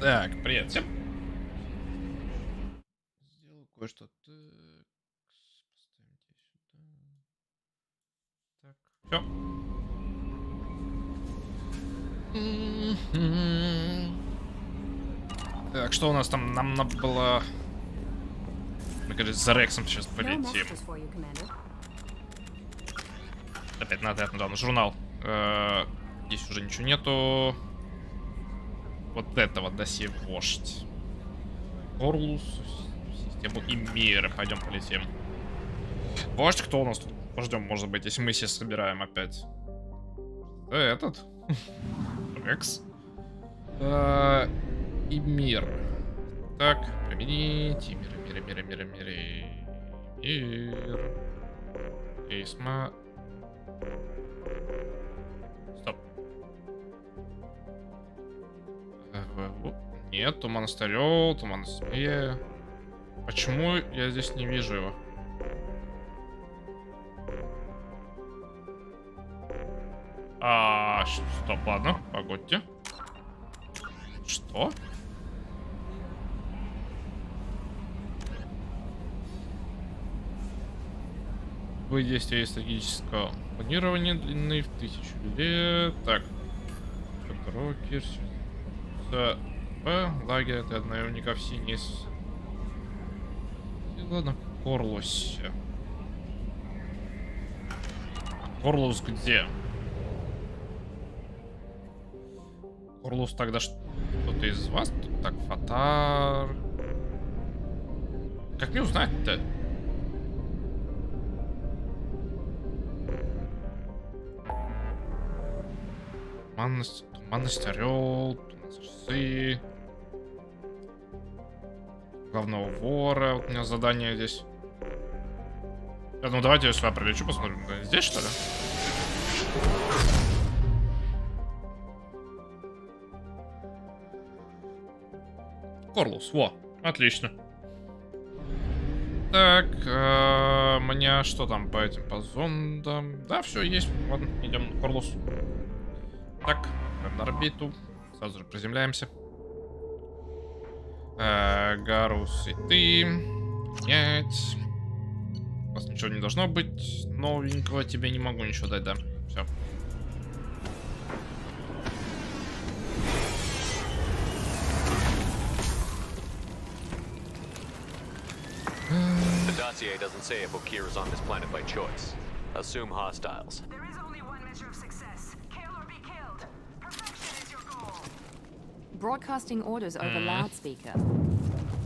Так, привет всем. Сделаю кое-что. Так, поставим тебя сюда. Так, все. Так, что у нас там? Нам надо было... Мне кажется, за Рексом сейчас полетим. Опять надо, да, журнал. Здесь уже ничего нету. Вот этого досье вождь. Орлус, систему и мира. Пойдем полетим. Вождь, кто у нас тут? Пождем, может быть, если мы все собираем опять. Этот. Рекс. И мир. Так, применить. Мир. Эйсма. Стоп. Нет, туман старел, туман смея. Почему я здесь не вижу его? Стоп, ладно, погодьте. Что? Вы действия стратегического планирования длины в 1000 лет. Так. Рокер. Лагерь это наверняка в синей. Ладно, Корлус. Корлус где? Корлус тогда кто-то из вас? Тут так, Фатар. Как мне узнать-то? Туманность орел, часы. Главного вора. Вот у меня задание здесь. Ну давайте я сюда прилечу, посмотрим. Здесь что ли? Корлус, во, отлично. Так, мне что там по этим, по зондам? Да, все есть. Ладно, идем на Корлус. Так, на орбиту. Сразу же приземляемся. Гарус и ты. Менять. У нас ничего не должно быть новенького. Тебе не могу ничего дать, да. Все. The dossier doesn't say if Okir is on this planet by choice. Assume hostiles. There is only one measure of success. Kill or be killed. Perfection is your goal. Broadcasting orders over loudspeaker.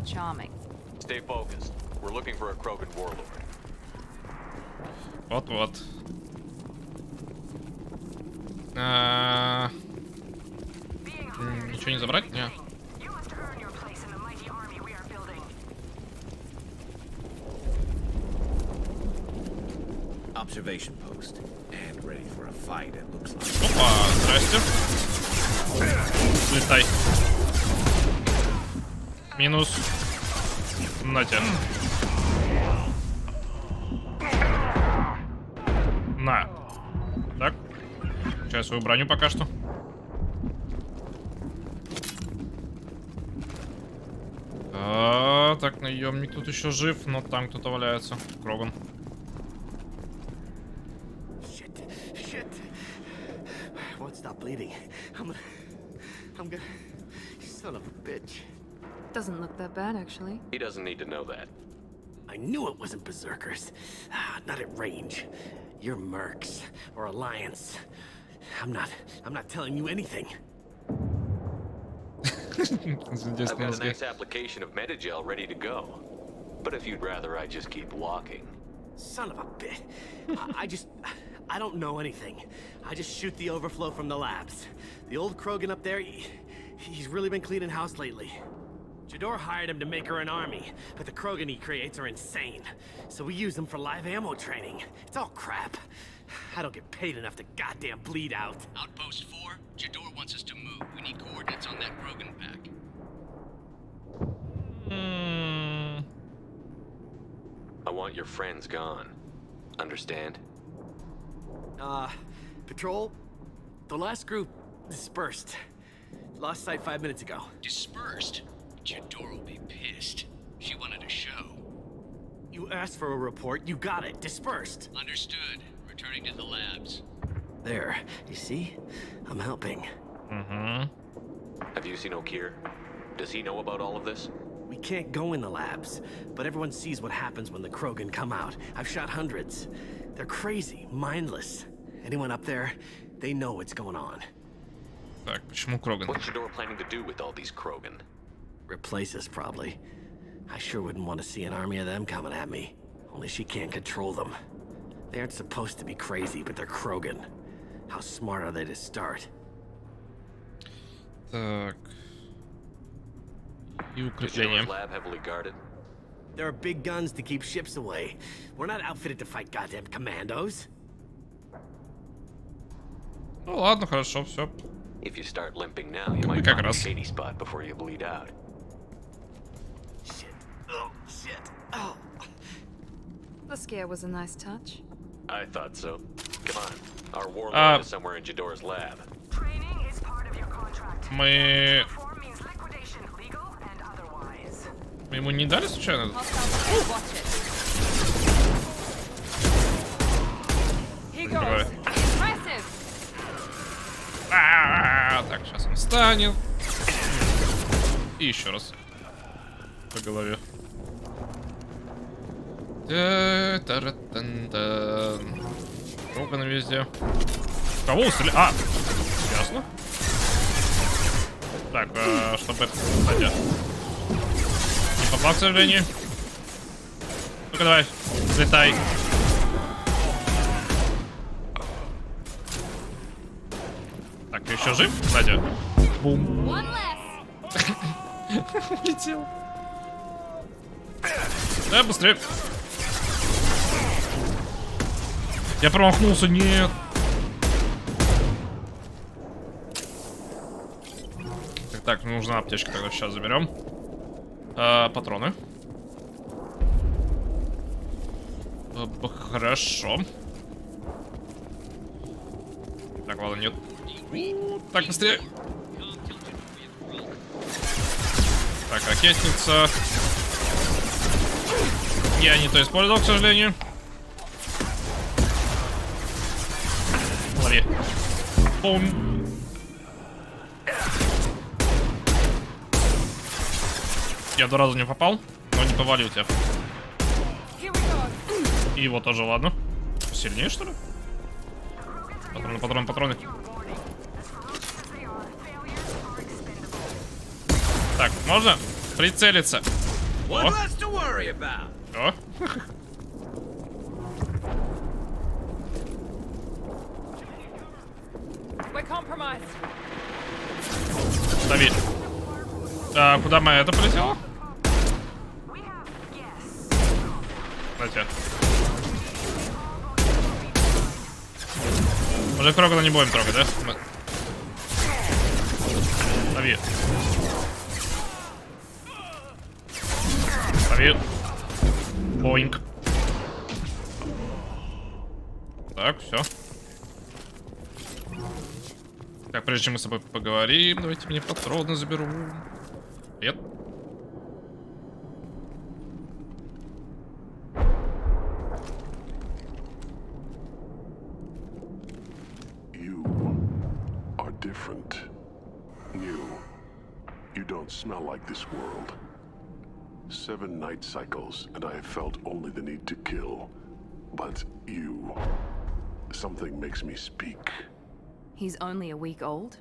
Charming. Stay focused. We're looking for a Krogan warlord. Вот-вот. Ничего не забрать? Нет. Observation post and ready for a fight. It looks like. Опа, здрасте. Летай. Минус. На тебя. На. Так. Сейчас свою броню пока что. Так, наемник тут еще жив, но там кто-то валяется. Кроган. Stop bleeding. I'm gonna. Son of a bitch. Doesn't look that bad, actually. He doesn't need to know that. I knew it wasn't berserkers. Not at range. You're mercs or Alliance. I'm not telling you anything. I've got a nice application of Metagel ready to go. But if you'd rather I just keep walking. Son of a bitch. I don't know anything. I just shoot the overflow from the labs. The old Krogan up there, he's really been cleaning house lately. Jador hired him to make her an army, but the Krogan he creates are insane. So we use them for live ammo training. It's all crap. I don't get paid enough to goddamn bleed out. Outpost 4, Jador wants us to move. We need coordinates on that Krogan pack. I want your friends gone. Understand? Patrol, the last group dispersed. Lost sight 5 minutes ago. Dispersed? Jador will be pissed. She wanted a show. You asked for a report, you got it. Dispersed. Understood. Returning to the labs. There. You see? I'm helping. Угу. Have you seen O'Keir? Does he know about all of this? We can't go in the labs, but everyone sees what happens when the Krogan come out. I've shot hundreds. They're crazy, mindless. Anyone up there, they know what's going on. Так, почему Кроган? What's Jador planning to do with all these Krogan? Replace us, probably. I sure wouldn't want to see an army of them coming at me. Only she can't control them. They aren't supposed to be crazy, but they're Krogan. How smart are they to start? Так. И Is укрепление. Jador's lab heavily guarded? There are big guns to keep ships away. We're not outfitted to fight goddamn commandos. Ну ладно, хорошо, все. If you start limping now, you might как find a раз. shady spot before you bleed out. Shit. Oh, shit. Oh. The scare was a nice touch. I thought so. Come on. Our warlord is somewhere in Jador's lab. Training is part of your contract. Мы... Reform means liquidation, legal and otherwise. Мы ему не дали случайно? Hostile, watch it. Here Давай. goes. Impressive. Так, сейчас он встанет. И еще раз. По голове. Кроганы везде. Кого устреляли? А! Ясно. Так, чтобы... Кстати. Не попал, к сожалению. Ну-ка, давай. Взлетай. Так, ты еще жив, Надя? Бум. One less. Летел. Да, быстрее. Я промахнулся, нет. Так, нужна аптечка, тогда сейчас заберем. Патроны. Хорошо. Так, ладно, нет. Так, быстрее. Так, ракетница. Я не то использовал, к сожалению. Лови. Бум. Я 2 раза не попал, но не повалил тебя. Here we go. И его тоже, ладно. Сильнее, что ли? Патроны, патроны, патроны. Так, можно прицелиться? О. О. We're compromised. Дави. Куда моя это полетела? Кстати. Уже Крогана не будем трогать, да? Дави. Дави. Боинг. Так, все. Так, прежде чем мы с тобой поговорим, давайте мне патроны заберу. Привет. You are different. New. You don't smell like this world. 7 night cycles, and I have felt only the need to kill. But you... Something makes me speak. He's only a week old.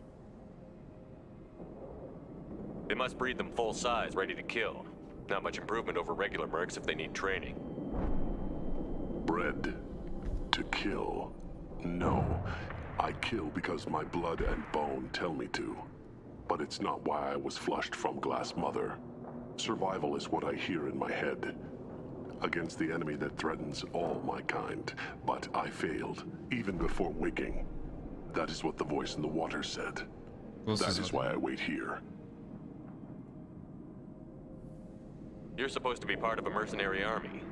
They must breed them full size, ready to kill. Not much improvement over regular mercs if they need training. Bred to kill. No. I kill because my blood and bone tell me to. But it's not why I was flushed from Glass Mother. Survival is what I hear in my head. Against the enemy that threatens all my kind. But I failed, even before waking. That is what the voice in the water said. That is why I wait here. You're supposed to be part of a mercenary army.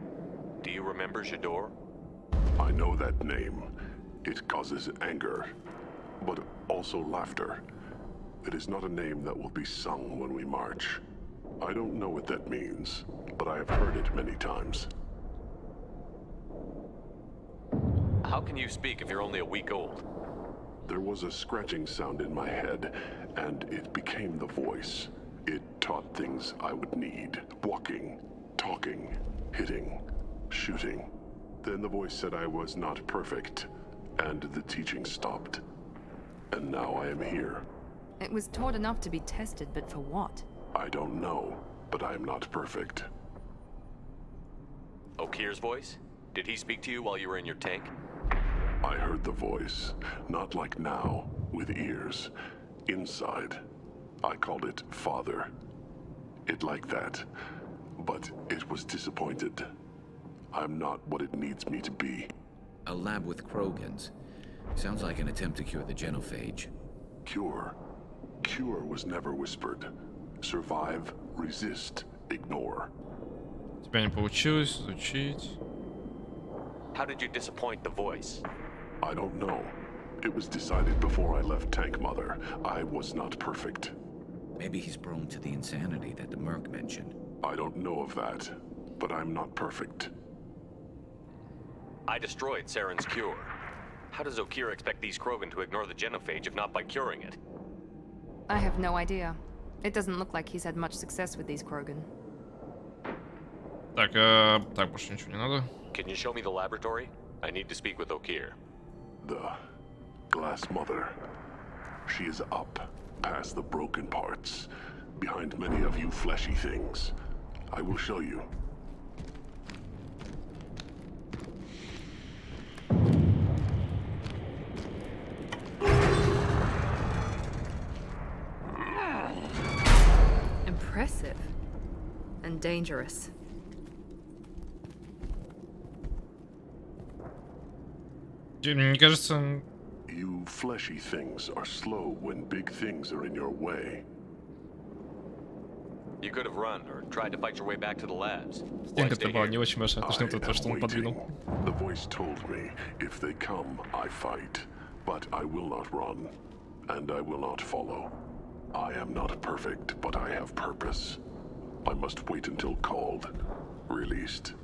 Do you remember Jador? I know that name. It causes anger, but also laughter. it is not a name that will be sung when we march. I don't know what that means, but I have heard it many times. How can you speak if you're only a week old? There was a scratching sound in my head, and it became the voice. It taught things I would need. Walking, talking, hitting, shooting. Then the voice said I was not perfect, and the teaching stopped. And now I am here. It was taught enough to be tested, but for what? I don't know, but I am not perfect. Okir's voice? Did he speak to you while you were in your tank? I heard the voice, not like now, with ears. Inside. I called it Father. It like that, but it was disappointed. I'm not what it needs me to be. A lab with Krogans. Sounds like an attempt to cure the genophage. Cure. Cure was never whispered. Survive, resist, ignore. Тебя не получилось изучить. How did you disappoint the voice? I don't know. It was decided before I left Tank Mother. I was not perfect. Maybe he's prone to the insanity that the Merc mentioned. I don't know of that, but I'm not perfect. I destroyed Saren's cure. How does Okir expect these Krogan to ignore the genophage if not by curing it? I have no idea. It doesn't look like he's had much success with these Krogan. Так, так, больше ничего не надо. Can you show me the laboratory? I need to speak with Okir. The Glass Mother. She is up, past the broken parts, behind many of you fleshy things. I will show you. Impressive. And dangerous. Мне кажется, You fleshy things are slow when big things are in your way. You could have run or tried to fight your way back to the labs. Why стенка-то stay была here? не очень большая, точнее то, что он подвинул. The voice told me, if they come, I fight. But I will not run, and I will not follow. I am not perfect, but I have purpose. I must wait until called, released.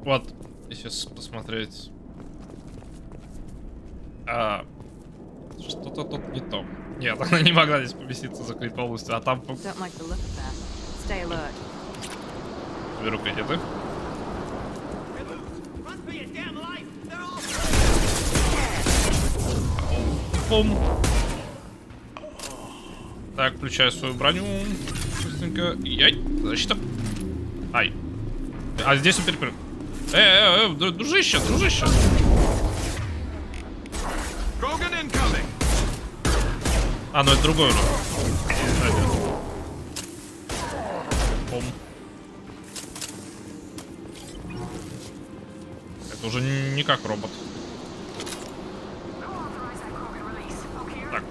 Вот, сейчас посмотреть. Что-то тут не то. Нет, она не могла здесь поместиться, закрыть полностью, а там Don't like the look of that. Stay alert. беру кредиты. Бум. Так, включаю свою броню. Быстренько. Яй, защита. Ай. А здесь он перепрыгнул. Дружище, дружище. А, ну это другой уже. Бум. Это уже не как робот. Так.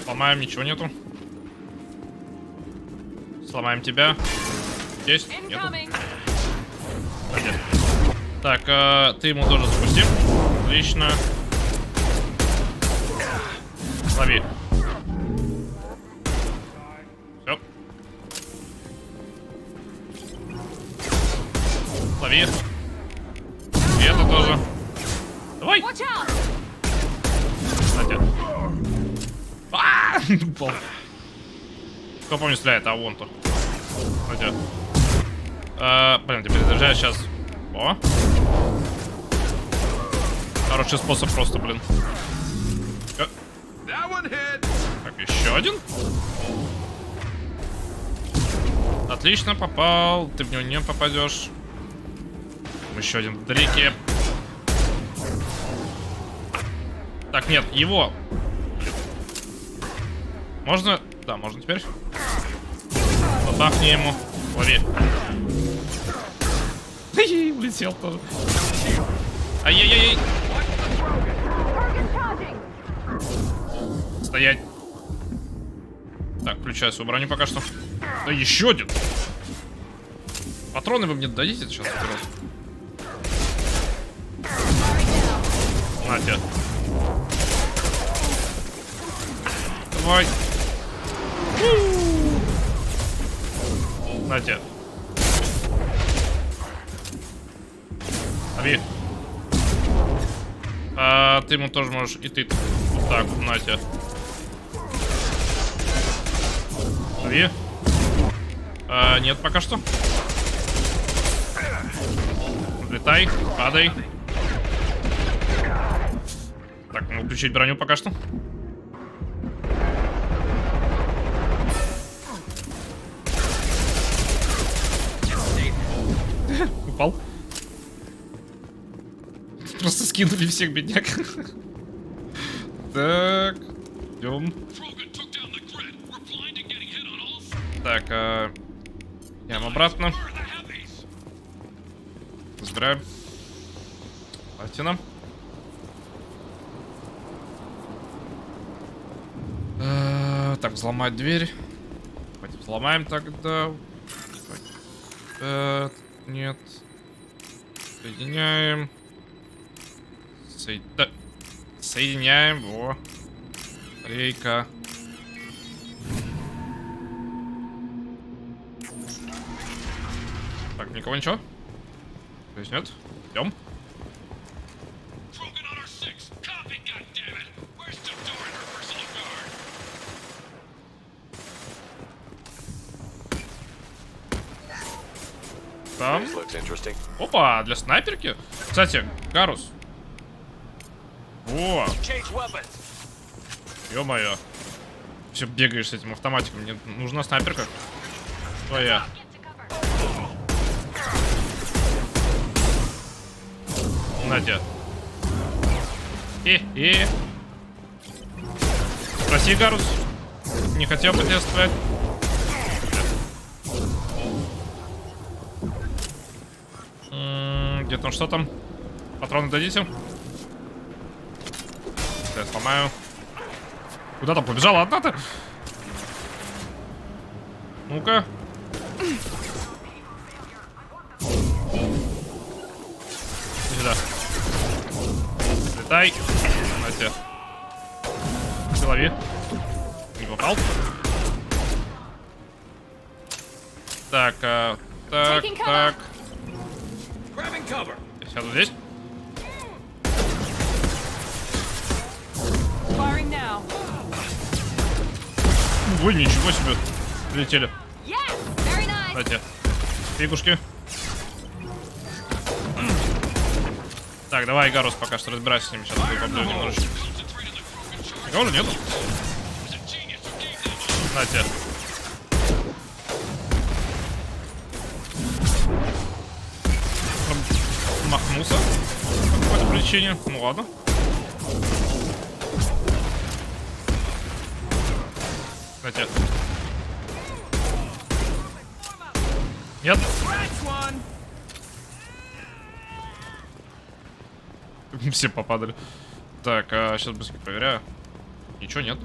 Сломаем, ничего нету. Сломаем тебя. Есть? Нету. Пойдет. Так, ты ему тоже запусти. Отлично. Лови. Все. Лови. И это тоже. Давай. Кстати. Упал. Кто помнит, стреляет, а вон то. Кстати. Блин, теперь заряжаю сейчас. О. Хороший способ просто, блин. Так, еще один. Отлично, попал. Ты в него не попадешь. Еще один вдалеке. Так, нет, его. Можно? Да, можно теперь. Бахни ему. Лови. Улетел тоже. Ай-яй-яй. Стоять. Так, включаю свою броню пока что. Да еще один. Патроны вы мне дадите сейчас? На тебе. Давай. На тебе. Лови. А ты ему тоже можешь. И ты. Вот так, на тебе. Лови. Нет, пока что. Летай, падай. Так, ну включить броню пока что. Упал. Просто скинули всех бедняк. Так, идем. Так, идем обратно. Забираем. Платина. Так, взломать дверь. Давайте взломаем тогда. Нет. Соединяем. Соединяем. Во. Рейка. Так, никого ничего? То есть нет? Идем. Там. Опа, для снайперки. Кстати, Гарус. О! Ё-моё. Все бегаешь с этим автоматиком. Мне нужна снайперка. Твоя. Надя. Прости, Гарус. Не хотел бы тебя стрелять. Где там, что там? Патроны дадите? Я сломаю. Куда там побежала одна-то? Ну-ка. Сюда. Летай. На тебе. Ты лови. Не попал. Так, так. Я сяду здесь. Ой, ничего себе. Прилетели. Дайте. Фигушки. Так, давай, Гарус, пока что разбирайся с ними. Сейчас поблю немножечко. Никого же нету. На тебе. Махнулся по какой-то причине. Ну ладно. На тебе. Нет. Все попадали. Так, сейчас быстро проверяю. Ничего нет.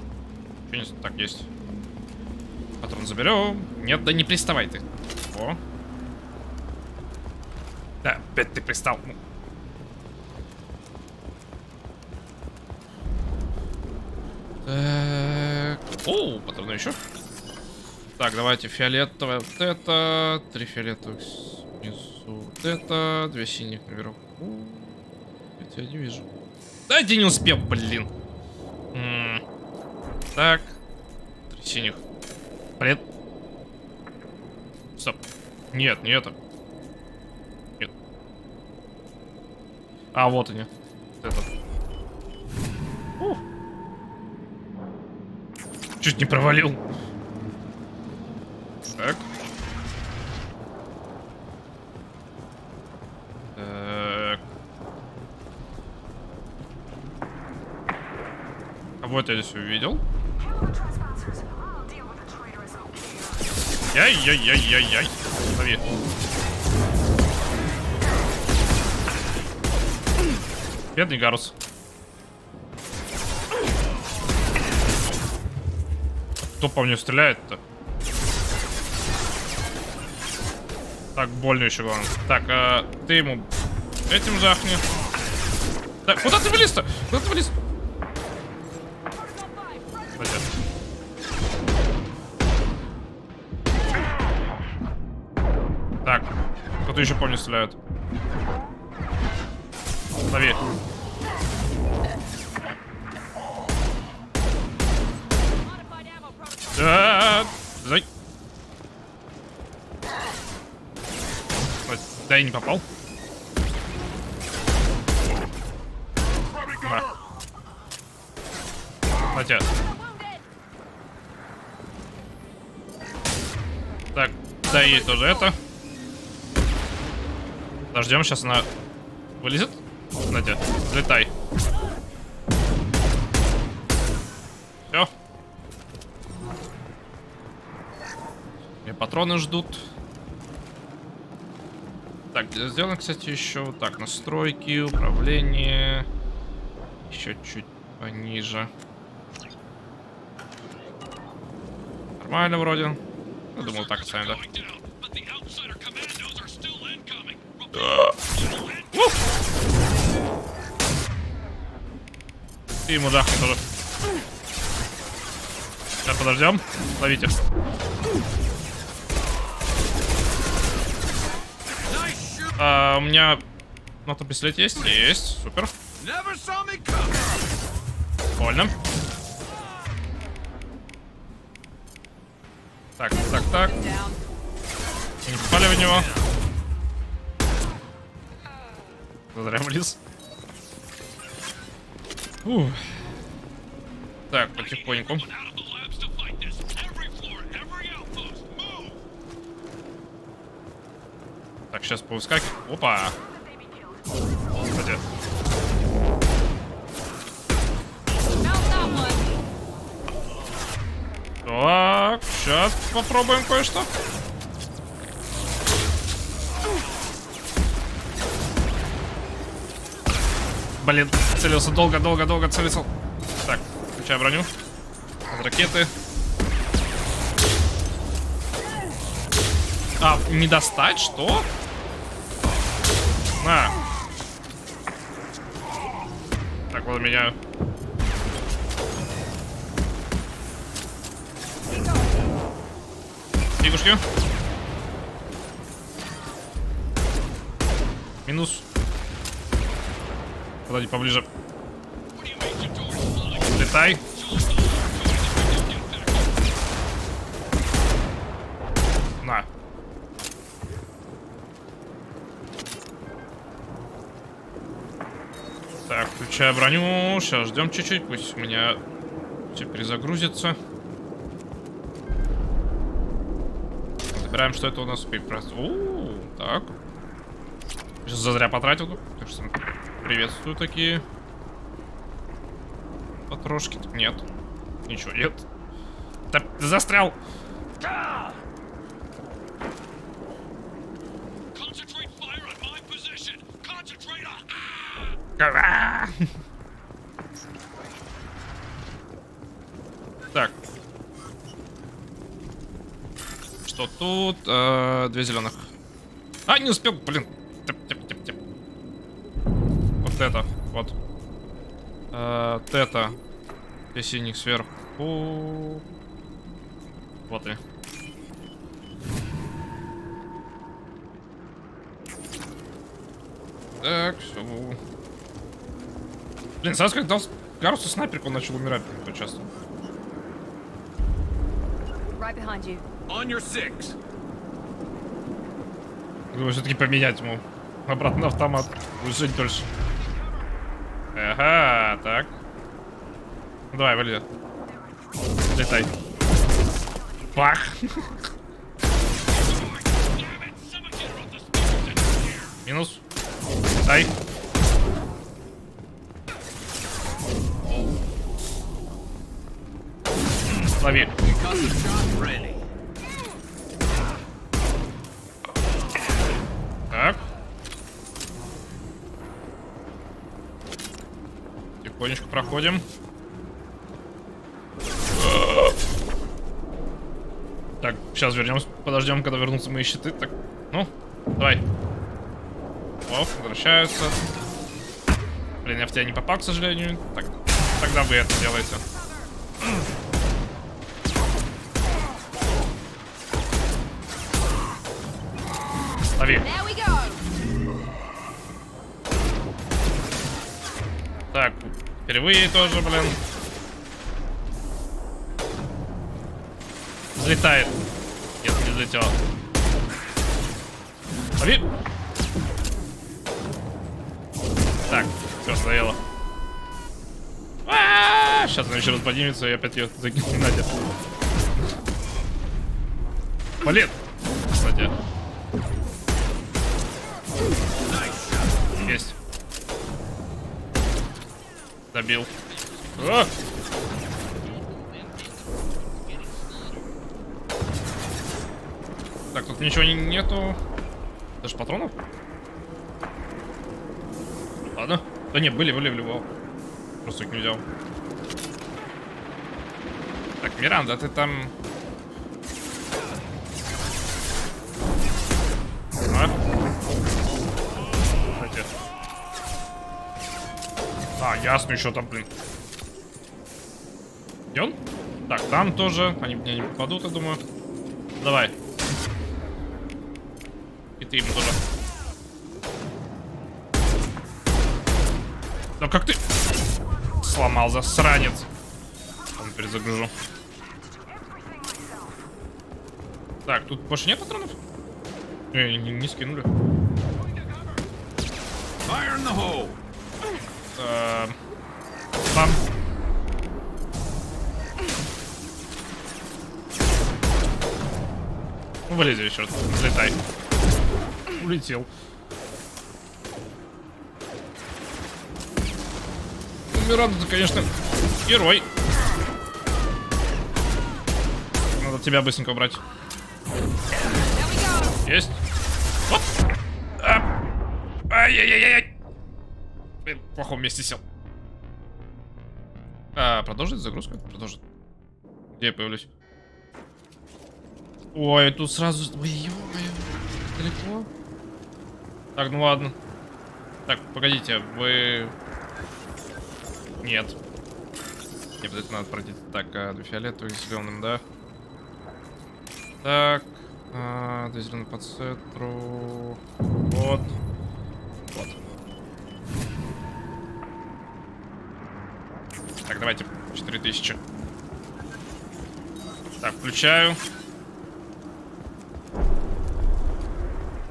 Ничего нет. Так, есть. Патрон заберем. Нет, да не приставай ты. О. Да, опять ты пристал. Так. О, патроны еще. Так, давайте фиолетовое. Вот это. 3 фиолетовых снизу. Вот это. 2 синих наверху. Я тебя не вижу. Да, я не успел, блин. Так. 3 синих. Привет. Стоп. Нет, не это. Нет. А, вот они. Вот этот. Чуть не провалил. Так. Так. Кого-то я здесь увидел. Яй-яй-яй-яй-яй. Лови. Бедный Гарус. Кто по мне стреляет-то? Так, больно еще главное. Так, ты ему этим жахни. Так, куда ты вылез-то? Куда ты вылез? Кстати. Так, кто-то еще, помню, стреляют. Лови. Зай. Да, я не попал. На. Хотя. Так, дай ей тоже это. Подождем, сейчас она вылезет. Надя, взлетай. Все. Мне патроны ждут. Так, сделаем, кстати, еще вот так. Настройки, управление. Еще чуть пониже. Нормально вроде. Я думал, так оставим, да? И ему жахни тоже. Сейчас подождем. Ловите. У меня мотопистолет есть? Есть. Супер. Больно. Так, так, так. Не попали в него. Зря влез. Фух. Так, потихоньку. Так, сейчас повыскакиваю. Опа! Кстати. Так, сейчас попробуем кое-что. Блин, целился долго целился. Так, включаю броню. Ракеты. А, не достать, что? На. Так, ладно, меняю. Фигушки. Минус. Подойди поближе. Летай. На. Так, включаю броню. Сейчас ждем чуть-чуть. Пусть у меня все перезагрузится. Забираем, что это у нас. Так. Сейчас зазря потратил. Так что приветствую такие. Потрошки. Нет. Ничего нет. Да, застрял. Так. Что тут? Две зеленых. А, не успел, блин. Тяп. Вот это, вот. Вот это. Две синих сверху. Вот и. Так, все. Блин, сразу как дал Гарусу снайперку, он начал умирать часто. Right behind you. On your six. Думаю, все-таки поменять ему обратно на автомат. Будет жить дольше. Ага, так. Ну, давай, вали. Летай. Пах. Минус. Дай. Лови. Так. Тихонечко проходим. Так, сейчас вернемся. Подождем, когда вернутся мои щиты. Так, ну, давай. О, возвращаются. Блин, я в тебя не попал, к сожалению. Так, тогда вы это делаете. Лови. Так, впервые тоже, блин. Взлетает. Нет, не взлетел. Лови. Так, все, стояло. Сейчас она еще раз поднимется и опять ее закинет. Надя. Блин. Кстати. Есть. Добил. О! Так, тут ничего нету. Даже патронов? Ладно. Да не, были в любого. Просто их не взял. Так, Миранда, ты там... Ясно, еще там, блин. Где он? Так, там тоже. Они мне не попадут, я думаю. Давай. И ты ему тоже. Да как ты... Сломал, засранец. Он перезагружу. Так, тут больше нет патронов? Не скинули. Fire in the hole. Там. Ну, вылези еще раз. Взлетай. Улетел. Миранда, ты, конечно, герой. Надо тебя быстренько убрать. Есть. Оп. Ай-яй-яй-яй. Блин, в плохом месте сел. Продолжить загрузку? Продолжит. Где я появлюсь? Ой, тут сразу... Ой, ё-моё. Далеко? Так, ну ладно. Так, погодите, вы... Нет. Мне обязательно надо пройти. Так, до фиолетовых с зеленым, да? Так. До зеленый по центру. Вот. Вот. Так, давайте 4000. Так, включаю.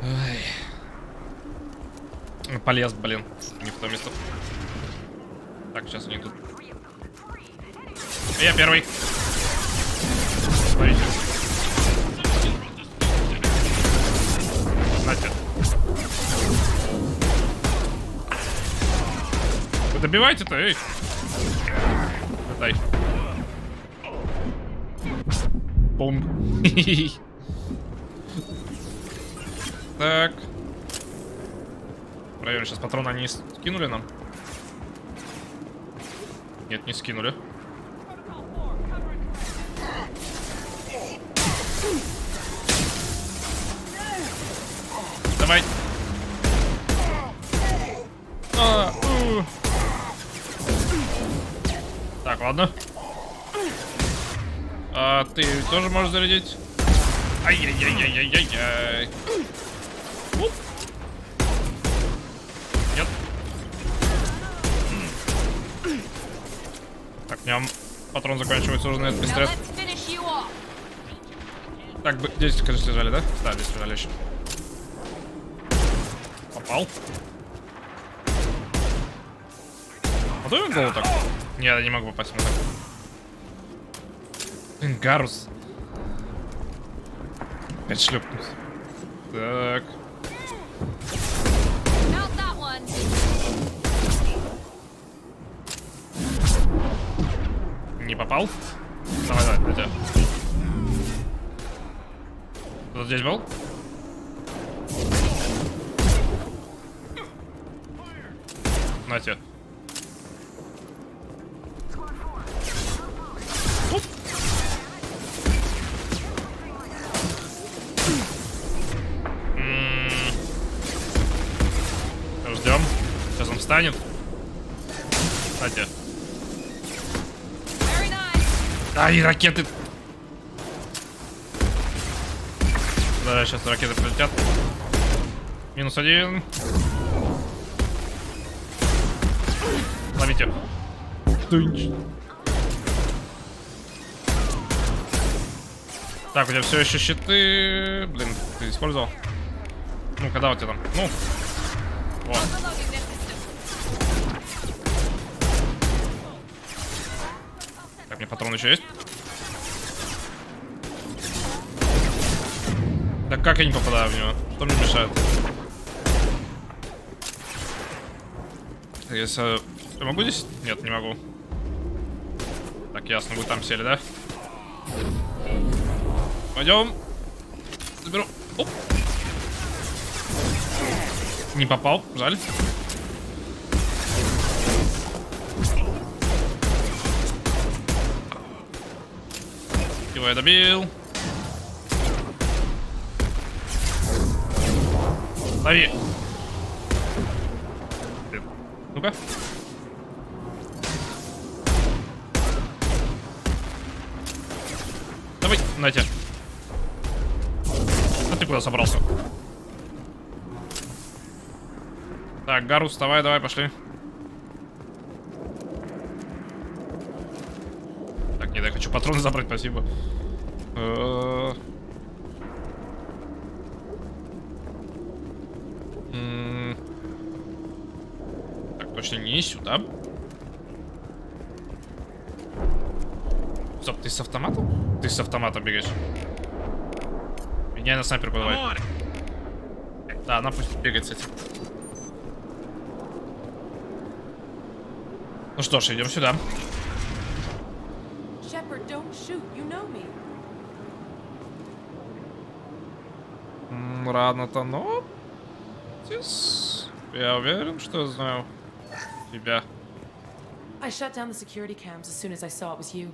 Ай. Полез, блин. Не в то место. Так, сейчас они тут. Я первый. Смотрите. Знаете. Вы добиваете-то, эй. Дай. Бум. Так. Проверим, сейчас патроны они скинули нам. Нет, не скинули. Давай. Так, ладно. Ты тоже можешь зарядить? Ай-яй-яй-яй-яй-яй. Нет. Так, у меня патрон заканчивается уже на этот пистолет. Так, здесь, кажется, лежали, да? Да, здесь лежали еще. Попал. Подуем голову так? Нет, я не могу попасть ему так. Блин, Гарус. Опять шлепнуть. Так. Не попал? Давай, давай, на тебя. Кто здесь был? На тебя. Ждем. Сейчас он встанет. Кстати. Very nice. Ай, ракеты. Да, сейчас ракеты прилетят. -1. Ловите. Тынч. Так, у тебя все еще щиты. Блин, ты использовал? Ну, когда у тебя там? Ну. Вот. Так, мне патроны еще есть? Да как я не попадаю в него? Что мне мешает? Если... Я могу здесь? Нет, не могу. Так, ясно, вы там сели, да? Пойдем. Заберу. Оп. Не попал, жаль. Его я добил. Лови. Ну-ка. Давай, на тебя. А ты куда собрался? Так, Гарус, вставай, давай, пошли. Так, нет, я хочу патроны забрать, спасибо. Так, точно не сюда. Стоп, ты с автоматом? Ты с автоматом бегаешь. Меня на снайперку давай. Да, она пусть бегает с этим. Ну что ж, идем сюда. Shepard, don't shoot. You know me. Рано-то, но... Я уверен, что знаю тебя. I shut down the security cams as soon as I saw it was you.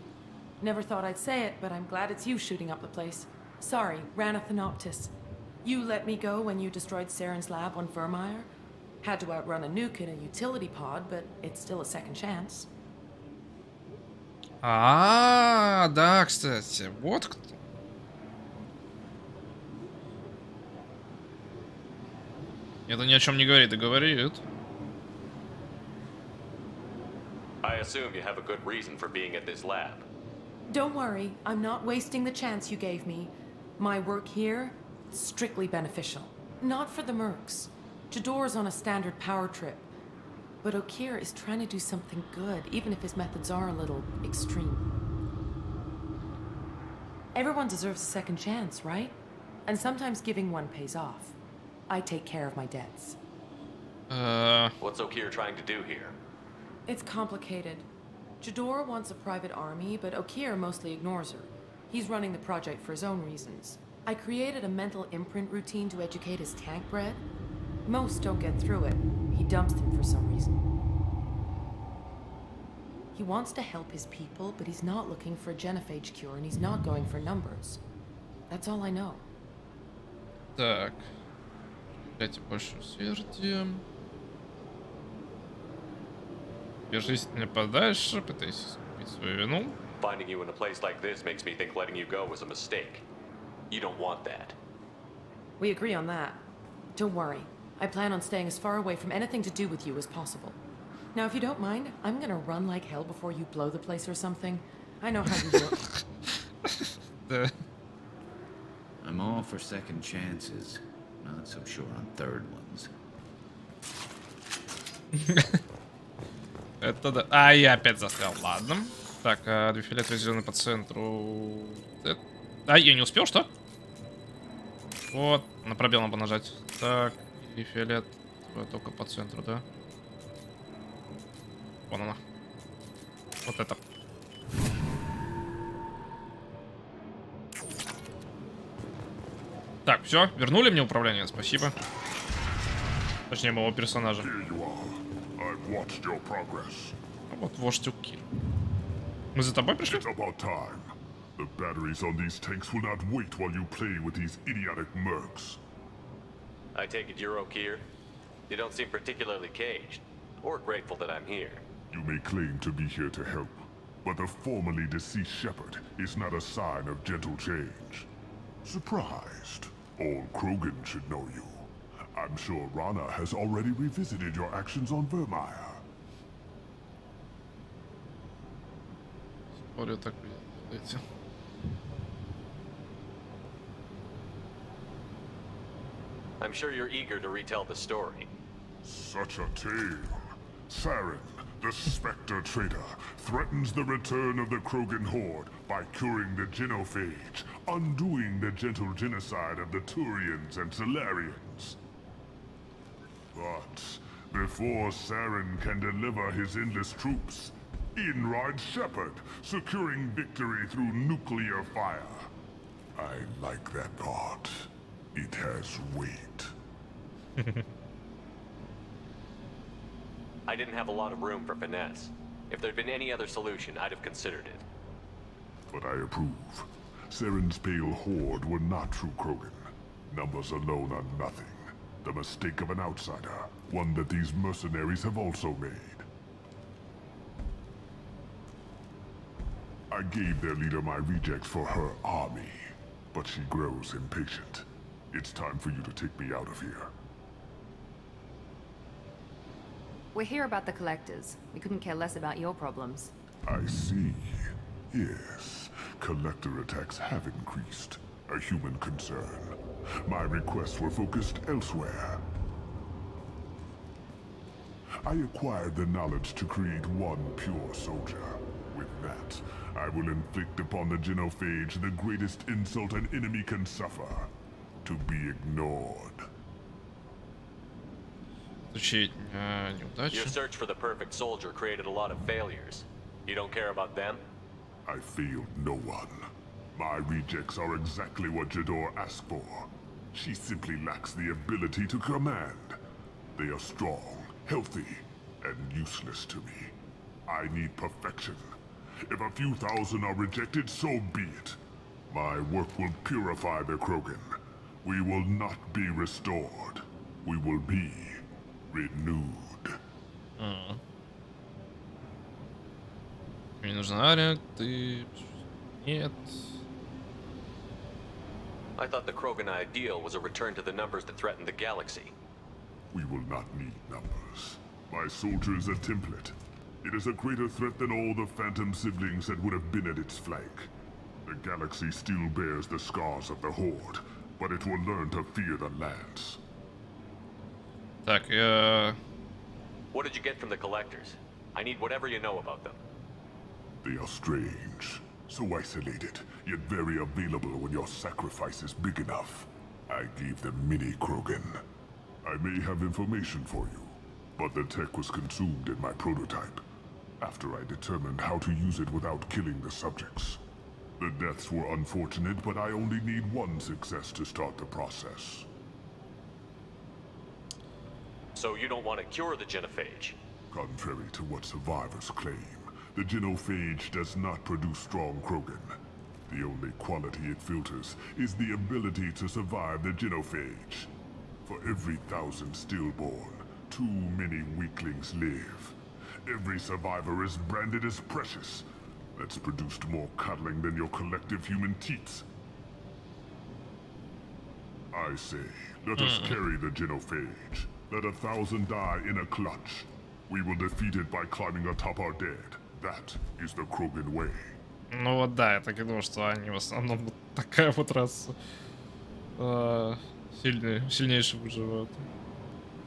Never thought I'd say it, but I'm glad it's you shooting up the place. Sorry, ran a Thanoptis. You let me go when you destroyed Saren's lab on Vermeer. Had to outrun a nuke in a utility pod, but it's still a second chance. Да, кстати, вот кто. Это ни о чем не говорит, и говорит. I assume you have a good reason for being at this lab. Don't worry, I'm not wasting the chance you gave me. My work here, strictly beneficial. Not for the mercs. Jador's on a standard power trip. But Okir is trying to do something good, even if his methods are a little extreme. Everyone deserves a second chance, right? And sometimes giving one pays off. I take care of my debts. What's Okir trying to do here? It's complicated. Jador wants a private army, but Okir mostly ignores her. He's running the project for his own reasons. I created a mental imprint routine to educate his tank bred. Most don't get through it. He dumps them for some reason. He wants to help his people, but he's not looking for a genophage cure, and he's not going for numbers. That's all I know. Так. Дайте больше усердия. Держись не подальше, пытайся искупить свою вину. Finding you in a place like this makes me think letting you go was a mistake. You don't want that. We agree on that. Don't worry. I plan on staying as far away from anything to do with you as possible. Now, if you don't mind, I'm gonna run like hell before you blow the place or something. I know how you do it. Да. I'm all for second chances. Not so sure on third ones. Это да. А, я опять застрял. Ладно. Так, две фиолетовые зеленые по центру. А, я не успел, что? Вот, на пробел надо нажать. Так, и фиолетовая только по центру, да? Вон она. Вот это. Так, все, вернули мне управление, спасибо. Точнее, моего персонажа. А вот вождь Укир. Мы за тобой пришли? The batteries on these tanks will not wait while you play with these idiotic mercs. I take it you're Okir? You don't seem particularly caged, or grateful that I'm here. You may claim to be here to help, but the formerly deceased shepherd is not a sign of gentle change. Surprised? All Krogan should know you. I'm sure Rana has already revisited your actions on Vermeer. Спорю, так делаете. I'm sure you're eager to retell the story. Such a tale. Saren, the Spectre traitor, threatens the return of the Krogan horde by curing the genophage, undoing the gentle genocide of the Turians and Solarians. But before Saren can deliver his endless troops, in rides Shepard, securing victory through nuclear fire. I like that thought. It has weight. I didn't have a lot of room for finesse. If there'd been any other solution, I'd have considered it. But I approve. Saren's pale horde were not true Krogan. Numbers alone are nothing. The mistake of an outsider, one that these mercenaries have also made. I gave their leader my rejects for her army, but she grows impatient. It's time for you to take me out of here. We're here about the collectors. We couldn't care less about your problems. I see. Yes, collector attacks have increased. A human concern. My requests were focused elsewhere. I acquired the knowledge to create one pure soldier. With that, I will inflict upon the genophage the greatest insult an enemy can suffer. To be ignored. Случай неудачи. Your search for the perfect soldier created a lot of failures. You don't care about them? I failed no one. My rejects are exactly what Jador asked for. She simply lacks the ability to command. They are strong, healthy, and useless to me. I need perfection. If a few thousand are rejected, so be it. My work will purify the Krogan. We will not be restored. We will be renewed. Мне нужен Ария, ты... Нет. I thought the Krogan ideal was a return to the numbers that threatened the galaxy. We will not need numbers. My soldier is a template. It is a greater threat than all the Phantom siblings that would have been at its flank. The galaxy still bears the scars of the Horde, but it will learn to fear the Lance. Так, What did you get from the collectors? I need whatever you know about them. They are strange, so isolated, yet very available when your sacrifice is big enough. I gave them mini Krogan. I may have information for you, but the tech was consumed in my prototype, after I determined how to use it without killing the subjects. The deaths were unfortunate, but I only need one success to start the process. So you don't want to cure the genophage? Contrary to what survivors claim, the genophage does not produce strong Krogan. The only quality it filters is the ability to survive the genophage. For every 1,000 stillborn, too many weaklings live. Every survivor is branded as precious. That's produced more cuddling than your collective human teats. I say, let us carry the genophage. Let 1,000 die in a clutch. We will defeat it by climbing atop our dead. That is the Krogan way. ну вот да, я так и думал, что они в основном вот такая вот раса. Сильнейшие выживают.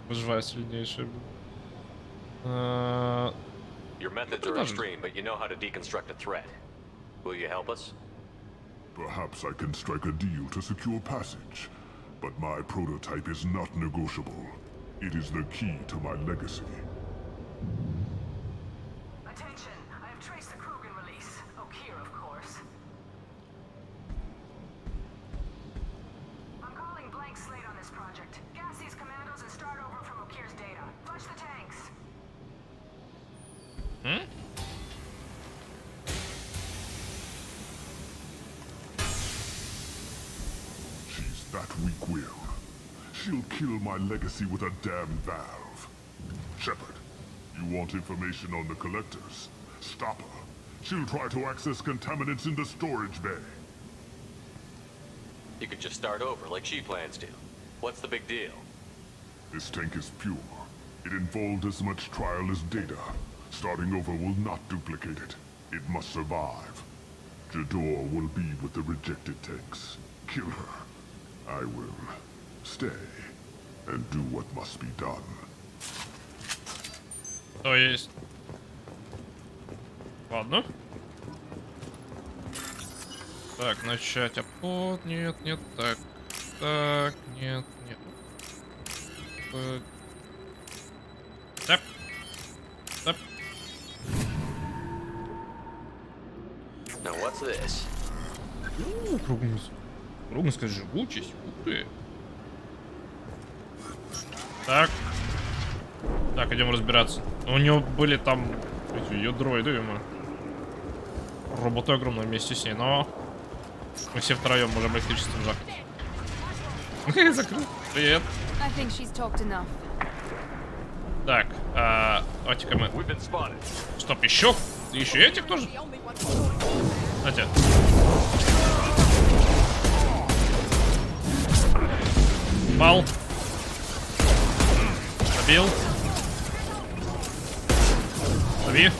Выживают сильнейшие. Your methods are extreme, but you know how to deconstruct a threat. Will you help us? Perhaps I can strike a deal to secure passage. But my prototype is not negotiable. It is the key to my legacy. Attention, I have traced the Krogan release. Okeer, of course. I'm calling blank slate on this project. Gas these commandos and start over from Okeer's data. Flush the tanks. She's that weak-willed. She'll kill my legacy with a damn valve. Shepard, You want information on the collectors? Stop her. She'll try to access contaminants in the storage bay. You could just start over like she plans to. What's the big deal? This tank is pure. It involved as much trial as data. Starting over will not duplicate it. It must survive. Jador will be with the rejected tanks. Kill her. I will stay and do what must be done. То есть... Ладно. Так, начать обход. Нет, нет, так. Так, нет, нет. Так. Так. Now what's this? Трудно сказать, живучесть. Ух ты. Так. Так, идем разбираться. У него были там ее дроиды, ему. Роботы огромные вместе с ней, но мы все втроем можем электричеством закрыть. Закрыл. Привет. Так, давайте-ка мы. Стоп, еще? Еще этих тоже? Кстати. Пал. Забил. Лови.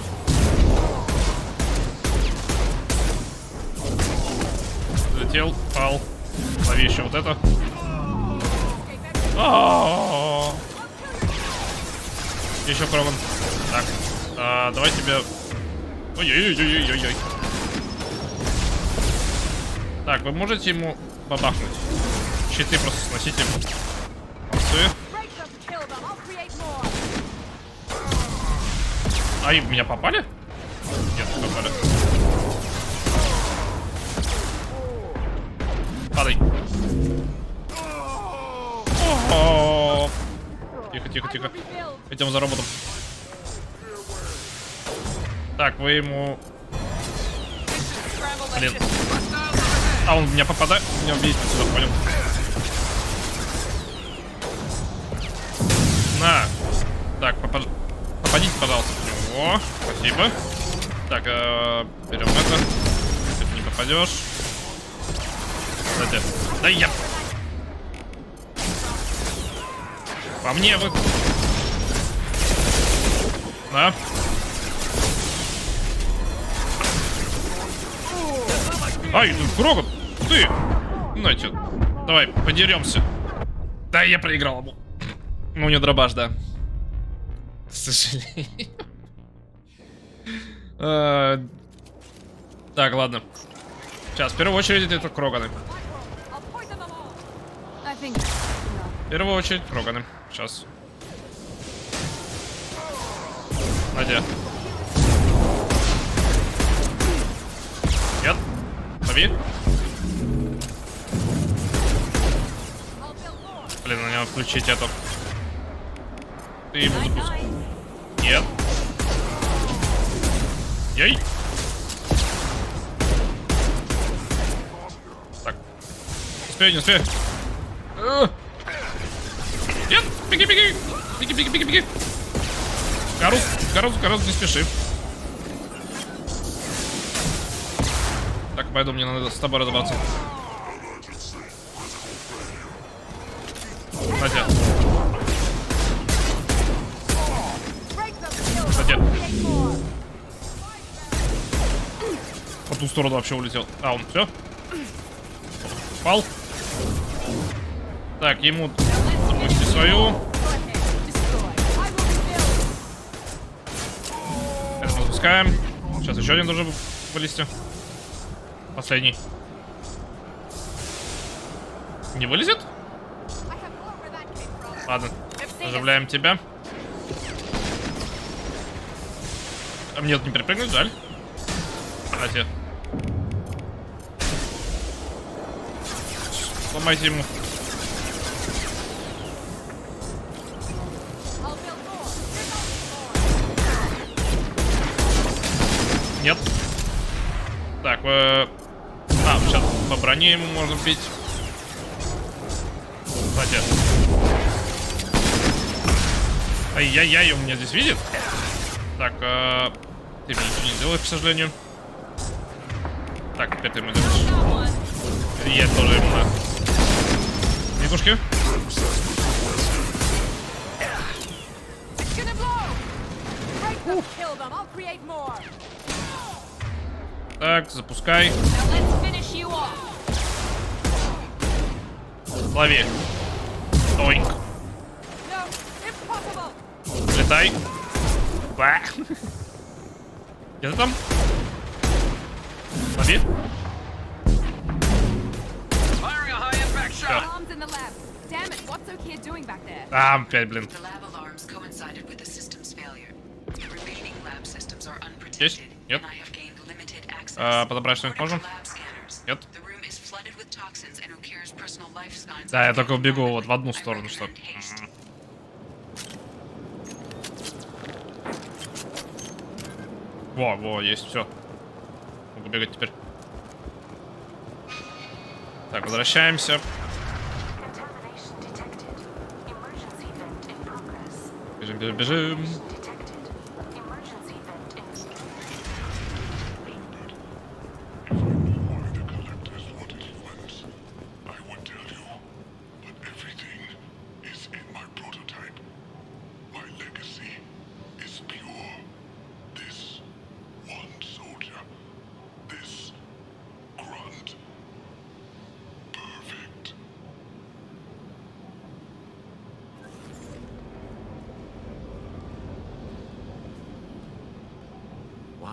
Залетел, пал. Лови еще вот это. Еще Кроман. Так, давай тебе... Ой-ой-ой-ой-ой-ой. Так, вы можете ему бабахнуть? Щиты просто сносите. Молодцы. А и в меня попали? Нет, не попали. Падай. О-о-о. Тихо, тихо, тихо. Идем за роботом. Так, вы ему... Блин. А он в меня попадает? Меня убить отсюда, понял. На. Так, попадите, пожалуйста. О, спасибо. Так, берем это. Ты не попадешь. Кстати. Да я. По мне вы. Да. Ай, ну Кроган, ты. Значит, давай, подеремся. Да, я проиграл ему. Ну, у него дробаш, да. К сожалению. Так, ладно. Сейчас, в первую очередь это Кроганы. В первую очередь Кроганы. Сейчас. Надя. Нет. Лови. Блин, на него включить эту. Ты ему запуск. Нет. Ей. Так. Успею, не успею. Нет, беги, беги. Беги, беги, беги, беги. Гарус, не спеши. Так, пойду, мне надо с тобой разобраться. Кстати. По ту сторону вообще улетел. А, он все? Пал. Так, ему запусти свою. Это мы запускаем. Сейчас еще один должен вылезти. Последний. Не вылезет? Ладно. Оживляем тебя. А мне тут не перепрыгнуть, жаль. Кстати. Сломайте ему. Нет. Так, сейчас по броне ему можно бить. Кстати. Ай-яй-яй, он меня здесь видит? Так, ты мне ничего не делаешь, к сожалению. Так, теперь ты ему делаешь. Я тоже ему на. Лягушки. Так, запускай. Лови. Оинк. Летай. Ба. Где ты там? Лови. А, опять, блин. Есть? Нет? Подобрать что-нибудь можем? Нет? Да, я только убегу вот в одну сторону, что. Во, есть, все. Могу бегать теперь. Так, возвращаемся. Бежим.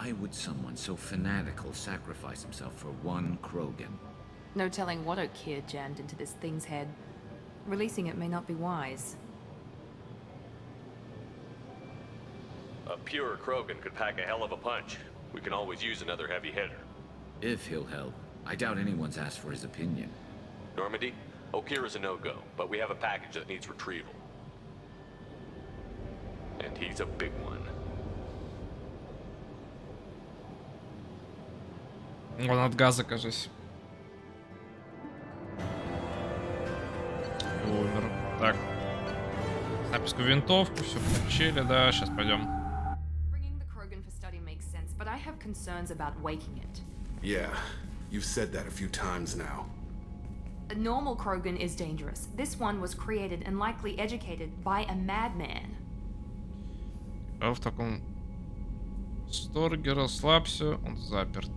Why would someone so fanatical sacrifice himself for one Krogan? No telling what Okeer jammed into this thing's head. Releasing it may not be wise. A pure Krogan could pack a hell of a punch. We can always use another heavy hitter. If he'll help. I doubt anyone's asked for his opinion. Normandy, Okeer is a no-go, but we have a package that needs retrieval. And he's a big one. Он от газа, кажись. Умер. Так. Снайперскую винтовку, все включили, да, сейчас пойдем. Bringing the Krogan for study makes sense, but I have concerns about waking it. Yeah, you've said that a few times now. A normal Krogan is dangerous. This one was created and likely educated by a madman. А в таком сторге расслабься, он заперт.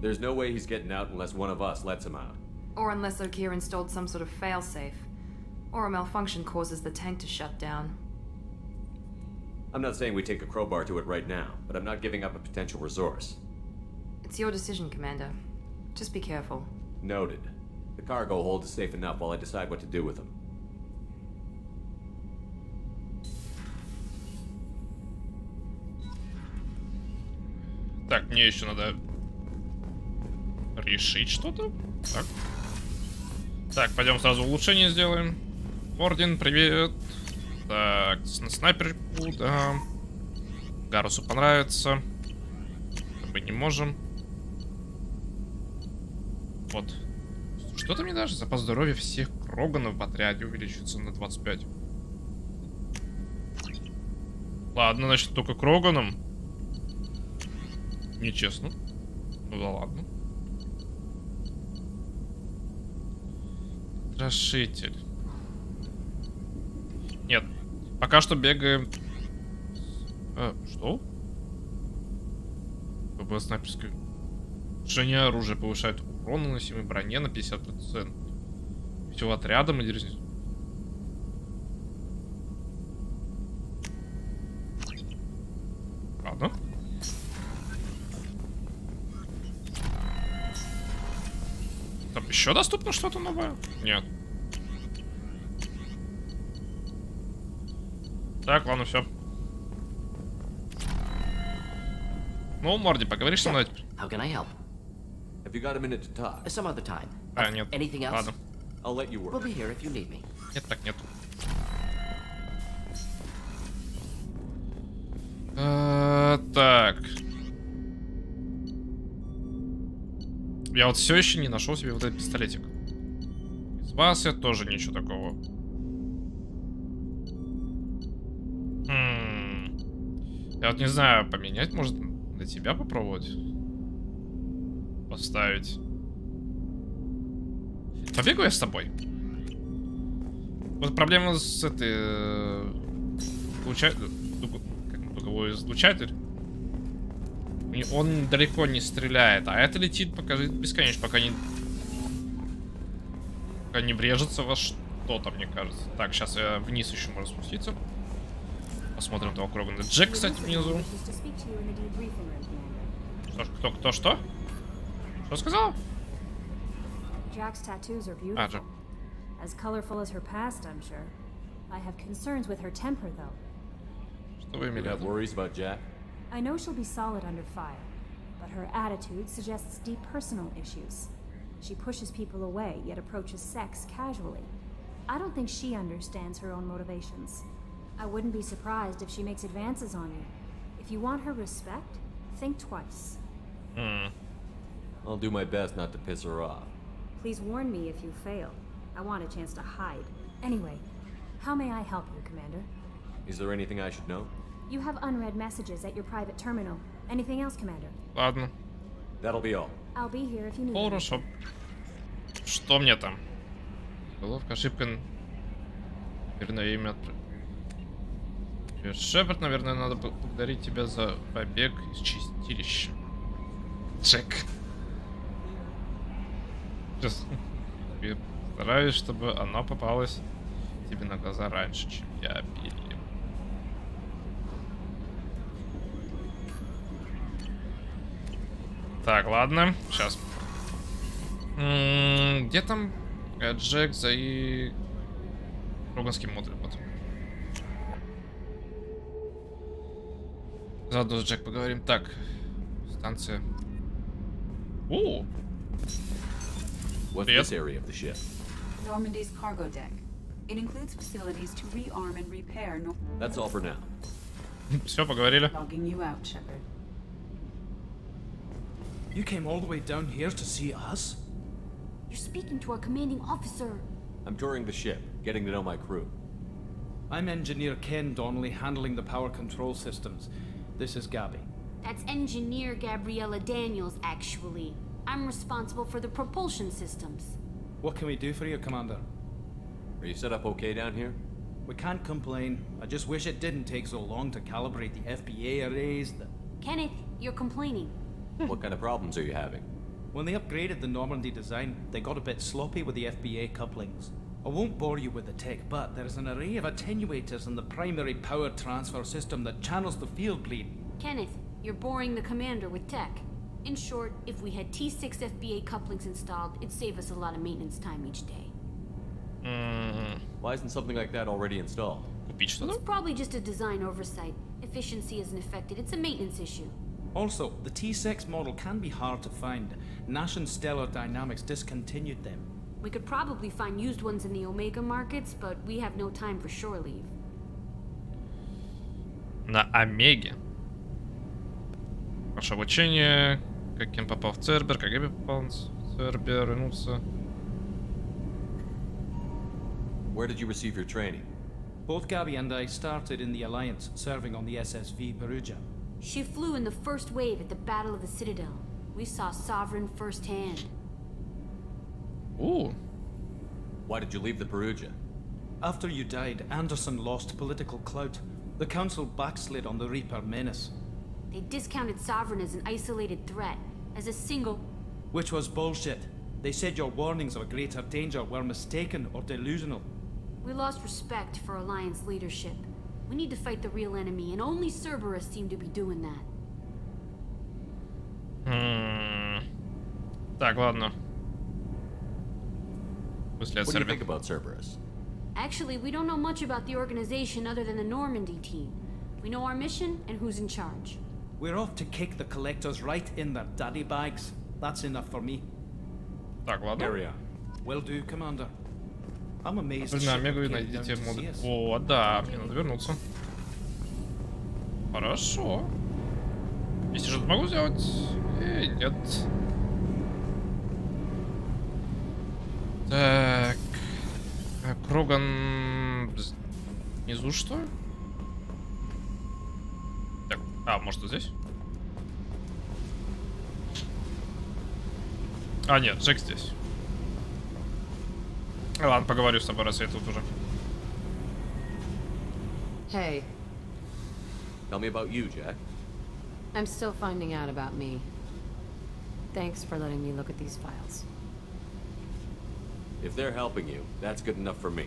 There's no way he's getting out unless one of us lets him out. Or unless Okeer installed some sort of failsafe. Or a malfunction causes the tank to shut down. I'm not saying we take a crowbar to it right now, but I'm not giving up a potential resource. It's your decision, Commander. Just be careful. Noted. The cargo hold is safe enough while I decide what to do with them. Так, мне еще надо решить что-то. Так. Так, пойдем сразу улучшение сделаем. Орден, привет. Так, на снайперку, да. Гарусу понравится. Мы не можем. Вот. Что-то мне даже запас здоровья всех Кроганов в отряде увеличится на 25. Ладно, значит, только Кроганом. Нечестно. Ну да ладно. Страшитель. Нет. Пока что бегаем. Что? ПБ снайперской. Шение оружия повышает урон наносимой броне на 50%. Все отрядом и дерзнись. Ладно. Там еще доступно что-то новое? Нет. Так, ладно, все. Ну, Морди, поговоришь со мной теперь? How can I help? Have you got a minute to talk? Some other time. А, нет. Anything else? Ладно. I'll let you We'll work. be here if you need me. Нет, так нет. Так. Я вот все еще не нашел себе вот этот пистолетик. Из вас я тоже ничего такого. Я вот не знаю, поменять, может, для тебя попробовать? Поставить. Побегу я с тобой. Вот проблема с этой... Дуговой излучатель. Он далеко не стреляет, а это летит пока бесконечно, пока не врежется во что-то, мне кажется. Так, сейчас я вниз еще можно спуститься. Посмотрим того Крогана. Джек, кстати, внизу. Кто что? Что сказал? Jack's tattoos are А, beautiful. Джек. As colorful as her past, I'm sure. I have concerns with her temper, though. Что вы имели в You have виду? worries about Jack? I know she'll be solid under fire, but her attitude suggests deep personal issues. She pushes people away, yet approaches sex casually. I don't think she understands her own motivations. I wouldn't be surprised if she makes advances on you. If you want her respect, think twice. I'll do my best not to piss her off. Please warn me if you fail. I want a chance to hide. Anyway, how may I help you, Commander? Is there anything I should know? You have unread messages at your private terminal. Anything else, Commander? Ладно. That'll be all. I'll be here if you need me. Хорошо. Что мне там? Головка, ошибка. Верное имя. Шепард, наверное, надо благодарить тебя за побег из чистилища. Джек. Сейчас. Я стараюсь, чтобы она попалась тебе на глаза раньше, чем я, Билли. Так, ладно, сейчас. Где там Джек за и Роганский модуль? Вот. Заодно с Джек поговорим. Так, станция. О! What's Привет. this area of the ship? Normandy's cargo deck. It includes facilities to rearm and repair. That's all for now. Все, поговорили. Logging you out, Shepard. You came all the way down here to see us? You're speaking to our commanding officer. I'm touring the ship, getting to know my crew. I'm Engineer Ken Donnelly, handling the power control systems. This is Gabby. That's Engineer Gabriella Daniels, actually. I'm responsible for the propulsion systems. What can we do for you, Commander? Are you set up okay down here? We can't complain. I just wish it didn't take so long to calibrate the FBA arrays. Kenneth, you're complaining. What kind of problems are you having? When they upgraded the Normandy design, they got a bit sloppy with the FBA couplings. I won't bore you with the tech, but there's an array of attenuators in the primary power transfer system that channels the field bleed. Kenneth, you're boring the commander with tech. In short, if we had T6 FBA couplings installed, it'd save us a lot of maintenance time each day. Why isn't something like that already installed? Купить что-то? It's probably just a design oversight. Efficiency isn't affected. It's a maintenance issue. Also, the T6 model can be hard to find. Nash and Stellar Dynamics discontinued them. We could probably find used ones in the Omega markets, but we have no time for shore leave. На Омеге. Ваше обучение. Как Кен попал в Цербер, как Эбби попал в Цербер, вернулся. Where did you receive your training? Both Gabby and I started in the Alliance, serving on the SSV Perugia. She flew in the first wave at the Battle of the Citadel. We saw Sovereign firsthand. Ooh. Why did you leave the Perugia? After you died, Anderson lost political clout. The Council backslid on the Reaper menace. They discounted Sovereign as an isolated threat, as a single... Which was bullshit. They said your warnings of a greater danger were mistaken or delusional. We lost respect for Alliance leadership. We need to fight the real enemy, and only Cerberus seem to be doing that. Так, ладно. Мысли о What do you Цербере. think about Cerberus? Actually, we don't know much about the organization other than the Normandy team. We know our mission and who's in charge. We're off to kick the collectors right in their daddy bags. That's enough for me. Так, ладно. Area. Will do, Commander. I'm amazed. На Омегу и найдите модуль. О, да, мне надо вернуться. Хорошо. Если что-то могу сделать? Нет. Так. Кроган... Внизу что? Так, А, может, вот здесь? А, нет, Джек здесь. Ладно, поговорю с тобой, раз я тут уже. Hey, Tell me about you, Jack. I'm still finding out about me. Thanks for letting me look at these files. If they're helping you, that's good enough for me.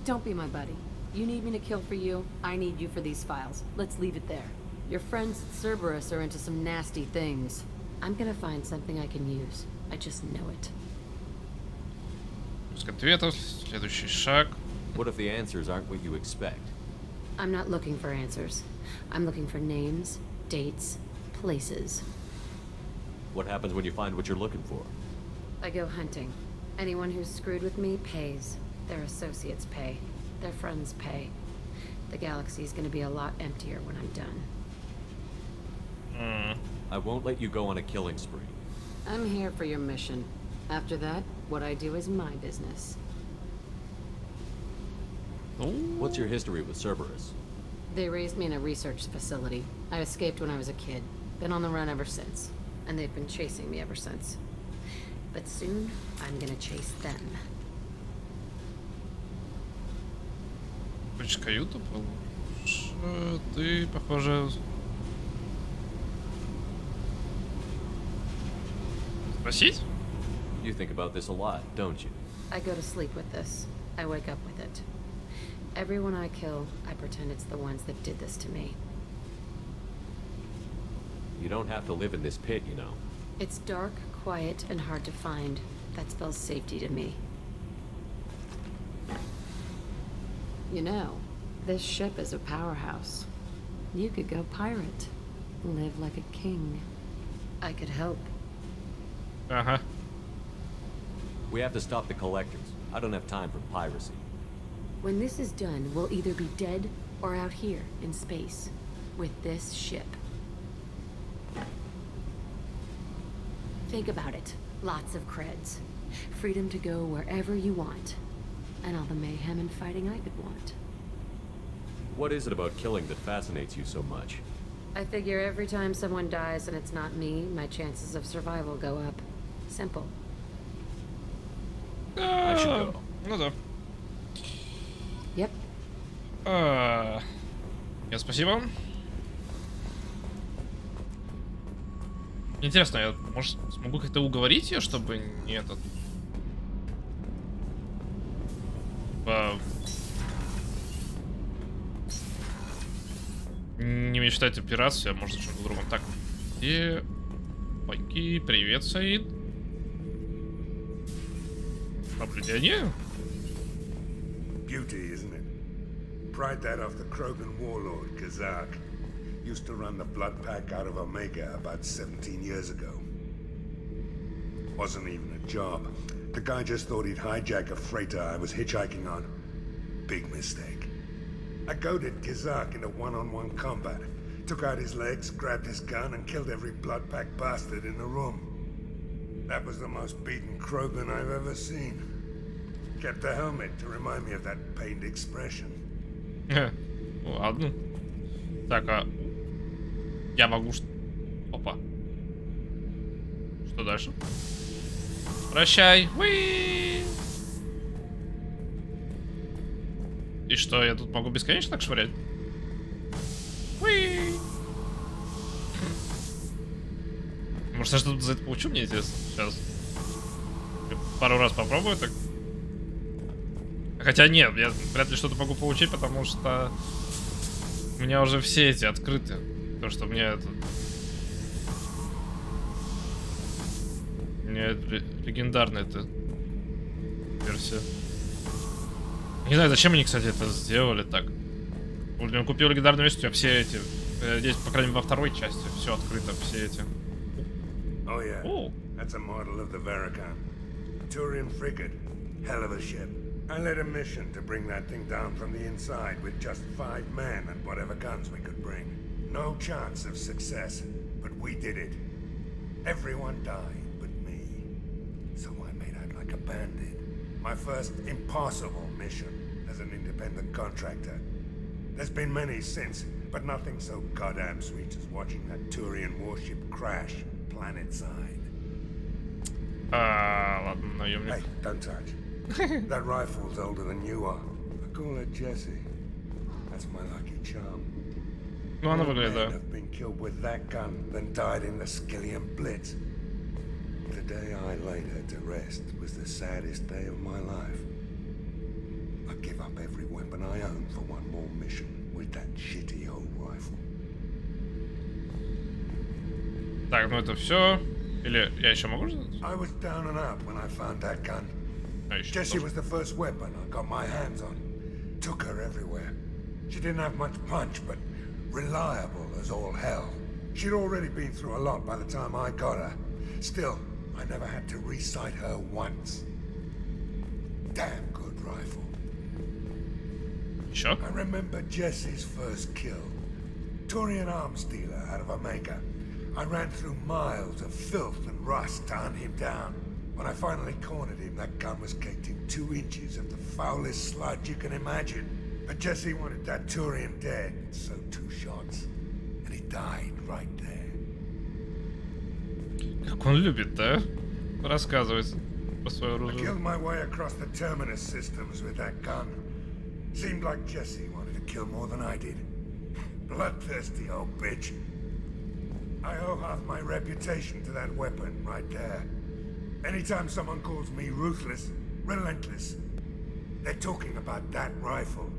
Don't be my buddy. You need me to kill for you, I need you for these files. Let's leave it there. Your friends at Cerberus are into some nasty things. I'm gonna find something I can use. I just know it. Поиск ответов, следующий шаг. What if the answers aren't what you expect? I'm not looking for answers. I'm looking for names, dates, places. What happens when you find what you're looking for? I go hunting. Anyone who's screwed with me pays. Their associates pay. Their friends pay. The galaxy's gonna be a lot emptier when I'm done. I won't let you go on a killing spree. I'm here for your mission. After that, what I do is my business. What's your history with Cerberus? They raised me in a research facility. I escaped when I was a kid. Been on the run ever since. And they've been chasing me ever since. But soon, I'm gonna chase them. Ключ каюты. Ты, похоже... Спросить? You think about this a lot, don't you? I go to sleep with this. I wake up with it. Everyone I kill, I pretend it's the ones that did this to me. You don't have to live in this pit, you know. It's dark, quiet, and hard to find. That spells safety to me. You know, this ship is a powerhouse. You could go pirate. Live like a king. I could help. Uh-huh. We have to stop the collectors. I don't have time for piracy. When this is done, we'll either be dead or out here in space with this ship. Think about it. Lots of creds. Freedom to go wherever you want. And all the mayhem and fighting I could want. What is it about killing that fascinates you so much? I figure every time someone dies and it's not me, my chances of survival go up. Simple. I should go. Ну да. Yep. Спасибо. Интересно, я, может, смогу как-то уговорить ее, чтобы не этот... не мечтать о пиратстве, а может о чем-то другом. Так, где... Пойки, привет, Саид. Наблюдение? Beauty, isn't it? Pried that off the Krogan warlord, Kazak. Used to run the blood pack out of Omega about 17 years ago. Wasn't even a job. The guy just thought he'd hijack a freighter I was hitchhiking on. Big mistake. I goaded Kazak into one-on-one combat. Took out his legs, grabbed his gun, and killed every blood pack bastard in the room. That was the most beaten Krogan I've ever seen. Kept a helmet to remind me of that pained expression. Ладно. Так, а... Я могу... Опа. Что дальше? Прощай. Уи! И что, я тут могу бесконечно так швырять? Уи! Может, я что-то за это получу, мне интересно. Сейчас. Пару раз попробую так. Хотя нет, я вряд ли что-то могу получить, потому что у меня уже все эти открыты. То, что мне это... Мне легендарная эта версия. Не знаю, зачем они, кстати, это сделали так. Я купил легендарную версию, а все эти... Здесь, по крайней мере, во второй части все открыто, все эти. Oh yeah, that's a model of the Veracon. Turian frigate, hell of a ship. I led a mission to bring that thing down from the inside with just 5 men and whatever guns we could bring. No chance of success, but we did it. Everyone died but me. So I made out like a bandit. My first impossible mission as an independent contractor. There's been many since, but nothing so goddamn sweet as watching that Turian warship crash planetside. Ладно, наемник. Hey, don't touch. That rifle's older than you are. I call her Jessie. That's my lucky charm. Ну, она More выглядит, men да. have been killed with that gun than died in the Skillian Blitz. The day I laid her to rest was the saddest day of my life. I'd give up every weapon I own for one more mission with that shitty old rifle. Так, ну это все. Или я еще могу? I was down and out when I found that gun. Jessie was the first weapon I got my hands on. Took her everywhere. She didn't have much punch, but reliable as all hell. She'd already been through a lot by the time I got her. Still, I never had to re-sight her once. Damn good rifle. Sure. I remember Jessie's first kill. Turian arms dealer out of Omega. I ran through miles of filth and rust to hunt him down. When I finally cornered him, that gun was caked in 2 inches of the foulest sludge you can imagine. But Jessie wanted that Turian dead, so 2 shots. And he died right there. Как он любит, да? Рассказывать про свое I оружие. killed my way across the terminus systems with that gun. Seemed like Jessie wanted to kill more than I did. Bloodthirsty old bitch. I owe half my reputation to that weapon right there. Anytime someone calls me ruthless, relentless, they're talking about that rifle.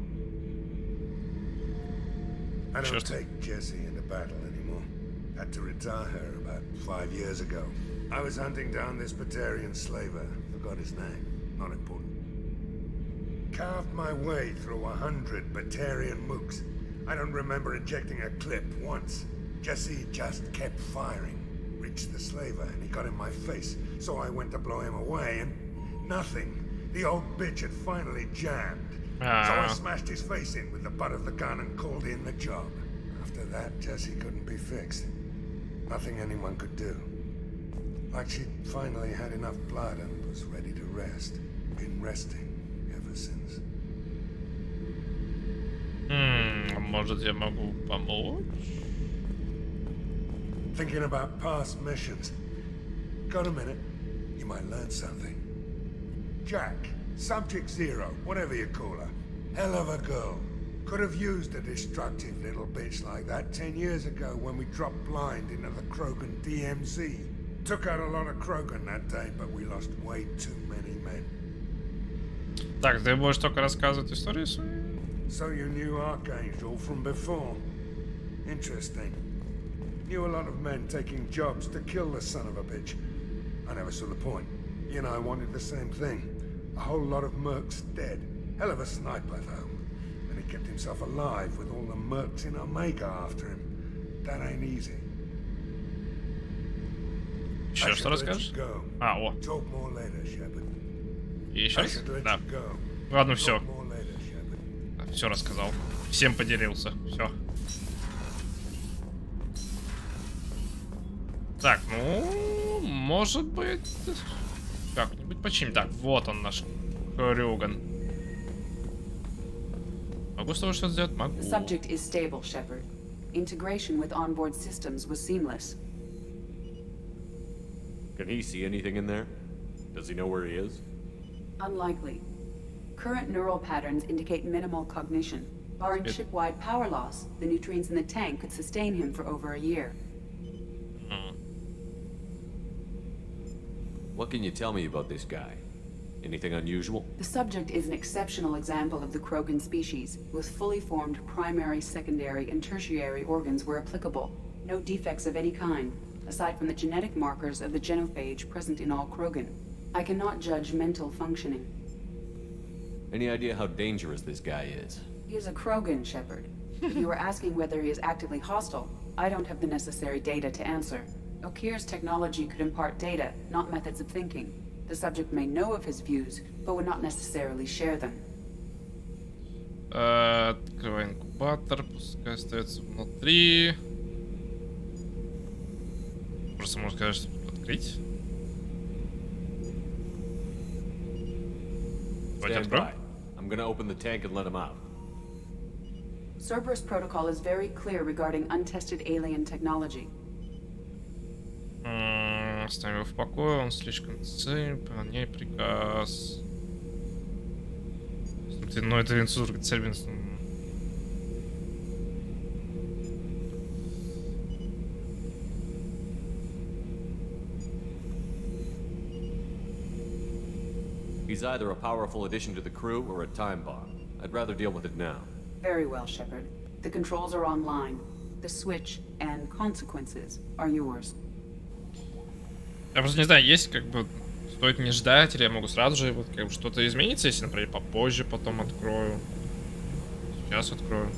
I don't take Jessie into battle anymore. Had to retire her about 5 years ago. I was hunting down this Batarian slaver. Forgot his name. Not important. Carved my way through 100 Batarian mooks. I don't remember ejecting a clip once. Jessie just kept firing. Reached the slaver and he got in my face, so I went to blow him away and nothing. The old bitch had finally jammed. So I smashed his face in with the butt of the gun and called in the job. After that, Jessie couldn't be fixed. Nothing anyone could do. Like she'd finally had enough blood and was ready to rest. Been resting ever since. Может, я могу помочь? Thinking about past missions. Got a minute? You might learn something. Jack, Subject Zero, whatever you call her. Hell of a girl. Could have used a destructive little bitch like that 10 years ago when we dropped blind into the Krogan DMZ. Took out a lot of Krogan that day, but we lost way too many men. Так, ты будешь только рассказывать истории свои? So you knew Archangel from before. Interesting. Knew a lot of men taking jobs to kill the son of a bitch. I never saw the point. You know, I wanted the same thing. A whole lot of mercs dead. Hell of a sniper, though. And he kept himself alive with all the mercs in Omega after him. That ain't easy. Еще что расскажешь? А, о. Talk more later, Shepard. И еще раз? Да. Ладно, все. Все рассказал. Всем поделился. Все. Так, ну, может быть, как-нибудь починим. Так, вот он наш Крюган. Могу с тобой что-то сделать? Могу. The subject is stable, Shepard. Integration with onboard systems was seamless. Can he see anything in there? Does he know where he is? Unlikely. Current neural patterns indicate minimal cognition. Barring ship-wide power loss, the nutrients in the tank could sustain him for over a year. What can you tell me about this guy? Anything unusual? The subject is an exceptional example of the Krogan species, with fully formed primary, secondary, and tertiary organs where applicable. No defects of any kind, aside from the genetic markers of the genophage present in all Krogan. I cannot judge mental functioning. Any idea how dangerous this guy is? He is a Krogan, Shepard. If you were asking whether he is actively hostile, I don't have the necessary data to answer. Okir's technology could impart data, not methods of thinking. The subject may know of his views, but would not necessarily share them. Открывай инкубатор, пускай остается внутри. Просто можно сказать, что открыть. Давайте откроем. I'm gonna open the tank and let him out. Cerberus protocol is very clear regarding untested alien technology. Оставим его в покое, он слишком ценен, выполняй приказ. Ну это Винсур, цель Винсур. He's either a powerful addition to the crew or a time bomb. I'd rather deal with it now. Very well, Shepard. The controls are online. The switch and consequences are yours. Я просто не знаю, есть как бы стоит не ждать, или я могу сразу же вот как бы что-то изменится, если, например, попозже потом открою. Сейчас открою.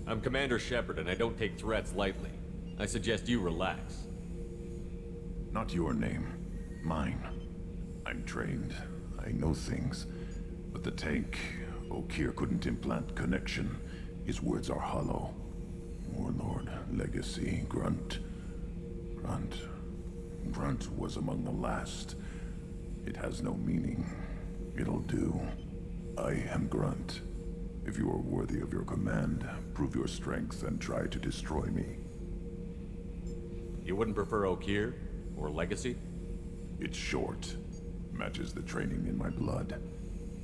I'm Commander Shepard, and I don't take threats lightly. I suggest you relax. Not your name. Mine. I'm trained. I know things. But the tank, Okeer couldn't implant connection. His words are hollow. Warlord, Legacy, Grunt. Grunt was among the last. It has no meaning. It'll do. I am Grunt. If you are worthy of your command, prove your strength and try to destroy me. You wouldn't prefer Okeer? Or Legacy? It's short. Matches the training in my blood.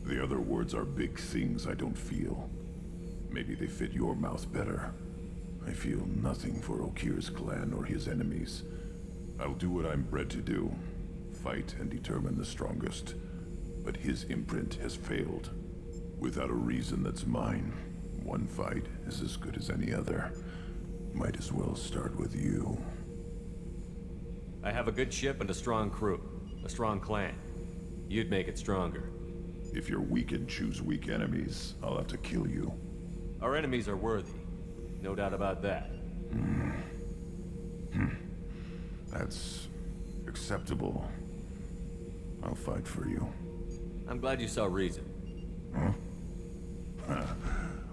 The other words are big things I don't feel. Maybe they fit your mouth better. I feel nothing for Okeer's clan or his enemies. I'll do what I'm bred to do. Fight and determine the strongest. But his imprint has failed. Without a reason that's mine, one fight is as good as any other. Might as well start with you. I have a good ship and a strong crew. A strong clan. You'd make it stronger. If you're weak and choose weak enemies, I'll have to kill you. Our enemies are worthy. No doubt about that. That's acceptable. I'll fight for you. I'm glad you saw reason. Huh?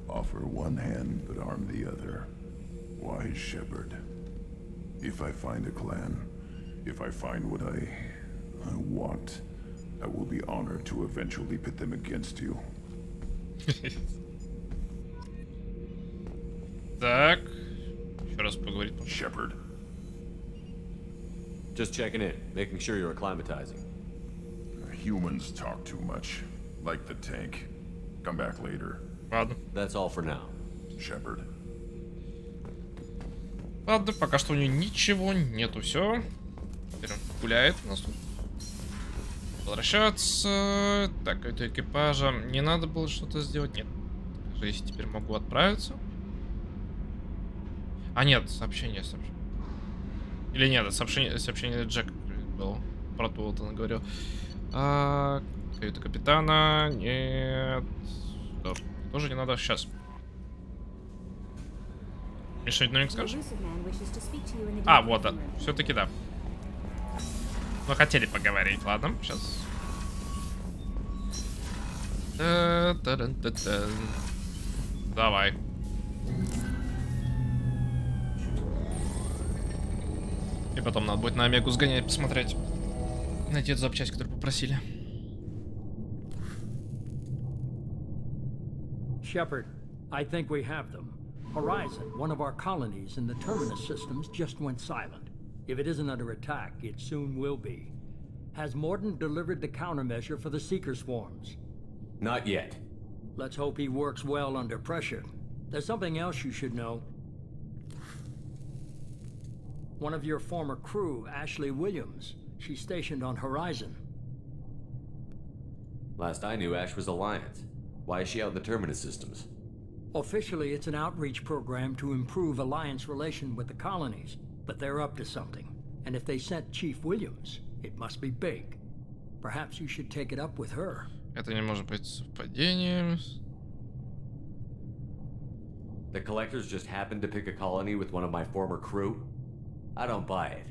Offer one hand, but arm the other. Wise Shepard. If I find a clan, if I find what I want, I will be honored to eventually pit them against you. Так. Еще раз поговорить. Shepard. Just checking in, making sure you're acclimatizing. Humans talk too much. Like the tank. Come back later. Ладно. That's all for now. Shepard. Ладно, пока что у нее ничего нету, все. Теперь он гуляет. У нас тут возвращаться. Так, это экипажа. Не надо было что-то сделать. Нет. Если теперь могу отправиться. А, нет, сообщение. Или нет, сообщение Джека было. Про то вот он говорил. Каюта капитана. Нет. Тоже не надо. Сейчас. Миша, ну не скажешь? А, вот, да. Все-таки да. Мы хотели поговорить. Ладно, сейчас. Давай. И потом надо будет на Омегу сгонять, посмотреть. Найти эту запчасть, которую попросили. Shepard, I think we have them. Horizon, one of our colonies in the Terminus systems, just went silent. If it isn't under attack, it soon will be. Has Mordin delivered the countermeasure for the Seeker swarms? Not yet. Let's hope he works well under pressure. There's something else you should know. One of your former crew, Ashley Williams, she's stationed on Horizon. Last I knew, Ash was Alliance. Why is she out in the Terminus systems? Officially, it's an outreach program to improve Alliance relation with the colonies, but they're up to something. And if they sent Chief Williams, it must be big. Perhaps you should take it up with her. Это не может быть совпадением. The collectors just happened to pick a colony with one of my former crew? I don't buy it.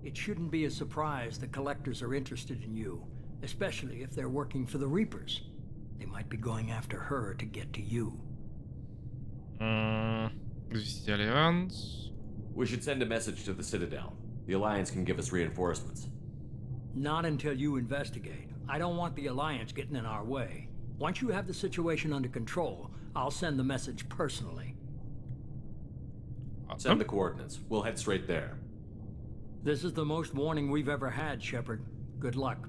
It shouldn't be a surprise the collectors are interested in you, especially if they're working for the Reapers. They might be going after her to get to you. Альянс. We should send a message to the Citadel. The Alliance can give us reinforcements. Not until you investigate. I don't want the Alliance getting in our way. Once you have the situation under control, I'll send the message personally. Send the coordinates. We'll head straight there. This is the most warning we've ever had, Shepard. Good luck.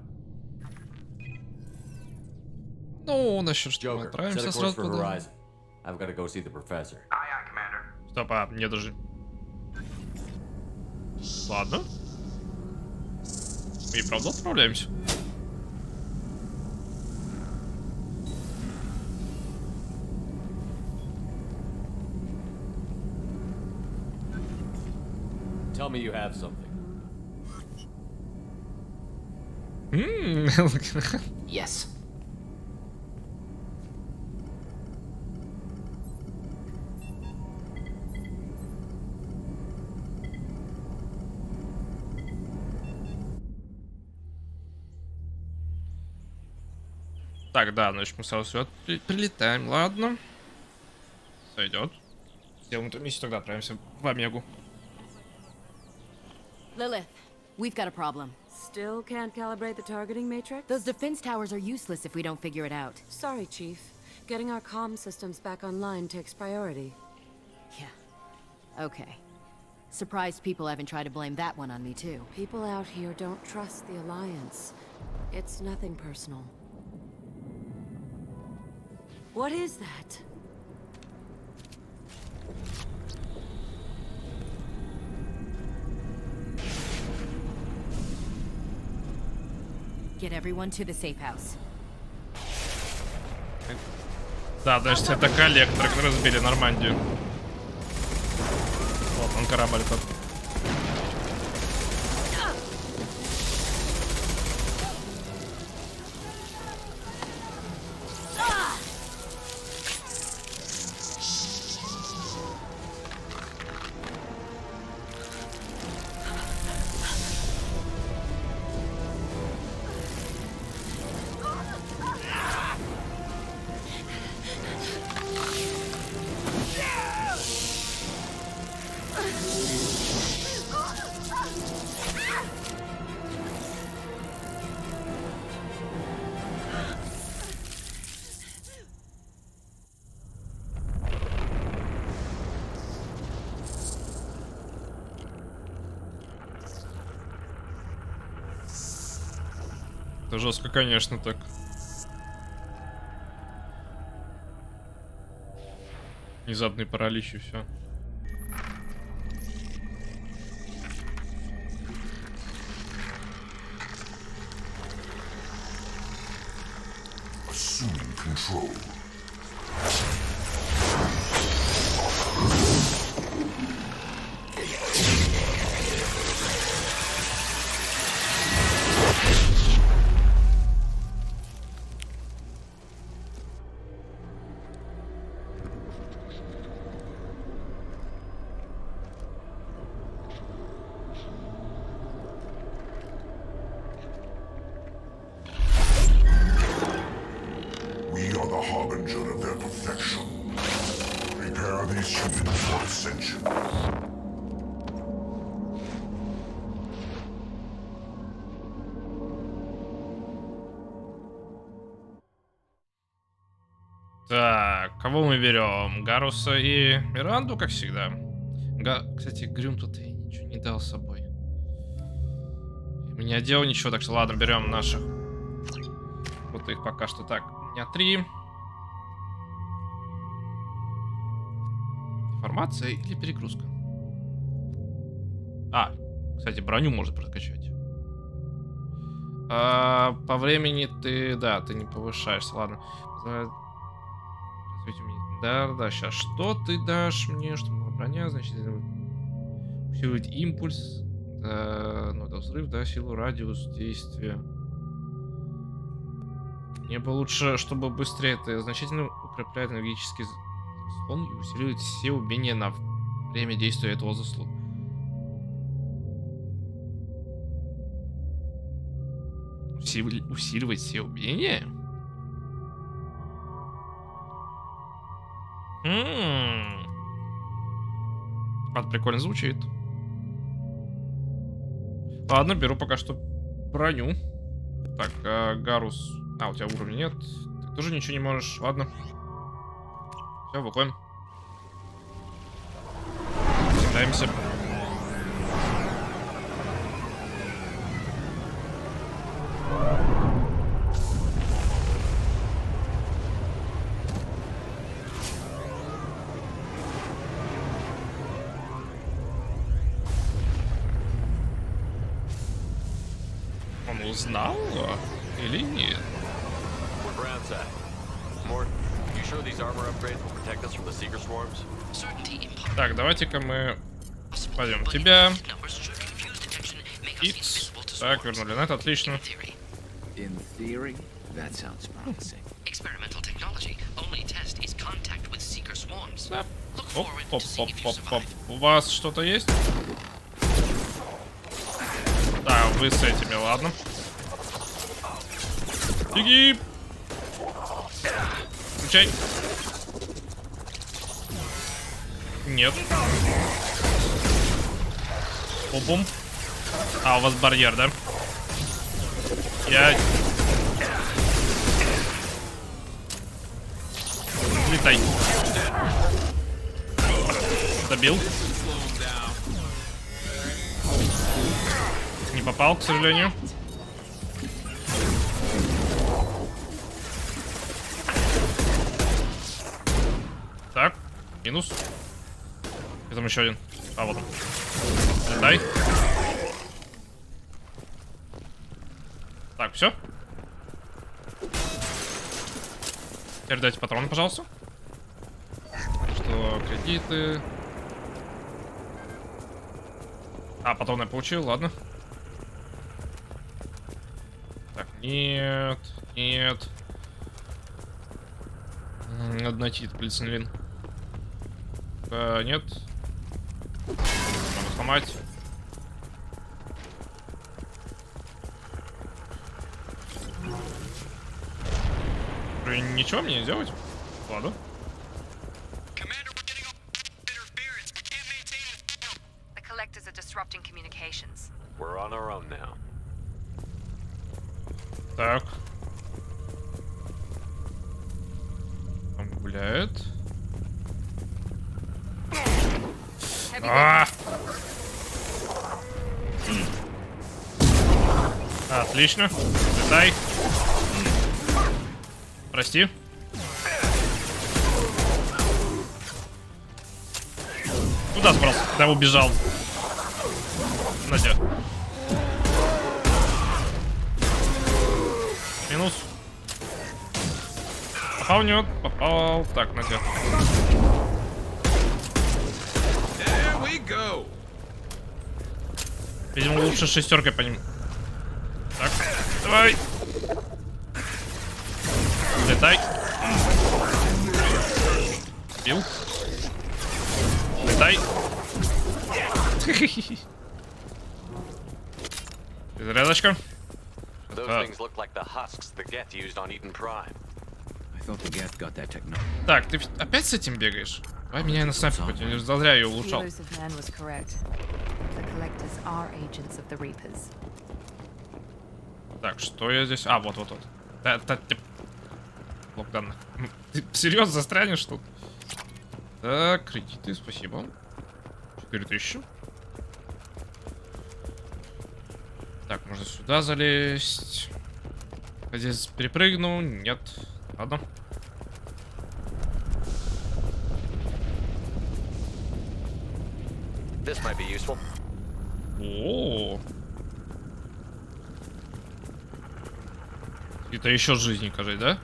Ну, насчет что мы Joker, отправимся set a course сразу for туда. Horizon. I've got to go see the professor. Стоп, а, мне даже... Ладно. Мы и правда отправляемся. Tell me you have something. Yes. Так, да, значит мы сразу сюда прилетаем, ладно. Сойдет. Сделаем эту миссию, тогда отправимся в Омегу. Lilith, we've got a problem. Still can't calibrate the targeting matrix? Those defense towers are useless if we don't figure it out. Sorry, Chief. Getting our comm systems back online takes priority. Yeah. Okay. Surprised people haven't tried to blame that one on me, too. People out here don't trust the Alliance. It's nothing personal. What is that? Get everyone to the safe house. Да, значит это коллектор, которые разбили Нормандию. Вот он корабль тот. Это жестко, конечно, так. Внезапный паралич и все. Assuming control. We are the harbinger of their perfection. Prepare these humans for ascension. Так, кого мы берем? Гаруса и Миранду, как всегда. Кстати, Грюм тут и ничего не дал с собой. Не одел ничего, так что ладно, берем наших. Вот их пока что так. У меня 3. Информация или перегрузка? А, кстати, броню можно прокачать. По времени ты, да, ты не повышаешься, ладно. Да, сейчас. Что ты дашь мне? Что броня, значит, усиливать импульс. Ну да, взрыв, да, силу, радиус действия. Мне бы лучше, чтобы быстрее это значительно укрепляет энергетический заслон и усиливает все умения на время действия этого заслона. Усиливать все умения? Это прикольно звучит. Ладно, беру пока что броню. Так, Гарус. А, у тебя уровня нет. Ты тоже ничего не можешь. Ладно. Все, выходим. Кидаемся. Он узнал или нет? Так, давайте-ка мы пойдем тебя. X. Так, вернули на это, отлично. Оп. У вас что-то есть? Да, вы с этими, ладно. Беги! Включай. Нет. Бум-бум. А, у вас барьер, да? Я... Летай. Добил. Не попал, к сожалению. Так, минус. И там еще один. А, вот он. Дай. Так, все. Теперь дайте патроны, пожалуйста. Что, кредиты. А, патроны я получил, ладно. Так, нет. Однотит, глицинлин. Нет. Могу сломать. Ничего мне не делать? Ладно. The collectors are disrupting communications. We're on our own now. Так. Он гуляет. Отлично. Летай. Прости. Куда сбрался? Да, убежал. Надя. Минус. Попал, нет, попал. Так, Надя. Видимо, лучше шестеркой по ним. Так, давай. Летай. Бил. Летай. Зарядочка. Так, ты опять с этим бегаешь? Давай меня на снайпер хоть, я зазря ее улучшал. Так, что я здесь? А, вот. Блок данных. Ты серьезно застрянешь тут? Так, кредиты, спасибо. 4000. Так, можно сюда залезть. Здесь перепрыгну. Нет. Ладно. This might be useful. О. Это еще жизни, кажется, да?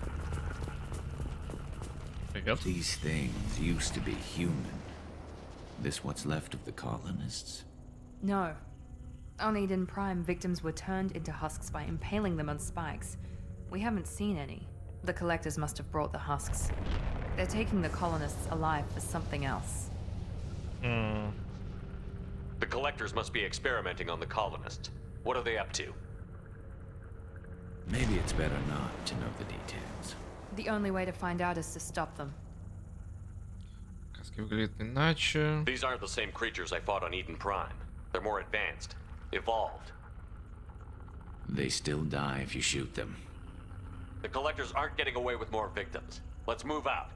Привет. These things used to be human. This what's left of the colonists? No. On Eden Prime, victims were turned into husks by impaling them on spikes. We haven't seen any. The collectors must have brought the husks. They're taking the colonists alive for something else. The collectors must be experimenting on the colonists. What are they up to? Maybe it's better not to know the details. The only way to find out is to stop them. Каски выглядят иначе. These aren't the same creatures I fought on Eden Prime. They're more advanced, evolved. They still die if you shoot them. The collectors aren't getting away with more victims. Let's move out.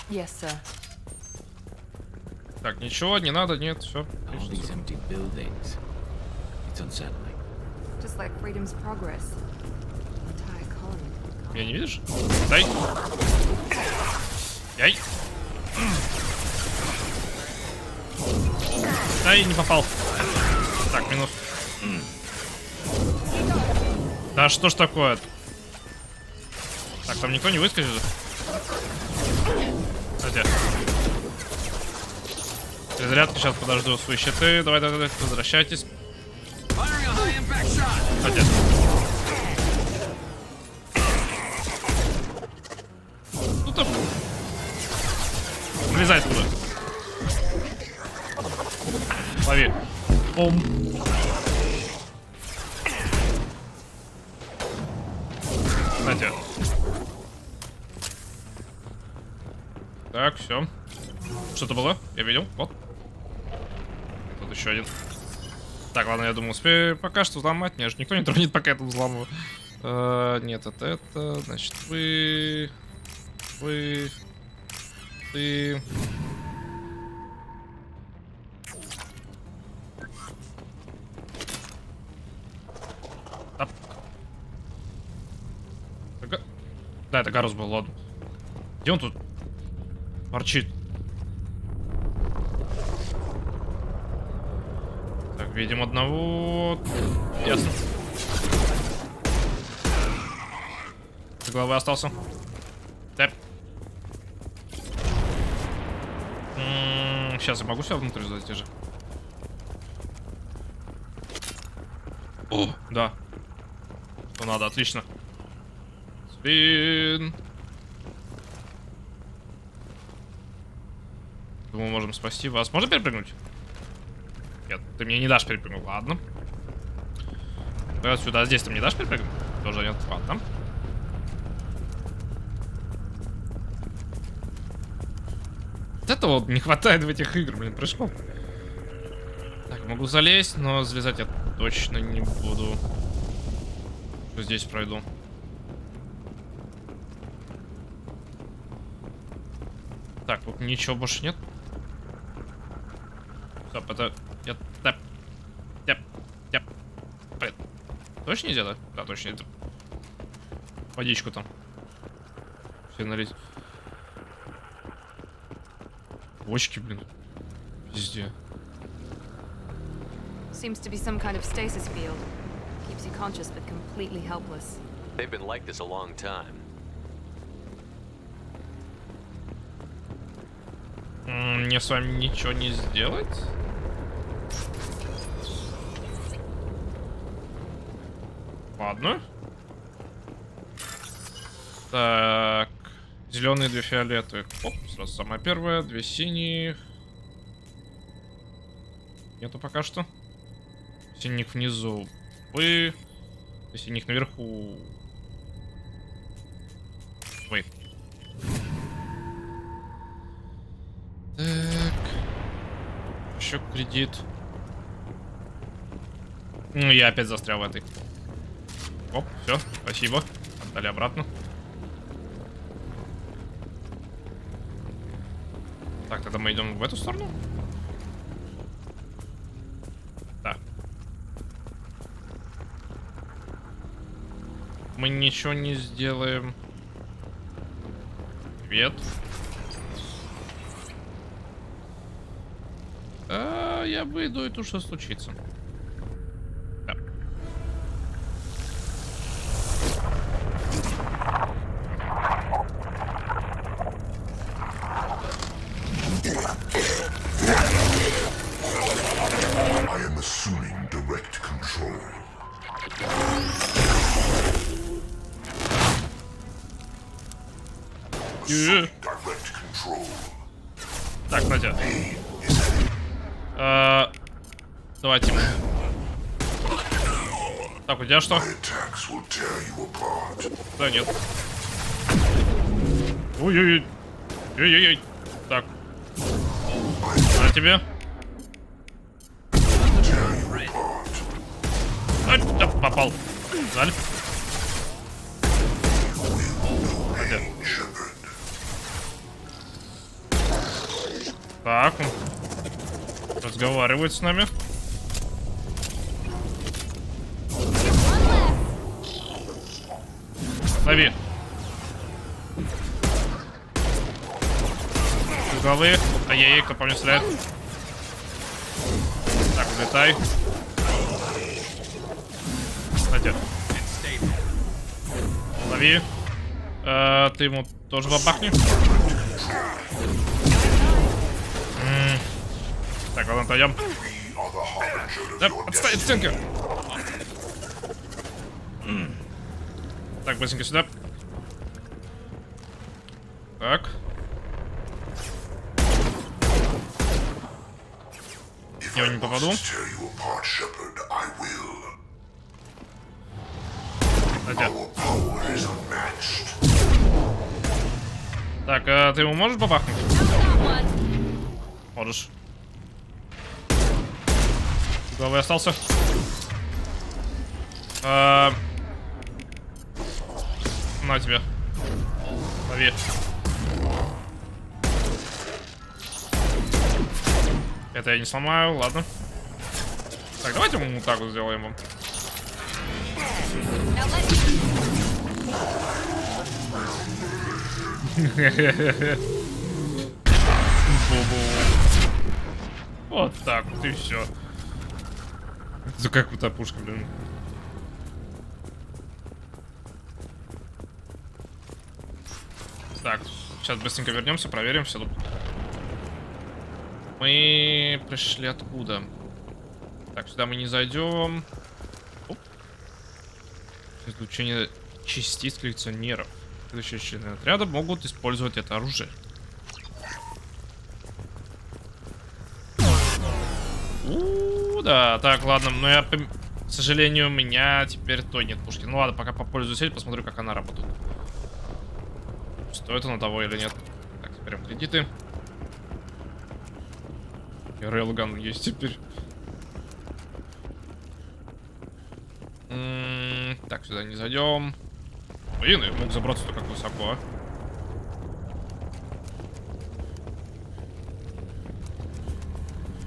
Yes, sir. Так, ничего, не надо, нет, все. All these empty buildings. It's unsettling. Just like Freedom's progress. Entire colony. Меня не видишь? Дай. Яй. Ай, не попал. Так, минус. Да что ж такое? Так, там никто не выскочит. Кстати. Перезарядки, сейчас подожду свои щиты. Давай, возвращайтесь. Кстати. Ну там. Влезай туда. Лови. Ом. Кстати. Так, все. Что-то было? Я видел. Вот. Тут еще один. Так, ладно, я думаю, успею пока что взломать. Меня же никто не тронет, пока я тут взламываю. Нет, это. Значит, вы. Ты. Оп. Да, это Гарус был, ладно. Где он тут торчит? Так, видим одного. Ясно. С головы остался. Тэп. Сейчас я могу себя внутрь зайти же. О, да. Что надо, отлично. Спин. Думаю, можем спасти вас. Можно перепрыгнуть? Нет, ты мне не дашь перепрыгнуть. Ладно. Давай сюда, здесь ты мне дашь перепрыгнуть? Тоже нет. Ладно. Вот этого вот не хватает в этих играх, блин, прыжков. Так, могу залезть, но залезать я точно не буду. Что здесь пройду. Так, тут ничего больше нет. Стоп, это... Я... Тэп. Тэп. Тэп. Блин. Точно нельзя, да? Да, точно. Это... Водичку там. Все налить. Бочки, блин. Везде. Seems to be some kind of stasis field. Keeps you conscious but completely helpless. They've been like this a long time. Мне с вами ничего не сделать? Ладно. Так. Зеленые, 2 фиолетовые. Оп, сразу самая первая. 2 синие. Нету пока что. Синих внизу. Вы. Синих наверху. Вы. Так. Еще кредит. Ну, я опять застрял в этой. Оп, все, спасибо. Отдали обратно. Так, тогда мы идем в эту сторону. Да. Мы ничего не сделаем. Привет. Я выйду, и тут что случится. Да. I am assuming direct Так, Надя. Давайте. Так, у тебя что? Да нет. Ой-ой-ой. Ой-ой-ой. Так. А тебе? Ай, да, попал. Жаль. Надя. Так, он разговаривает с нами. Лови. С головы. Ай-яй-яй, кто по мне стреляет. Так, улетай. Надя. Лови. Ты ему тоже бабахни. Так, ладно, отойдем. Да, отстань от стенки. Так, быстренько сюда. Так. Я не попаду. Надя. Так, ты ему можешь бабахнуть? Можешь. Головой остался. На тебе. Лови. Это я не сломаю, ладно. Так, давайте мы вот так вот сделаем вам. Вот так вот и все. Это как вот та пушка, блин. Так, сейчас быстренько вернемся, проверим все тут. Мы пришли откуда? Так, сюда мы не зайдем. Оп. Излучение частиц коллекционеров. Следующие члены отряда могут использовать это оружие. Да, так, ладно, но я, к сожалению, у меня теперь той нет пушки. Ну ладно, пока попользуюсь этим, посмотрю, как она работает. Стоит она того или нет. Так, берем кредиты. И рейлган есть теперь. Так, сюда не зайдем. Блин, я мог забраться-то как высоко, а.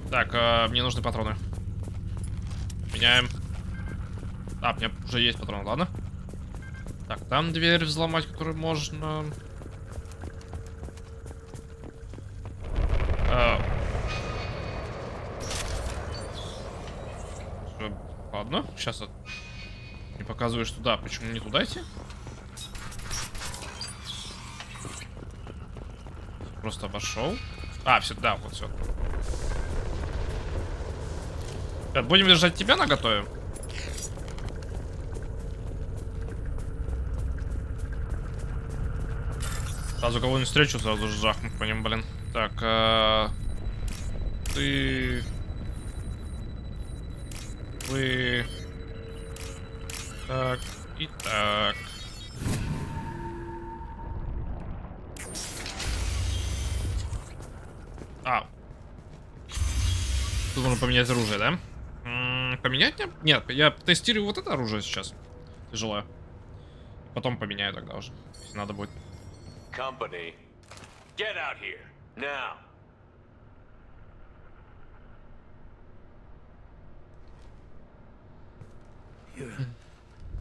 Так, мне нужны патроны. Меняем. А, у меня уже есть патроны, ладно. Так, там дверь взломать, которую можно. Ладно, сейчас не показываешь туда. Почему не туда идти? Просто обошел. А, все, да, вот все. Будем держать тебя наготове. Сразу кого-нибудь встречу, сразу же жахнуть по ним, блин. Так, ты... Вы... Так, и так. Тут нужно поменять оружие, да? Поменять мне? Нет, я тестирую вот это оружие сейчас. Тяжелое. Потом поменяю тогда уже, если надо будет. Company, get out here now.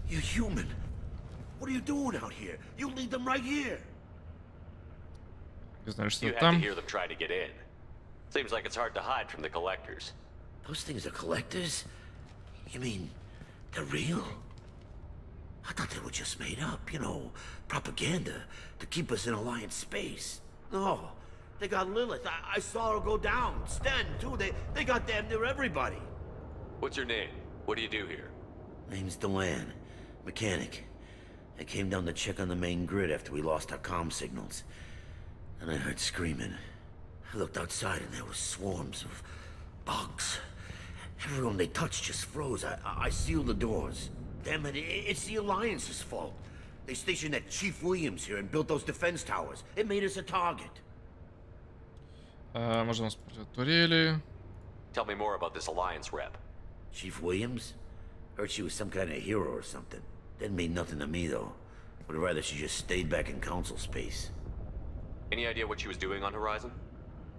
You're human. What are you doing out here? You lead them right here. You had to hear them try to get in. Seems like it's hard to hide from the collectors. Those things are collectors? You mean they're real? I thought they were just made up, you know, propaganda to keep us in Alliance space. No, they got Lilith. I saw her go down. Sten, too. They got damn near everybody. What's your name? What do you do here? Name's Delan. Mechanic. I came down to check on the main grid after we lost our comm signals. And I heard screaming. I looked outside and there were swarms of bugs. Everyone they touched just froze. I sealed the doors. Damn it, it's the Alliance's fault. They stationed that Chief Williams here and built those defense towers. It made us a target. Можно нас турели. Tell me more about this Alliance rep. Chief Williams? Heard she was some kind of hero or something. Didn't mean nothing to me, though. Would rather she just stayed back in Council space. Any idea what she was doing on Horizon?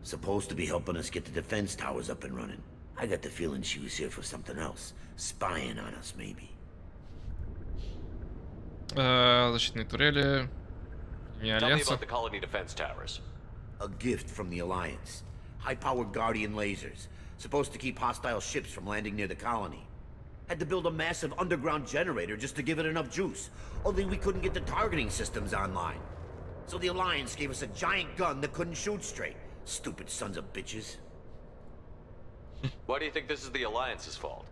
Supposed to be helping us get the defense towers up and running. I got the feeling she was here for something else. Spying on us, maybe. Защитные турели. Tell me about the colony defense towers. A gift from the Alliance. High-powered Guardian lasers. Supposed to keep hostile ships from landing near the colony. Had to build a massive underground generator just to give it enough juice. Only we couldn't get the targeting systems online. So the Alliance gave us a giant gun that couldn't shoot straight. Stupid sons of bitches. Why do you think this is the Alliance's fault?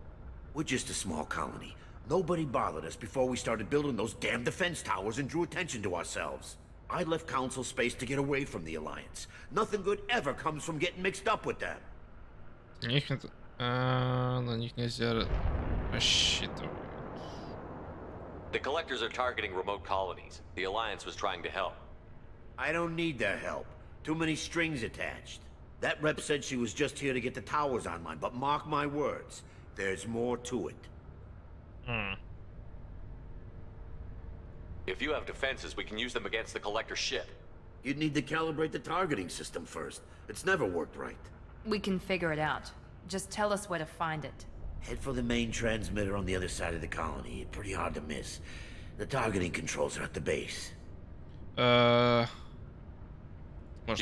We're just a small colony. Nobody bothered us before we started building those damn defense towers and drew attention to ourselves. I left Council space to get away from the Alliance. Nothing good ever comes from getting mixed up with them. На них нельзя рассчитывать. The collectors are targeting remote colonies. The Alliance was trying to help. I don't need their help. Too many strings attached. That rep said she was just here to get the towers online, but mark my words, there's more to it. If you have defenses, we can use them against the collector ship. You'd need to calibrate the targeting system first. It's never worked right. We can figure it out. Just tell us where to find it. Head for the main transmitter on the other side of the colony. Pretty hard to miss. The targeting controls are at the base. You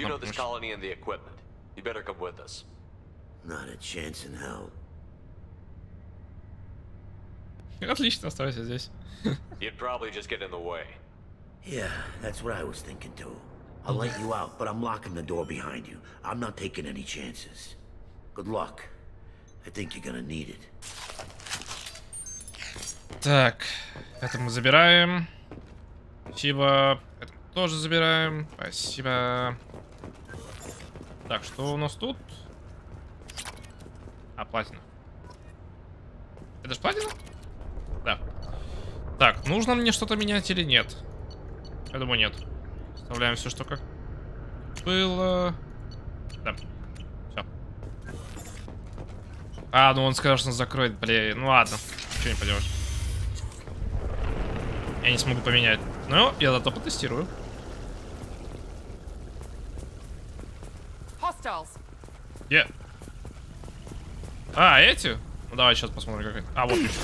know this colony and the equipment. You better come with us. Not a chance in hell. Отлично, оставайся здесь. You'd probably just get in the way. Yeah, that's what I was thinking too. I'll let you out, but I'm locking the door behind you. I'm not taking any chances. Good luck. I think you're gonna need it. Так, это мы забираем. Спасибо. Это мы тоже забираем. Спасибо. Так, что у нас тут? А, платина. Это ж платина? Да. Так, нужно мне что-то менять или нет? Я думаю, нет. Оставляем все, что как было. Да. Все. А, ну он сказал, что закроет, блин. Ну ладно. Ничего не поделаешь. Я не смогу поменять. Ну, я зато потестирую. Где? А, эти? Ну давай сейчас посмотрим, как это. А, вот еще.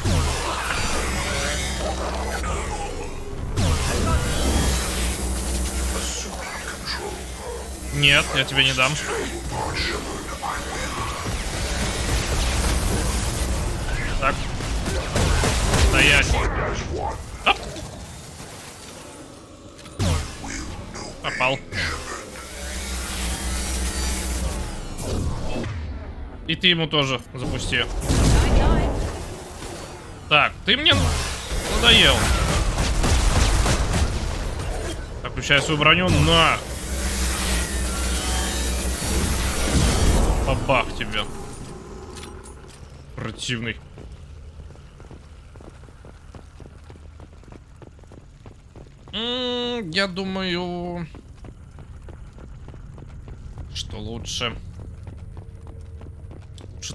Нет, я тебе не дам. Так. Стоять. Оп. Попал. И ты ему тоже запусти. Так, ты мне надоел. Так, включай свою броню. На! Бабах тебе. Противный. Я думаю, что лучше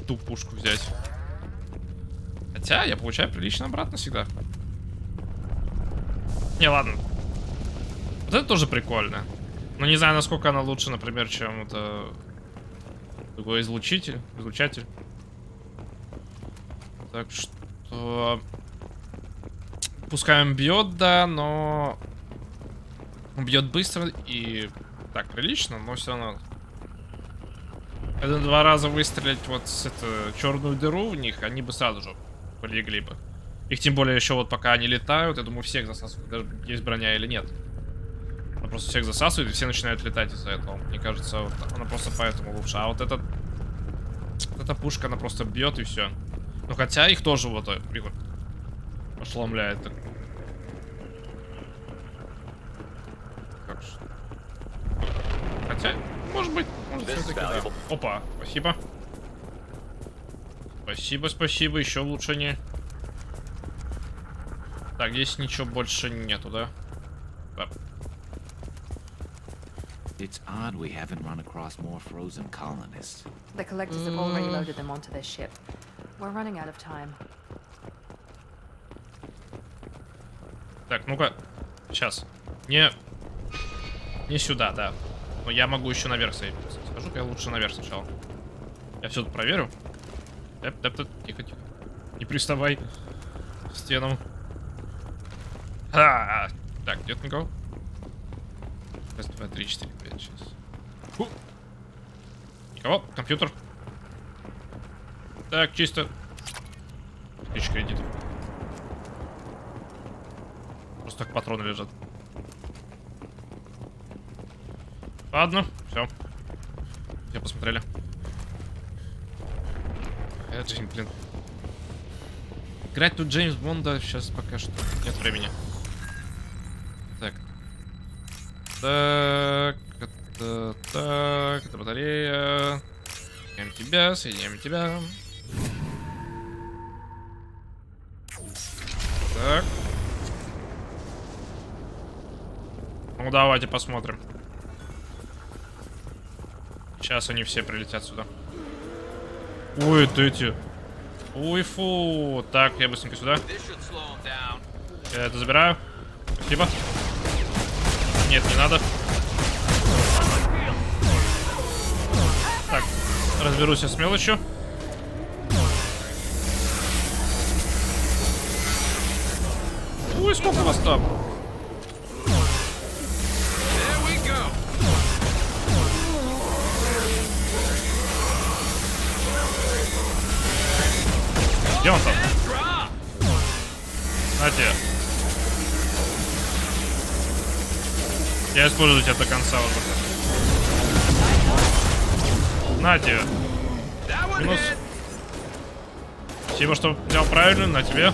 ту пушку взять. Хотя я получаю прилично обратно всегда. Не, ладно. Вот это тоже прикольно. Но не знаю, насколько она лучше, например, чем это другой излучатель. Так что пускай он бьет, да, но он бьет быстро и так прилично, но все равно. 1-2 раза выстрелить вот с эту черную дыру в них, они бы сразу же полегли бы. Их тем более еще вот пока они летают, я думаю, всех засасывают, даже есть броня или нет. Она просто всех засасывает и все начинают летать из-за этого. Мне кажется, вот она просто поэтому лучше. А вот эта пушка, она просто бьет и все. Ну хотя их тоже вот ошеломляет. Так что... Хотя, может быть, все-таки да. Опа, спасибо. Спасибо, еще улучшение. Так, здесь ничего больше нету, да? Да. It's odd we haven't run across more frozen colonists. The collectors have already loaded them onto their ship. We're running out of time. Так, ну-ка. Сейчас. Не сюда, да. Но я могу еще наверх сойти. Скажу-ка я лучше наверх сначала. Я все тут проверю. Тихо. Не приставай к стенам. Так, нет никого. Раз, два, три, четыре, пять, шесть. Никого. Компьютер. Так, чисто. 1000 кредитов. Просто так патроны лежат. Ладно, все. Все посмотрели. Это же, блин. Играть тут Джеймс Бонда сейчас пока что нет времени. Так. Так, это батарея. Соединяем тебя. Так. Ну давайте посмотрим. Сейчас они все прилетят сюда. Ой, это эти. Ой, фу. Так, я быстренько сюда. Я это забираю. Спасибо. Нет, не надо. Так, разберусь я с мелочью. Ой, сколько вас там? Где он там? На тебе. Я использую тебя до конца вот так. На тебе. Минус. Спасибо, что взял правильно. На тебе.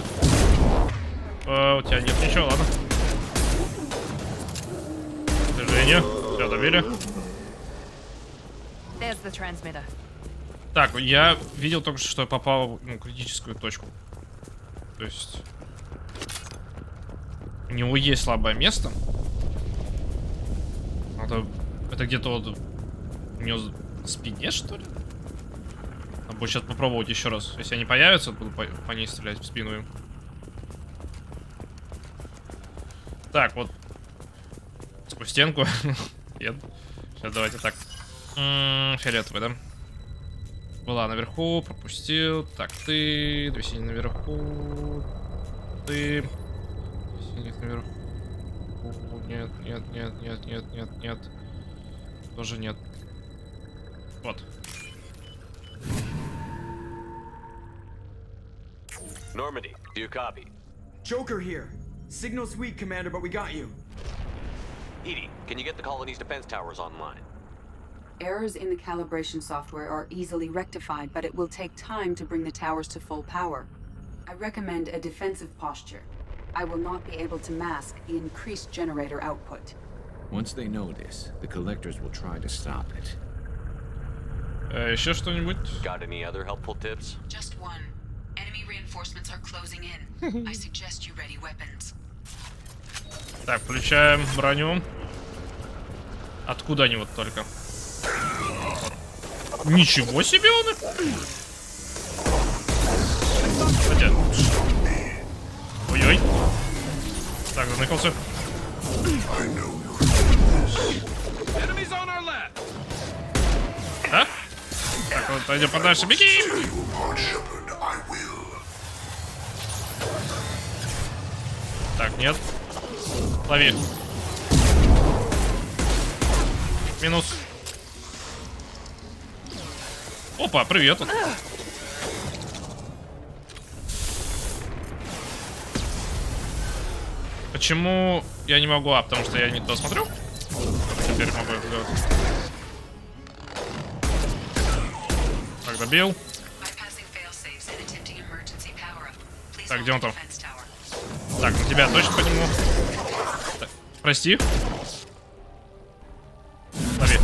У тебя нет ничего, ладно. К сожалению. Все, добили. Так, я видел только что я попал в критическую точку. То есть у него есть слабое место. Это где-то вот у него в спине, что ли? Надо будет сейчас попробовать еще раз. Если они появятся, буду по ней стрелять в спину им. Так, вот. Сквозь стенку. Нет. Сейчас давайте так. Фиолетовый, да? Была наверху, пропустил. Так, ты. Две синие наверху. Ты. Синих наверху. Нет. Тоже нет. Вот. Normandy, do you copy? Joker here. Signal's weak, Commander, but we got you. Edie, can you get the colony's defense towers online? Errors in the calibration software are easily rectified, but it will take time to bring the towers to full power. I recommend a defensive posture. I will not be able to mask the increased generator output. Once they know this, the collectors will try to stop it. Еще что-нибудь? Got any other helpful tips? Just one. Enemy reinforcements are closing in. I suggest you ready weapons. Так, включаем броню. Откуда они вот только? Вот. Ничего себе он их! Хотя... Ой-ой. Так, заныкался. Да? Так, вот, пойдем подальше, беги! Так, нет. Лови. Минус. Опа, привет. Почему я не могу? Потому что я не то смотрю. Теперь могу это сделать. Так, добил. Так, где он там? Так, на тебя точно подниму. Так, прости. Лови.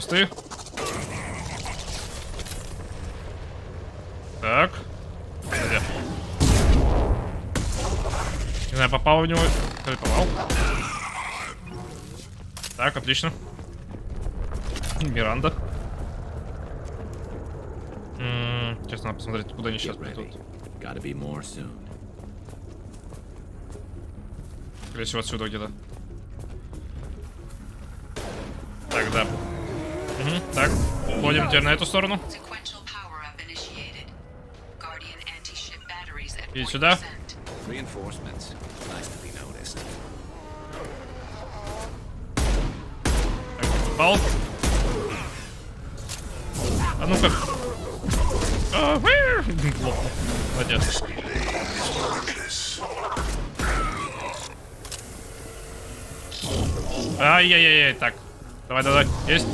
ты. Так. Где? Не знаю, попал в него. Или попал. Так, отлично. Миранда. Сейчас надо посмотреть, куда они сейчас придут. Скорее всего, отсюда где-то. Так, да. Угу, так, уходим теперь на эту сторону. И сюда. Так, попал. А ну-ка. Плохо. Молодец. Ай-яй-яй-яй, так. Давай. Есть.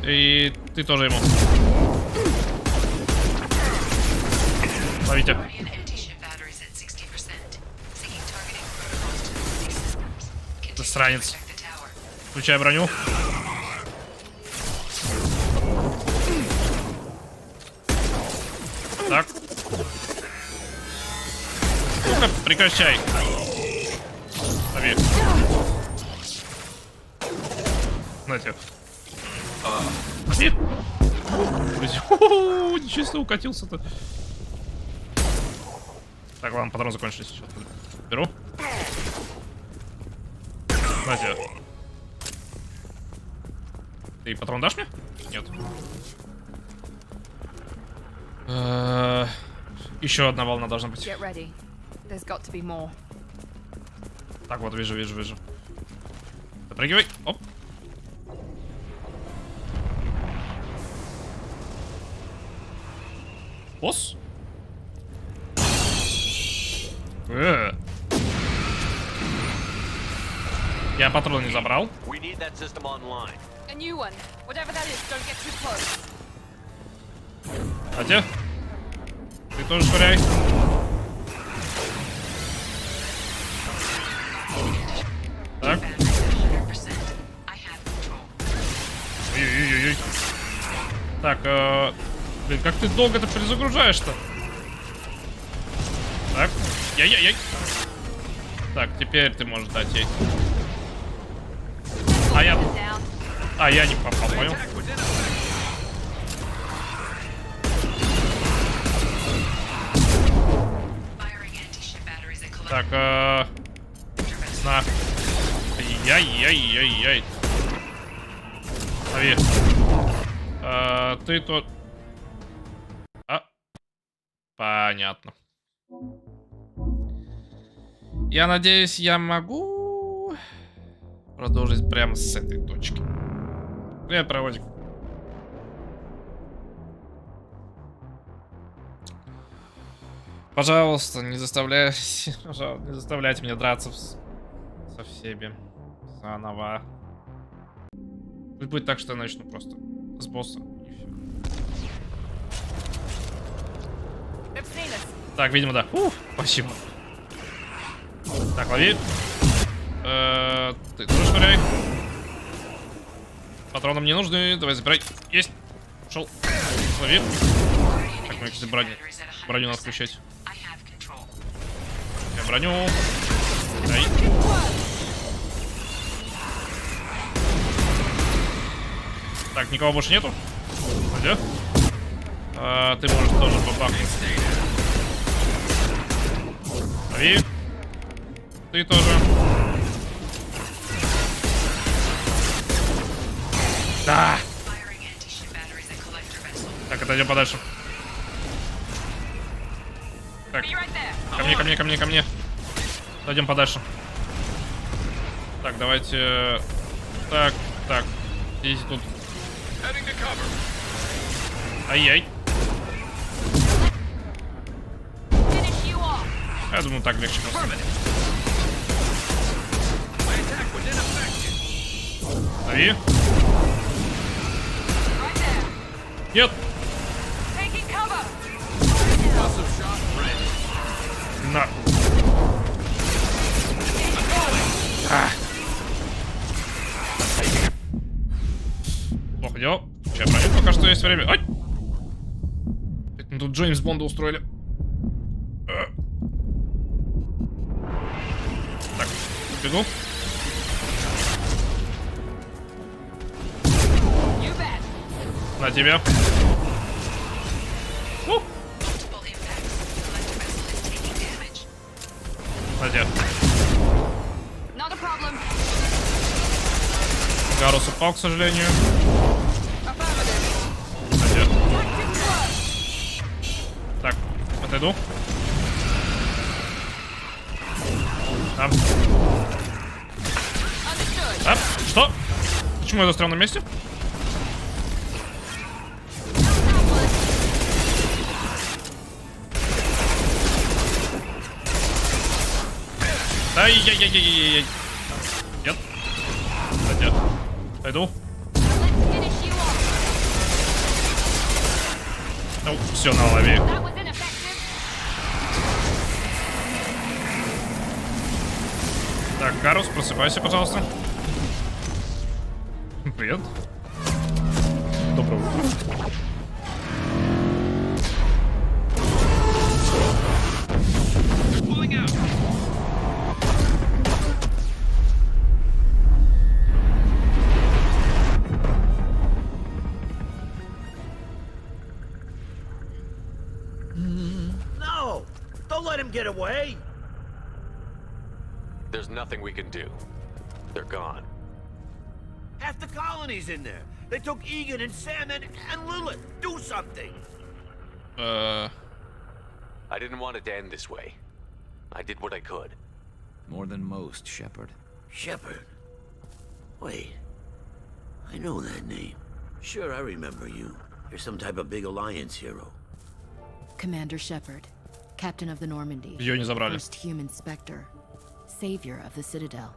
И ты тоже ему. Ловите. Засранец. Включай броню. Так. Ну-ка, прекращай. Лови. Знаете. Лови. Ничего себе, укатился-то. Так, ладно, патроны закончились. Сейчас беру. Знаете. Ты патрон дашь мне? Нет. Еще одна волна должна быть. Так, вот, вижу. Допрыгивай. Оп. Босс? Я патрон не забрал. Хотя? Ты тоже швыряй. Так. Ой-ой-ой-ой. Так, блин, как ты долго-то перезагружаешь-то? Так. Яй-яй-яй. Так, теперь ты можешь дать ей. Я не попал, понял? Так, на. Яй-яй-яй-яй. Лови. Ты тут... Понятно. Я надеюсь, я могу продолжить прямо с этой точки. Привет, проводик. Пожалуйста, не заставляйте меня драться со всеми заново. Пусть будет так, что я начну просто с босса и все. Так, видимо, да. Спасибо. Так, лови. Ты тоже швыряй. Патроны мне нужны. Давай забирай. Есть. Шел. Лови. Так, мне, кстати, броню надо включать. Я броню. Дай. Так, никого больше нету. Пойдет. Ты можешь тоже побахнуть. Лови. Ты тоже. Да. Так, отойдем подальше. Так. Ко мне. Отойдем подальше. Так, давайте. Так. Идите тут. Ай-яй. Я думаю, так легче просто. Лови. Нет. На. Плохо делал. есть время. Ой! Мы тут Джеймс Бонда устроили. Так, бегу. На тебя. Надя. Гарус упал, к сожалению. Надя. Так, отойду. Там. А, что? Почему я застрял на месте? Ай-яй-яй-яй-яй-яй. Нет. Надя. Пойду. Ну, все на лови. Так, Гарус, просыпайся, пожалуйста. Привет. Доброго утра. No! Don't let him get away! There's nothing we can do. They're gone. Half the colony's in there. They took Egan and Sam and Lilith. Do something! I didn't want it to end this way. I did what I could. More than most, Shepard. Shepard? Wait. I know that name. Sure, I remember you. You're some type of big Alliance hero. Commander Shepard, Captain of the Normandy. Её не забрали. First human Spectre. Savior of the Citadel.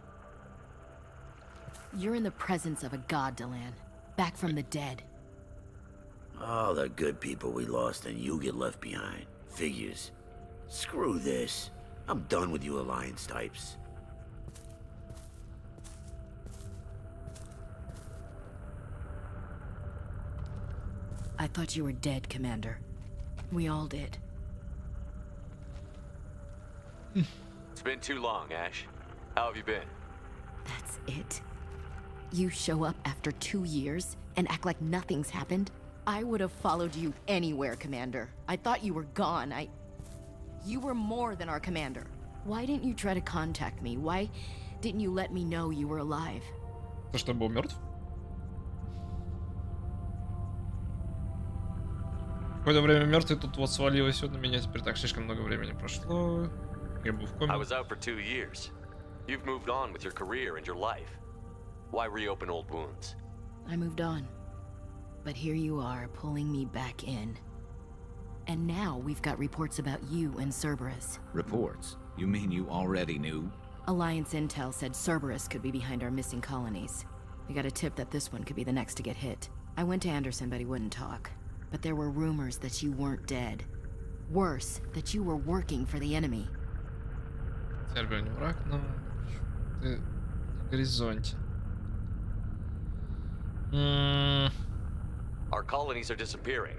You're in the presence of a god, Delan. Back from the dead. All the good people we lost and you get left behind. Figures. Screw this. I'm done with you Alliance types. I thought you were dead, Commander. We all did. It's been too long, Ash. How have you been? That's it? You show up after 2 years and act like nothing's happened? I would have followed you anywhere, Commander. I thought you were gone. You were more than our commander. Why didn't you try to contact me? Why didn't you let me know you were alive? То, что был мертв? Какое-то время мертвый, тут вот свалилось все на меня, теперь так слишком много времени прошло. Я был в коме. I was out for 2 years. You've moved on with your career and your life. Why reopen old wounds? I moved on. But here you are, pulling me back in. And now we've got reports about you and Cerberus. Reports? You mean you already knew? Alliance intel said Cerberus could be behind our missing colonies. We got a tip that this one could be the next to get hit. I went to Anderson, but he wouldn't talk. But there were rumors that you weren't dead. Worse, that you were working for the enemy. Цербер не враг, но ты на горизонте. Our colonies are disappearing.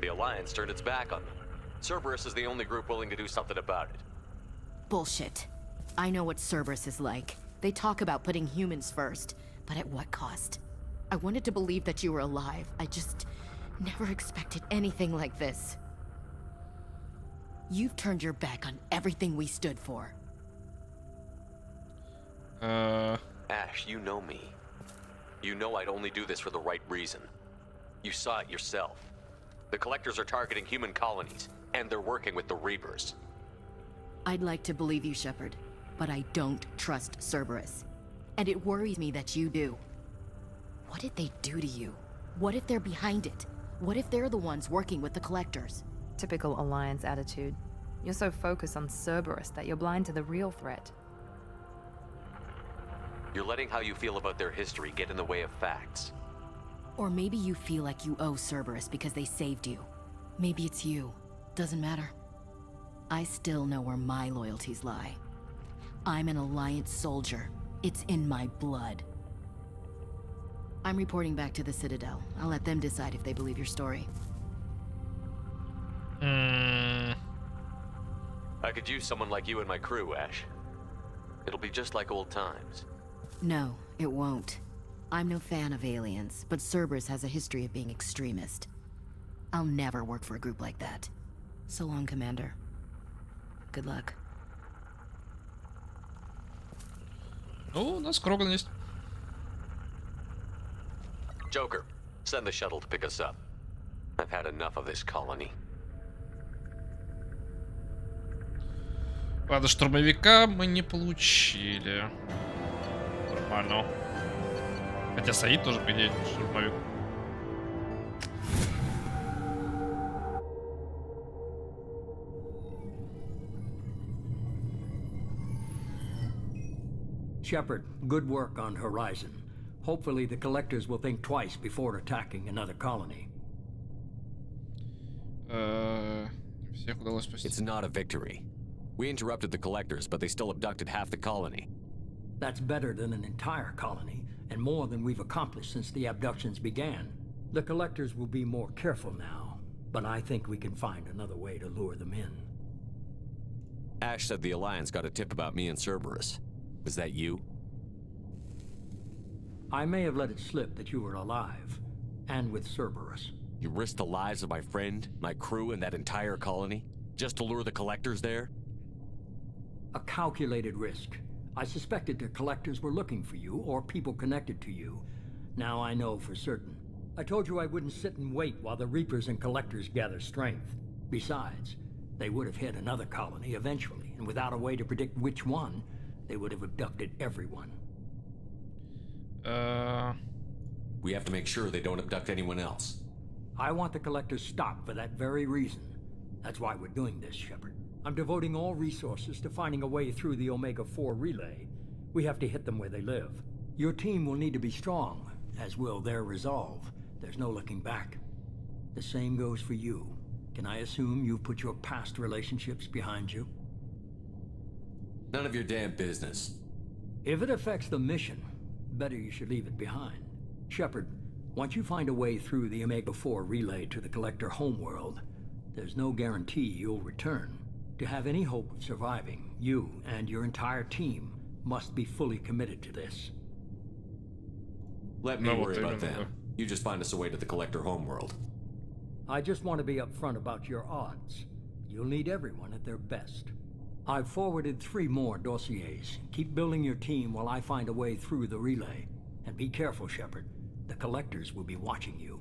The Alliance turned its back on them. Cerberus is the only group willing to do something about it. Bullshit. I know what Cerberus is like. They talk about putting humans first, but at what cost? I wanted to believe that you were alive. I just never expected anything like this. You've turned your back on everything we stood for. Ash, you know me. You know I'd only do this for the right reason. You saw it yourself. The Collectors are targeting human colonies, and they're working with the Reapers. I'd like to believe you, Shepard, but I don't trust Cerberus. And it worries me that you do. What did they do to you? What if they're behind it? What if they're the ones working with the Collectors? Typical Alliance attitude. You're so focused on Cerberus that you're blind to the real threat. You're letting how you feel about their history get in the way of facts. Or maybe you feel like you owe Cerberus because they saved you. Maybe it's you. Doesn't matter. I still know where my loyalties lie. I'm an Alliance soldier. It's in my blood. I'm reporting back to the Citadel. I'll let them decide if they believe your story. I could use someone like you in my crew, Ash. It'll be just like old times. No, it won't. I'm no fan of aliens, but Cerberus has a history of being extremist. I'll never work for a group like that. So long, Commander. Good luck. Ну, у нас Кроган есть. Joker, send the shuttle to pick us up. I've had enough of this colony. Ладно, штурмовика мы не получили. Нормально. Хотя Саид тоже, по идее, штурмовик. Shepard, good work on Horizon. Hopefully the Collectors will think twice before attacking another colony. Всех удалось спасти. It's not a victory. We interrupted the Collectors, but they still abducted half the colony. That's better than an entire colony, and more than we've accomplished since the abductions began. The Collectors will be more careful now, but I think we can find another way to lure them in. Ash said the Alliance got a tip about me and Cerberus. Was that you? I may have let it slip that you were alive, and with Cerberus. You risked the lives of my friend, my crew, and that entire colony? Just to lure the Collectors there? A calculated risk. I suspected the Collectors were looking for you, or people connected to you. Now I know for certain. I told you I wouldn't sit and wait while the Reapers and Collectors gather strength. Besides, they would have hit another colony eventually, and without a way to predict which one, they would have abducted everyone. We have to make sure they don't abduct anyone else. I want the Collectors stopped for that very reason. That's why we're doing this, Shepard. I'm devoting all resources to finding a way through the Omega-4 relay. We have to hit them where they live. Your team will need to be strong, as will their resolve. There's no looking back. The same goes for you. Can I assume you've put your past relationships behind you? None of your damn business. If it affects the mission, better you should leave it behind. Shepard, once you find a way through the Omega-4 relay to the Collector homeworld, there's no guarantee you'll return. To have any hope of surviving, you and your entire team must be fully committed to this. Let me worry about them. You just find us a way to the Collector homeworld. I just want to be upfront about your odds. You'll need everyone at their best. I've forwarded 3 more dossiers. Keep building your team while I find a way through the relay. And be careful, Shepard. The Collectors will be watching you.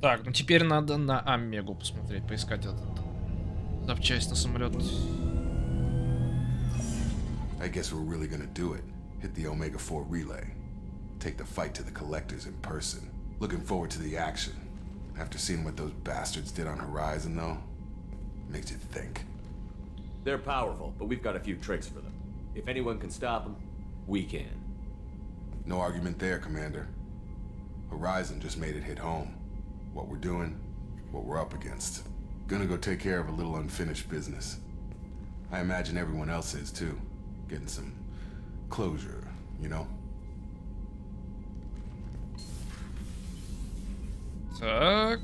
Так, ну теперь надо на Омегу посмотреть, поискать этот запчасть на самолет. I guess we're really gonna do it. Hit the Omega-4 relay. Take the fight to the Collectors in person. Looking forward to the action. After seeing what those bastards did on Horizon, though, makes you think. They're powerful, but we've got a few tricks for them. If anyone can stop them, we can. No argument there, Commander. Horizon just made it hit home. What we're doing, what we're up against. Gonna go take care of a little unfinished business. I imagine everyone else is too. Getting some closure, you know? Так.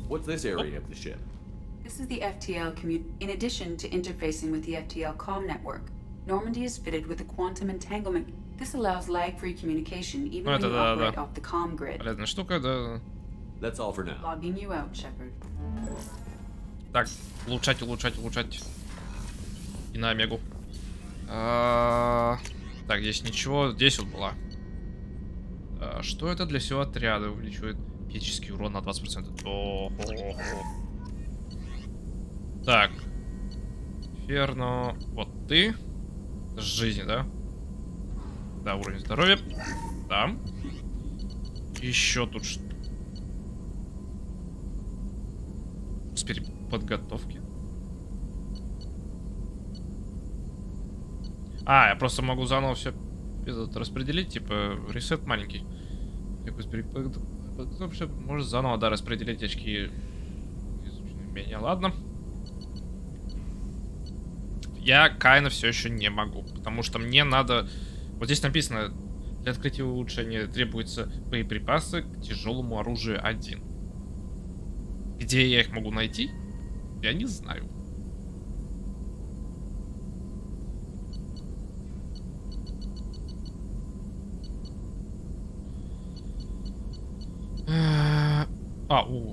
What's this area of the ship? This is the FTL commute. In addition to interfacing with the FTL comm network, Normandy is fitted with a quantum entanglement. This allows lag-free communication even when you operate off the comm grid. Полезная штука, да. That's all for now. Logging you out, Shepard. Так, улучшать. И на Омегу. Так, здесь ничего. Здесь вот была. Что это для всего отряда? Увеличивает физический урон на 20%. Так. Ферно. Вот ты. С жизни, да? Да, уровень здоровья. Да. Еще тут что? С переподготовки. Я просто могу заново все распределить, типа ресет маленький. Может заново, да, распределить очки изученные умения. Ладно. Я Кайна все еще не могу, потому что мне надо Вот здесь написано, для открытия улучшения требуются боеприпасы к тяжелому оружию 1. Где я их могу найти? Я не знаю.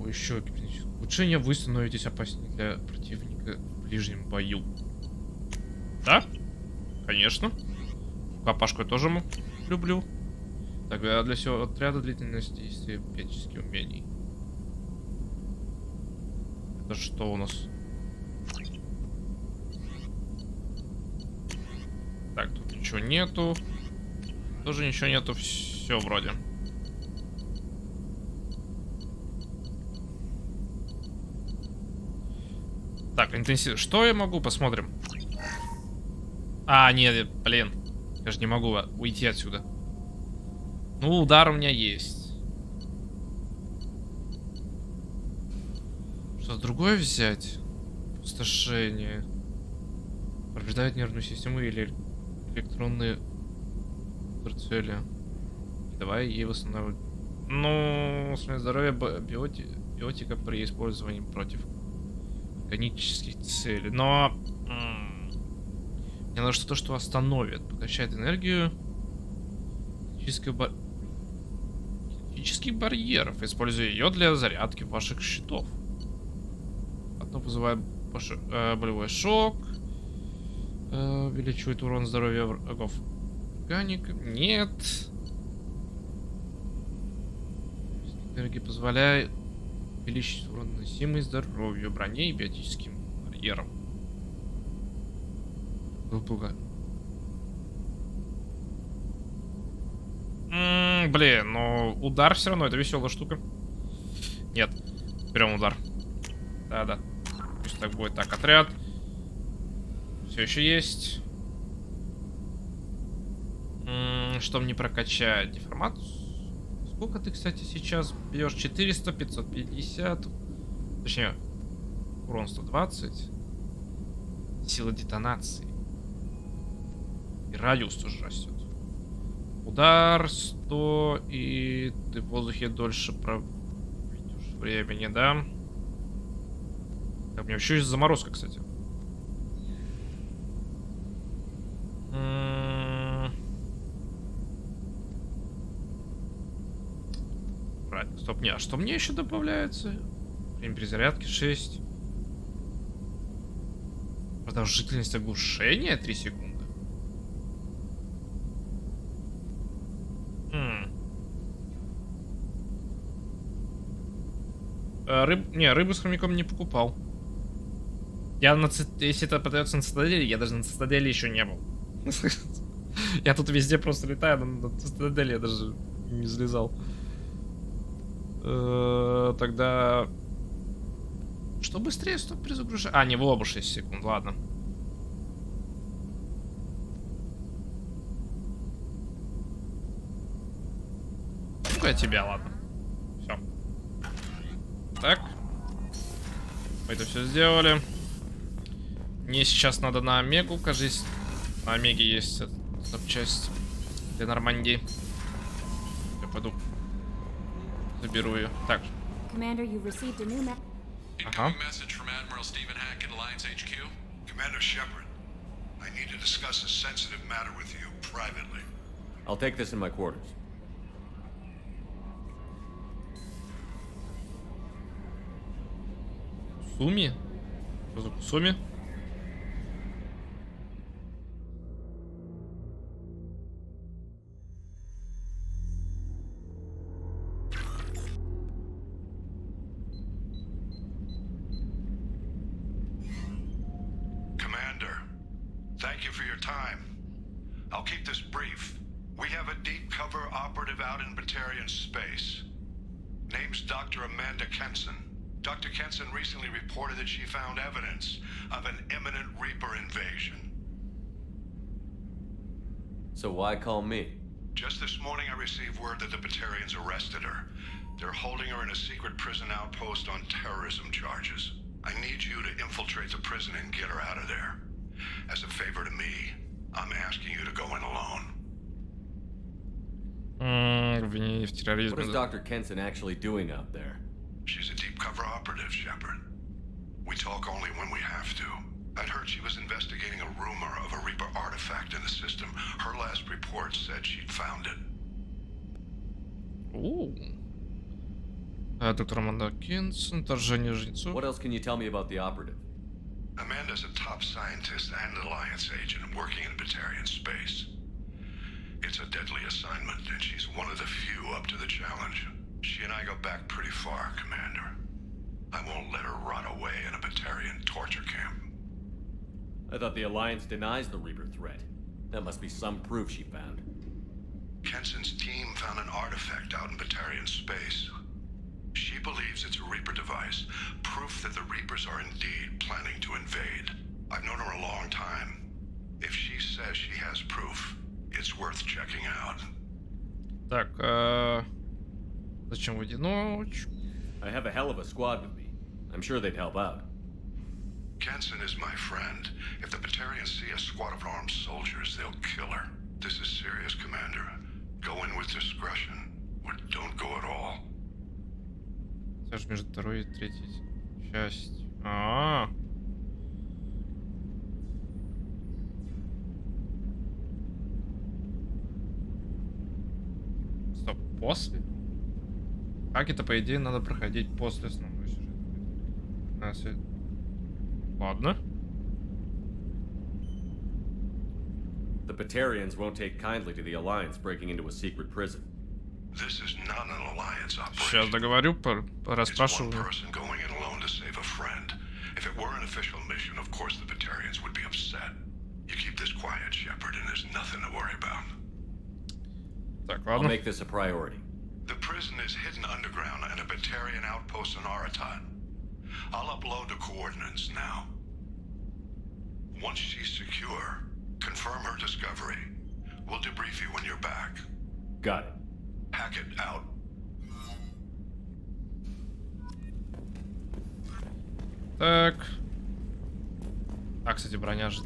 Еще улучшение, вы становитесь опаснее для противника в ближнем бою. Да? Конечно. Папашку я тоже люблю. Так, для всего отряда длительность действия биотических умений. Это что у нас? Так, тут ничего нету. Тоже ничего нету. Все вроде. Так, интенсив. Что я могу? Посмотрим. А, нет, блин. Я же не могу уйти отсюда. Ну, удар у меня есть. Что-то другое взять? Пустошение. Повреждает нервную систему или электронные цели. Давай ей восстановить. Ну, здоровье биотика при использовании против органических целей. Но мне надо что-то, что остановит. Поглощает энергию кинетических барьеров. Используя ее для зарядки ваших щитов. Одно вызывает болевой шок. Увеличивает урон здоровья врагов. Органика. Нет. Энергия позволяет увеличить урон наносимый здоровью, броне и биотическим барьерам. Блин, но удар все равно, это веселая штука. Нет, берем удар. Да-да. Пусть так будет. Так, отряд. Все еще есть. Что мне прокачать? Деформацию? Сколько ты, кстати, сейчас бьешь? 400, 550. Точнее, урон 120. Сила детонации. И радиус тоже растет. Удар 100, и ты в воздухе дольше проведешь времени, да? Так, у меня еще есть заморозка, кстати. Стоп, не, а что мне еще добавляется? Время перезарядки 6. Продолжительность оглушения 3 секунды. Не, рыбу с хомяком не покупал. Если это продается на цитадели, я даже на цитадели еще не был. Я тут везде просто летаю, но на цитадели я даже не залезал. Тогда... Что быстрее стоп при загружении? А, не, в лобу 6 секунд, ладно. Ну-ка тебя, ладно. Все. Так. Мы это все сделали. Мне сейчас надо на Омегу, кажется. На Омеге есть запчасть для Нормандии. Я пойду заберу ее. Так. Commander, you've received a new message from Admiral Stephen Hack at Alliance HQ. Commander Shepard, I need to discuss a sensitive matter with you privately. I'll take this in my quarters. Суми? Что за Суми? Thank you for your time. I'll keep this brief. We have a deep cover operative out in Batarian space. Name's Dr. Amanda Kenson. Dr. Kenson recently reported that she found evidence of an imminent Reaper invasion. So why call me? Just this morning I received word that the Batarians arrested her. They're holding her in a secret prison outpost on terrorism charges. I need you to infiltrate the prison and get her out of there. As a favor to me, I'm asking you to go in alone. Обвинение в терроризме. What is Dr. Kenson actually doing out there? She's a deep cover operative, Shepard. We talk only when we have to. I'd heard she was investigating a rumor of a Reaper artifact in the system. Her last report said she'd found it. Доктор Аманда Кинсон, вторжение жнецов. What else can you tell me about the operative? Amanda's a top scientist and Alliance agent working in Batarian space. It's a deadly assignment, and she's one of the few up to the challenge. She and I go back pretty far, Commander. I won't let her rot away in a Batarian torture camp. I thought the Alliance denies the Reaper threat. That must be some proof she found. Kenson's team found an artifact out in Batarian space. She believes it's a Reaper device, proof that the Reapers are indeed planning to invade. I've known her a long time. If she says she has proof, it's worth checking out. Так, зачем в одиночку? I have a hell of a squad with me. I'm sure they'd help out. Kenson is my friend. If the Batarians see a squad of armed soldiers, they'll kill her. This is serious, Commander. Go in with discretion, or don't go at all. Свяжь между второй и третьей частью. Стоп, после? Как это, по идее, надо проходить после основной сюжета? Ладно. The Batarians won't take kindly to the Alliance breaking into a secret prison. This is not an Alliance operation. Сейчас договорю, расспрашиваю. It's one person going in alone to save a friend. If it were an official mission, of course the Batarians would be upset. You keep this quiet, Shepard, and there's nothing to worry about. Так, I'll ладно. make this a priority. The prison is hidden underground in a Batarian outpost in Aratat. I'll upload the coordinates now. Once she's secure, confirm her discovery. We'll debrief you when you're back. Got it. Hackett out. Так. А, кстати, броня же.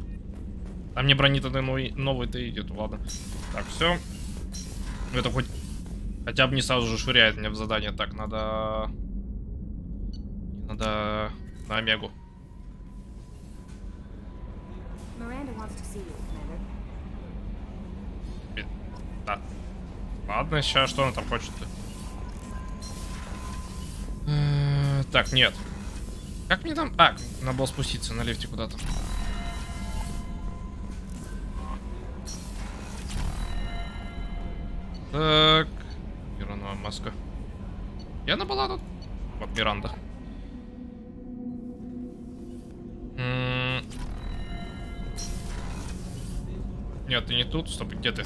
Там мне брони тогда новый-то идет, ладно. Так, все. Это хоть хотя бы не сразу же швыряет меня в задание. Так, надо на Омегу. Да. Ладно, сейчас что она там хочет-то? Так, нет. Как мне там... А, надо было спуститься на лифте куда-то. Так. Мироновая маска. И она была тут. Вот Миранда. Нет, ты не тут. Стоп, где ты?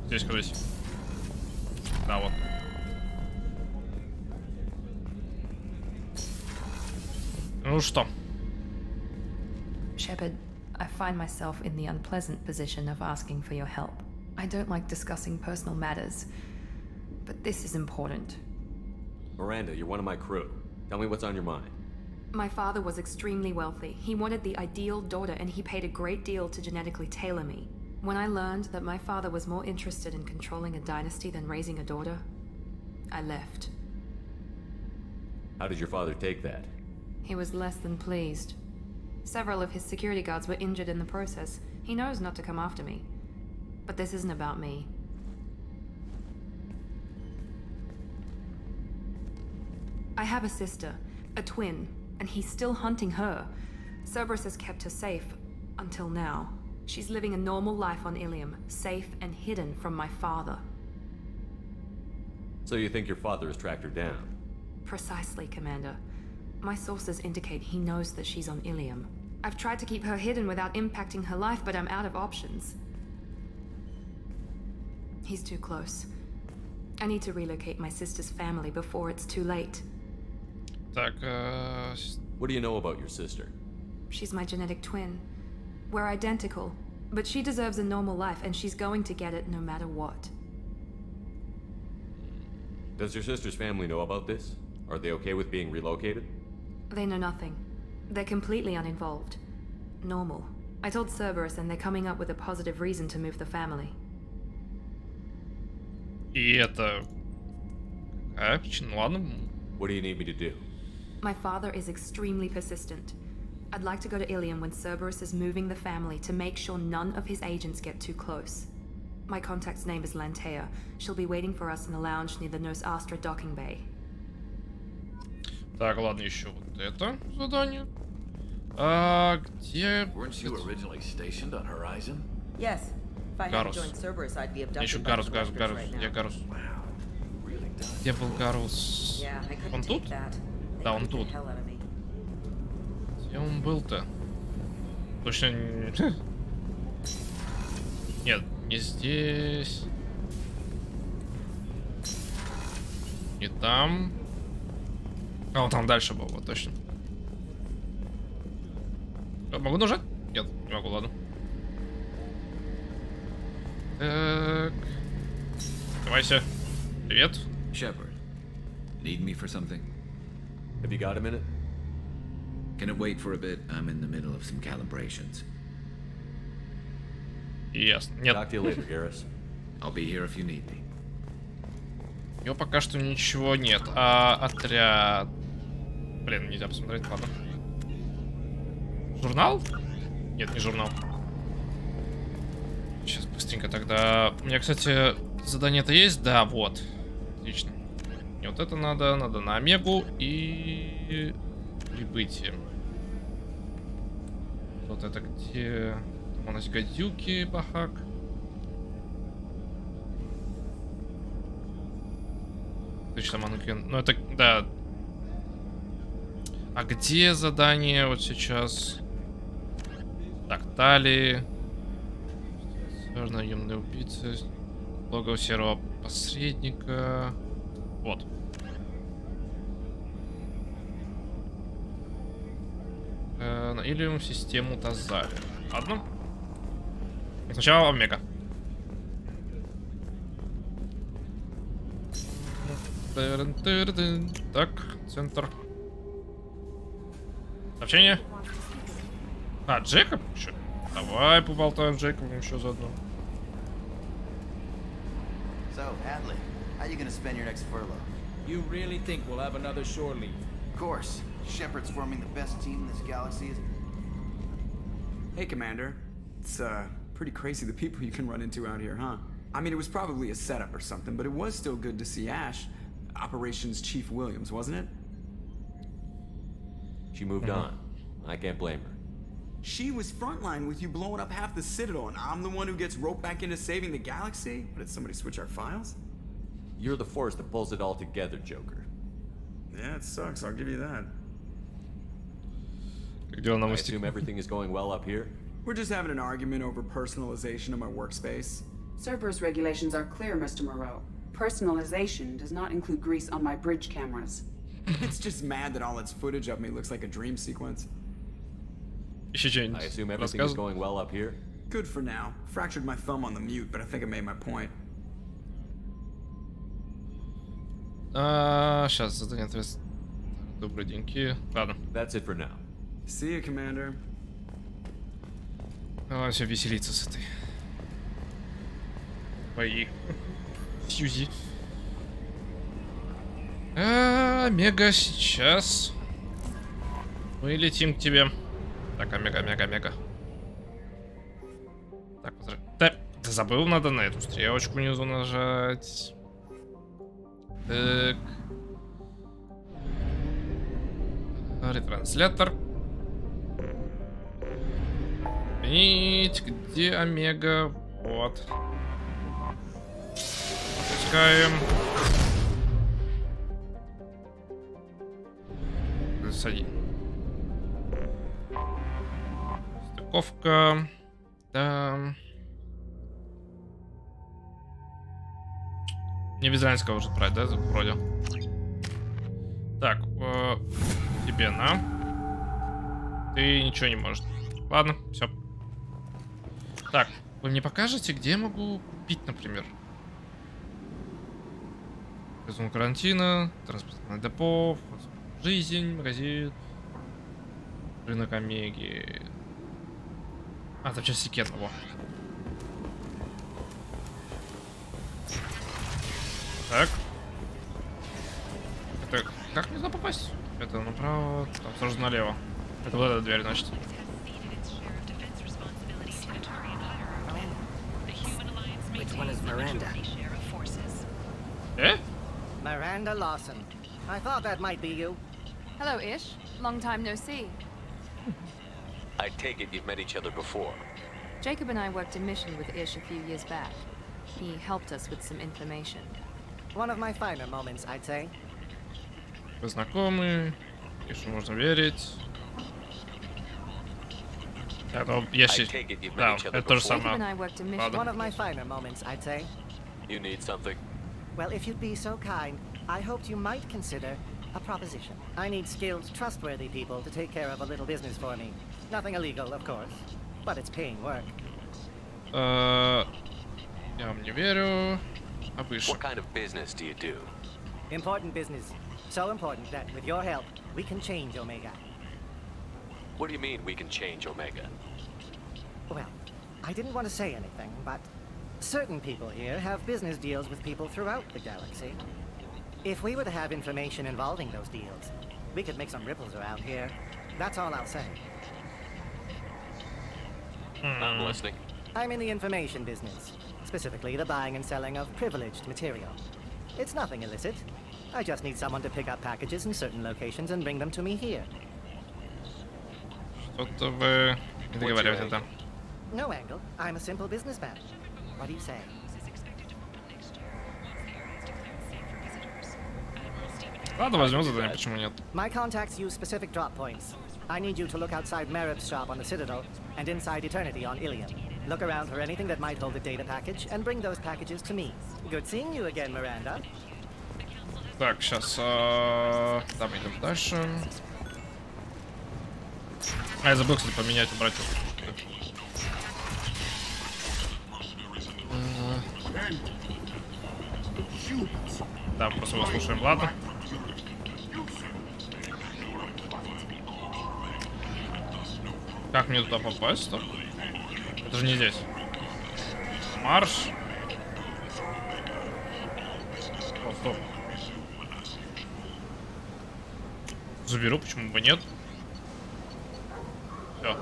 Здесь, кажись. Да, вот. Ну что? Shepard, I find myself in the unpleasant position of asking for your help. I don't like discussing personal matters, but this is important. Miranda, you're one of my crew. Tell me what's on your mind. My father was extremely wealthy. He wanted the ideal daughter, and he paid a great deal to genetically tailor me. When I learned that my father was more interested in controlling a dynasty than raising a daughter, I left. How did your father take that? He was less than pleased. Several of his security guards were injured in the process. He knows not to come after me. But this isn't about me. I have a sister, a twin, and he's still hunting her. Cerberus has kept her safe, until now. She's living a normal life on Ilium, safe and hidden from my father. So you think your father has tracked her down? Precisely, Commander. My sources indicate he knows that she's on Ilium. I've tried to keep her hidden without impacting her life, but I'm out of options. He's too close. I need to relocate my sister's family before it's too late. Так, What do you know about your sister? She's my genetic twin. We're identical, but she deserves a normal life, and she's going to get it no matter what. Does your sister's family know about this? Are they okay with being relocated? They know nothing. They're completely uninvolved. Normal. I told Cerberus, and they're coming up with a positive reason to move the family. И это... Какая причина? Ладно. What do you need me to do? My father is extremely persistent. I'd like to go to Ilium when Cerberus is moving the family to make sure none of his agents get too close. My contact's name is Lantea. She'll be waiting for us in the lounge near the Nos Astra docking bay. Так, ладно, еще вот это задание. А где... Weren't you originally stationed on Horizon? Yes. If I hadn't joined Cerberus, I'd be Еще abducted by Гарус, the Гарус, Collectors Гарус. right Где now. Гарус? Где был Гарус? Yeah, I couldn't Он тут? take that. They Да, он beat the тут. hell out of me. Где он был-то? Точно... Нет, не здесь. Не там. А, он там дальше был, вот точно. Могу нажать? Нет, не могу, ладно. Так. Давайся. Привет. Shepard, need me for something? Have you got a minute? Can it wait for a bit? I'm in the middle of some calibrations. Ясно. Нет. Talk to you later, Garrus. I'll be here if you need me. У него пока что ничего нет. А отряд... Блин, нельзя посмотреть, ладно. Журнал? Нет, не журнал. Сейчас быстренько тогда... У меня, кстати, задание-то есть? Да, вот. Отлично. Мне вот это надо. Надо на Омегу и... Прибытие. Вот это где... Там у нас гадюки, бахак. Точно, манукен. Ну это, да. А где задание вот сейчас? Так, талии. Наемные убийцы. Логово серого посредника. Вот. На Ilium систему Тазари. Ладно. Сначала Омега. Так, центр. Сообщение. А, Джейкоб? Еще. Давай поболтаем с Джейкобом еще заодно. So, Hadley, how you gonna spend your next furlough? You really think we'll have another shore leave? Of course. Shepard's forming the best team in this galaxy is... Hey, Commander. It's, pretty crazy the people you can run into out here, huh? I mean, it was probably a setup or something, but it was still good to see Ash. Operations Chief Williams, wasn't it? She moved on. I can't blame her. She was frontline with you blowing up half the Citadel, and I'm the one who gets roped back into saving the galaxy? But did somebody switch our files? You're the force that pulls it all together, Joker. Yeah, it sucks, I'll give you that. I assume everything is going well up here? We're just having an argument over personalization of my workspace. Cerberus regulations are clear, Mr. Moreau. Personalization does not include grease on my bridge cameras. It's just mad that all its footage of me looks like a dream sequence. I assume everything is going well up here? Good for now. Fractured my thumb on the mute, but I think I made my point. Сейчас задание ответ. Добрый деньки. Ладно. That's it for now. See you, Commander. Давай все веселиться с этой. Твоей Сьюзи. Омега сейчас. Мы летим к тебе. Так, Омега, Омега, Омега. Так, да, забыл, надо на эту стрелочку внизу нажать. Так. Ретранслятор. Нить, где Омега? Вот. Запускаем. Сади. Стыковка. Да. Не без разницы, кого уже брать, да? Вроде. Так, тебе на. Ты ничего не можешь. Ладно, все. Так, вы мне покажете, где я могу купить, например? Зона карантина, транспортное депо, жизнь, магазин, рынок Омеги. А, там часть секретного. Так. Это как мне туда попасть? Это направо, там сразу налево. Это вот эта дверь, значит. Which one is Miranda? Eh? Miranda Lawson. I thought that might be you. Hello, Ish. Long time no see. I take it you've met each other before. Jacob and I worked a mission with Ish a few years back. He helped us with some information. One of my finer moments, I'd say. Вы знакомы. Ишу можно верить. Это ящик. Да, это то же самое. One of my finer moments, I'd say. You need something? Well, if you'd be so kind, I hoped you might consider a proposition. I need skilled, trustworthy people to take care of a little business for me. Nothing illegal, of course, but it's paying work. Я вам не верю. А выше. What kind of business do you do? Important business. So important that, with your help, we can change Omega. What do you mean we can change Omega? Well, I didn't want to say anything, but certain people here have business deals with people throughout the galaxy. If we were to have information involving those deals, we could make some ripples around here. That's all I'll say. I'm listening. I'm in the information business, specifically the buying and selling of privileged material. It's nothing illicit. I just need someone to pick up packages in certain locations and bring them to me here. Что-то вы не договариваете там. No angle. I'm a simple businessman. What do you say? Ладно, возьмем задание, почему нет? My contacts use specific drop points. I need you to look outside Merib's shop on the Citadel and inside Eternity on Ilium. Look around for anything that might hold a data package and bring those packages to me. Good seeing you again, Miranda. Так, сейчас там идем дальше. А, я забыл, кстати, поменять, убрать. Да, просто его слушаем, ладно. Как мне туда попасть-то? Это же не здесь. Марш. О, стоп. Заберу, почему бы нет? Все.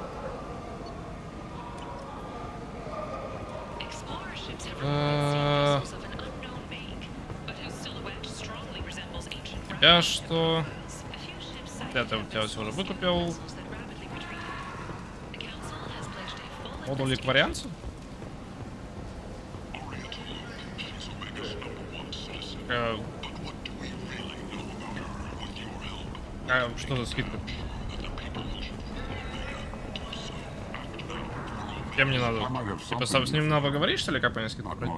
Я что? Это я тебя уже выкупил. Модуль ликварианца? Что за скидка? Кем мне надо? Типа с ним надо поговорить, что ли, как мне скидку брать?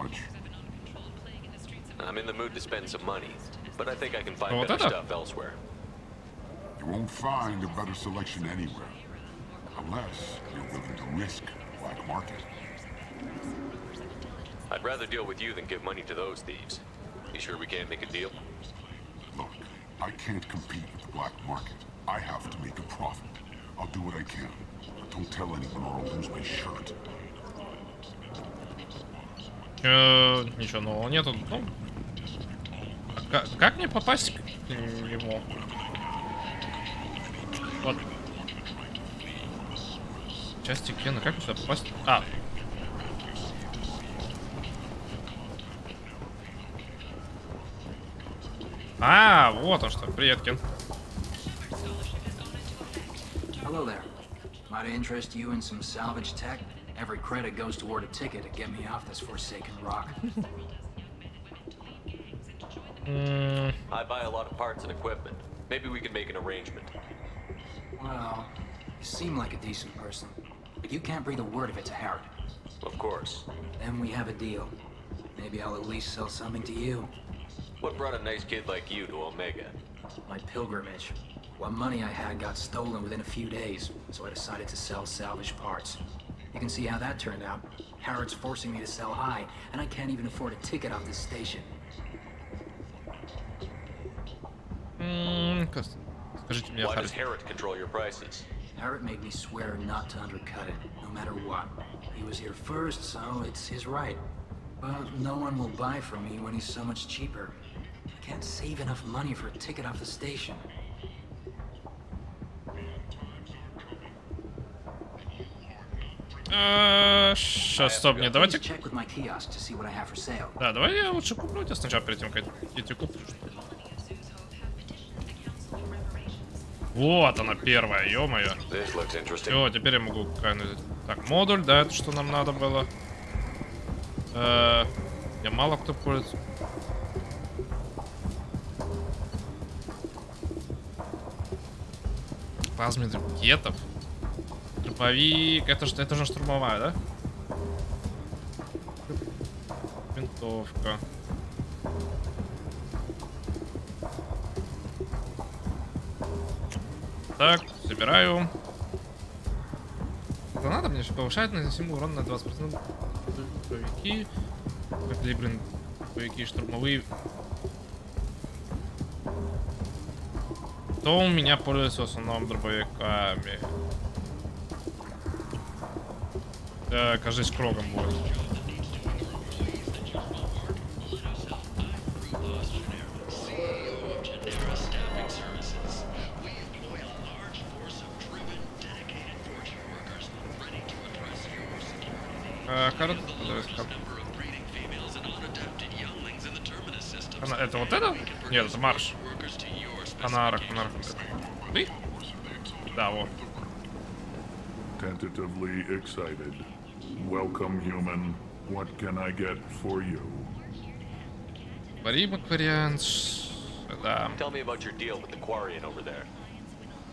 I'm in the mood to spend some money, but I think I can find better stuff elsewhere. You won't find a better selection anywhere, unless you're willing to risk black market. I'd rather deal with you than give money to those thieves. You sure we can't make a deal? Look, I can't compete with the black market. I have to make a profit. I'll do what I can. Don't tell anyone or I'll lose my shirt. Ничего нового нету. Ну, как мне попасть к нему? Вот. Части Кена, как мне сюда попасть? А. А, вот он что. Привет, Кен. Hello there. Might interest you in some salvage tech? Every credit goes toward a ticket to get me off this forsaken rock. I buy a lot of parts and equipment. Maybe we can make an arrangement. Well, you seem like a decent person, but you can't breathe a word of it to Harrod. Of course. Then we have a deal. Maybe I'll at least sell something to you. What brought a nice kid like you to Omega? My pilgrimage. What money I had got stolen within a few days, so I decided to sell salvage parts. You can see how that turned out. Harrod's forcing me to sell high, and I can't even afford a ticket off this station. Скажите мне, why does Harrod control your prices? Harrod made me swear not to undercut it, no matter what. He was here first, so it's his right. Well, no one will buy from me when he's so much cheaper. I can't save enough money for a ticket off the station. Сейчас, стоп, не, давайте... Check with my kiosk to see what I have for sale. Да, давай я лучше куплю тебя сначала, перед тем, как я тебе куплю. Вот она первая, ё-моё. Всё, теперь я могу какая-нибудь... Так, модуль, да, это что нам надо было. Я мало кто пользуется. Плазменных ракетов. Дробовик. Это же штурмовая, да? Винтовка. Так, собираю. Граната мне еще повышает наносимый урон на 20%. Дробовики. Какие, блин, дробовики штурмовые. Кто у меня пользуется в основном дробовиками? Да, кажется, Крогом будет. Карт. Это вот это? Нет, это марш. Фонарик. Ты? Да, вот. Tentatively excited. Welcome, human. What can I get for you? Вариант. Да. Tell me about your deal with the Quarian over there.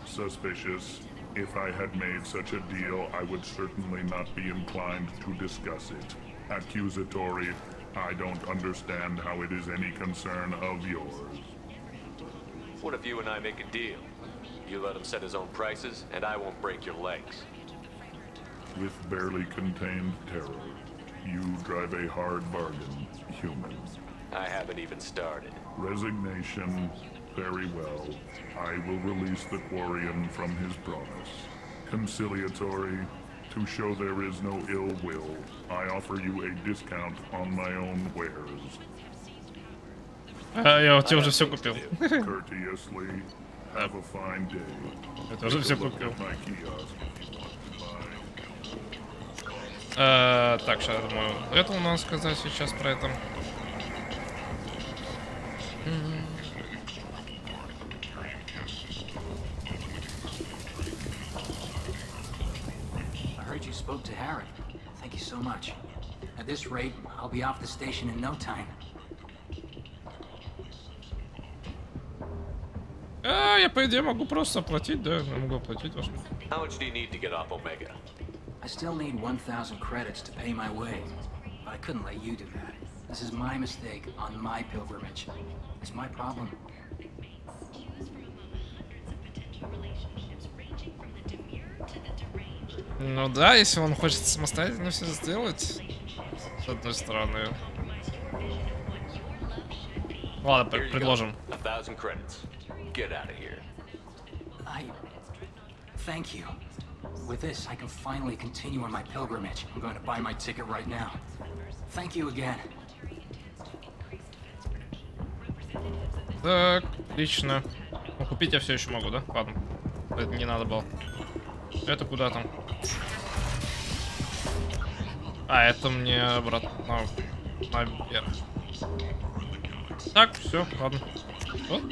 Suspicious. If I had made such a deal, I would certainly not be inclined to discuss it. Accusatory. I don't understand how it is any concern of yours. What if you and I make a deal? You let him set his own prices, and I won't break your legs. With barely contained terror, you drive a hard bargain, human. I haven't even started. Resignation. Very well. I will release the Quarian from his promise. Conciliatory. To show there is no ill will, I offer you a discount on my own wares. Я вот тебе уже все купил. Courteously. Have a fine day. Я тоже все купил. Так, сейчас думаю, это у нас сказать сейчас про это. I heard you spoke to Harry. Thank you so much. At this rate, I'll be off the station in no time. Я по идее могу просто оплатить, да, я могу оплатить ваш. How much do you need to get off Omega? I still need 1,000 credits to pay my way, but I couldn't let you do that. This is my mistake on my pilgrimage. It's my problem. Ну да, если он хочет самостоятельно все сделать, с одной стороны. Ладно, предложим. 1,000 credits. Get out of here. Thank you. With this, I can finally continue on my pilgrimage. I'm going to buy my ticket right now. Thank you again. Так, отлично. Ну, купить я все еще могу, да? Ладно. Это не надо было. Это куда там? А, это мне обратно наверх. Так, все, ладно. Вот.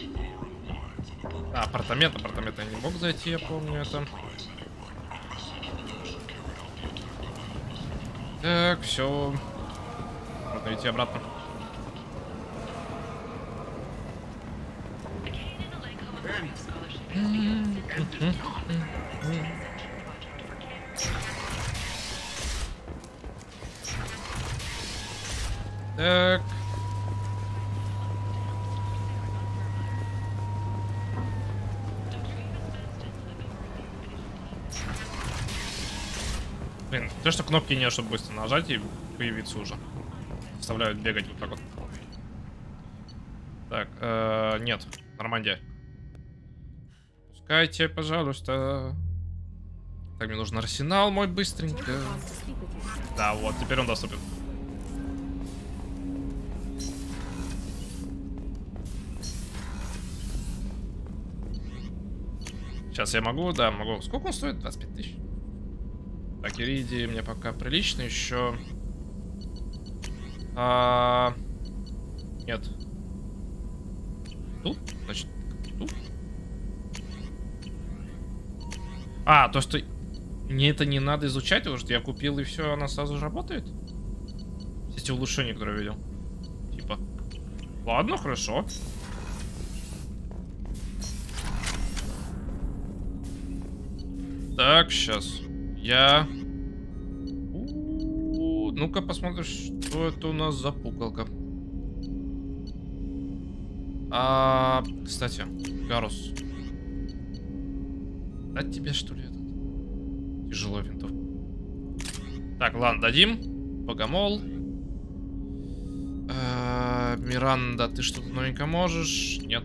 А, апартамент я не мог зайти, я помню это. Так, все. Можно идти обратно. Так. Блин, то, что кнопки нет, чтобы быстро нажать и появиться уже. Заставляют бегать вот так вот. Так, нет, Нормандия. Пускайте, пожалуйста. Так, мне нужен арсенал мой быстренько. Да, вот, теперь он доступен. Сейчас я могу, да, могу. Сколько он стоит? 25 тысяч. Так, иридий мне пока прилично еще. Нет. Тут? Значит, тут? То, что мне это не надо изучать, потому что я купил и все, она сразу же работает? Все эти улучшения, которые я видел. Типа. Ладно, хорошо. Так, сейчас. Я... Ну-ка посмотрим, что это у нас за пукалка. Кстати, Гарус. Дать тебе, что ли, этот? Тяжело винтовку. Так, ладно, дадим. Богомол. Миранда, ты что-то новенько можешь? Нет.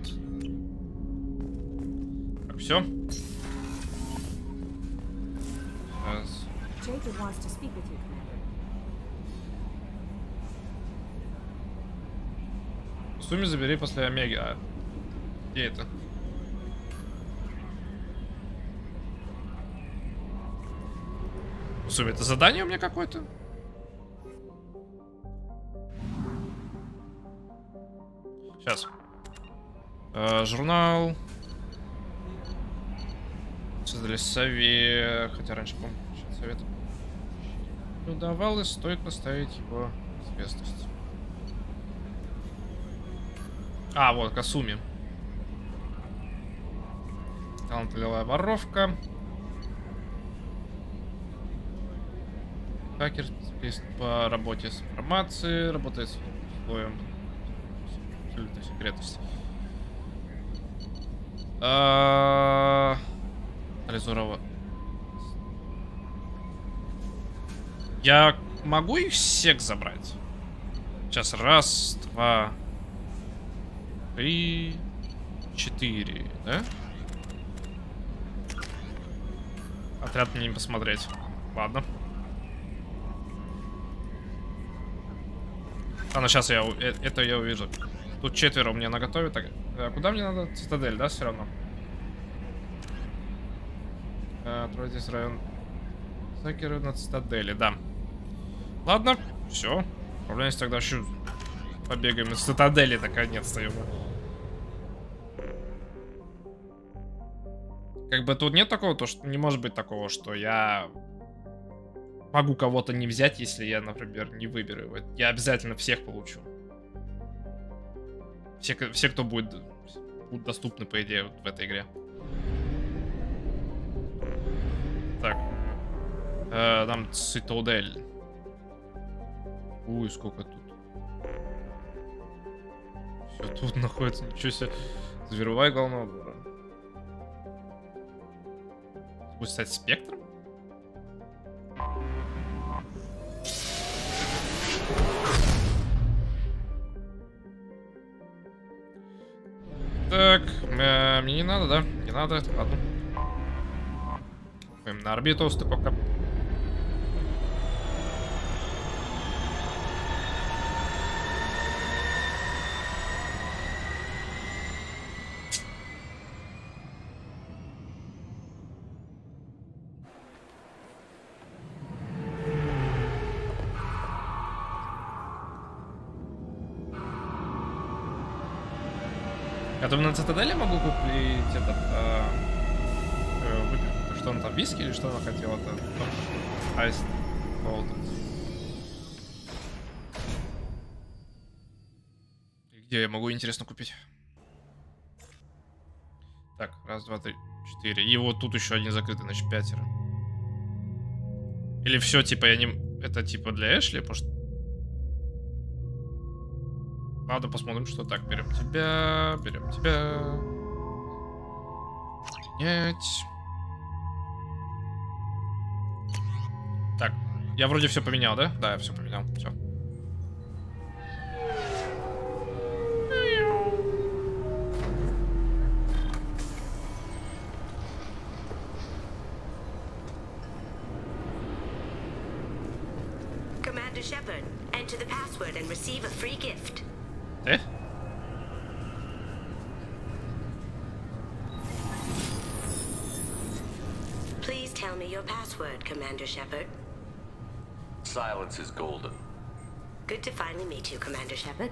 Так, все. Jacob wants to speak with you, Commander. В сумме забери после Омеги. Где это? В сумме это задание у меня какое-то? Сейчас. Журнал. Создали совет. Хотя раньше, помню, совет не удавалось, стоит поставить его в известность. Вот, Касуми. Талантливая воровка. Хакер по работе с информацией, работает с слоем абсолютной секретности. Резурова. Я могу их всех забрать? Сейчас. Раз, два, 3, 4, да? Отряд мне не посмотреть. Ладно. Сейчас это я увижу. Тут 4 у меня наготове. Так, куда мне надо? Цитадель, да, все равно? Трое здесь район. Хакеры на цитадели, да. Ладно, все. Отправляемся тогда еще. Побегаем из цитадели, наконец-то его. Как бы тут нет такого, то что не может быть такого, что я могу кого-то не взять, если я, например, не выберу его. Я обязательно всех получу. Все, кто будут доступны, по идее, вот в этой игре. Так. Там цитадель. Ой, сколько тут. Все тут находится, ничего себе. Зверовая головного двора. Будет стать спектром? Так, мне не надо, да? Не надо, ладно. Ходим на орбиту, стыковка. Я думаю, на цитадели могу купить этот... что он там, виски или что она хотела-то? Айс. Где я могу, интересно, купить? Так, раз, два, три, 4. И вот тут еще один закрытый, значит, 5. Или все, типа, я не... Это типа для Эшли, потому что... Ладно, посмотрим, что так. Берем тебя, берем тебя. Принять. Так, я вроде все поменял, да? Да, я все поменял. Все. Commander Shepard, enter the password and receive a free gift. tell me your password, Commander Shepard? Silence is golden. Good to finally meet you, Commander Shepard.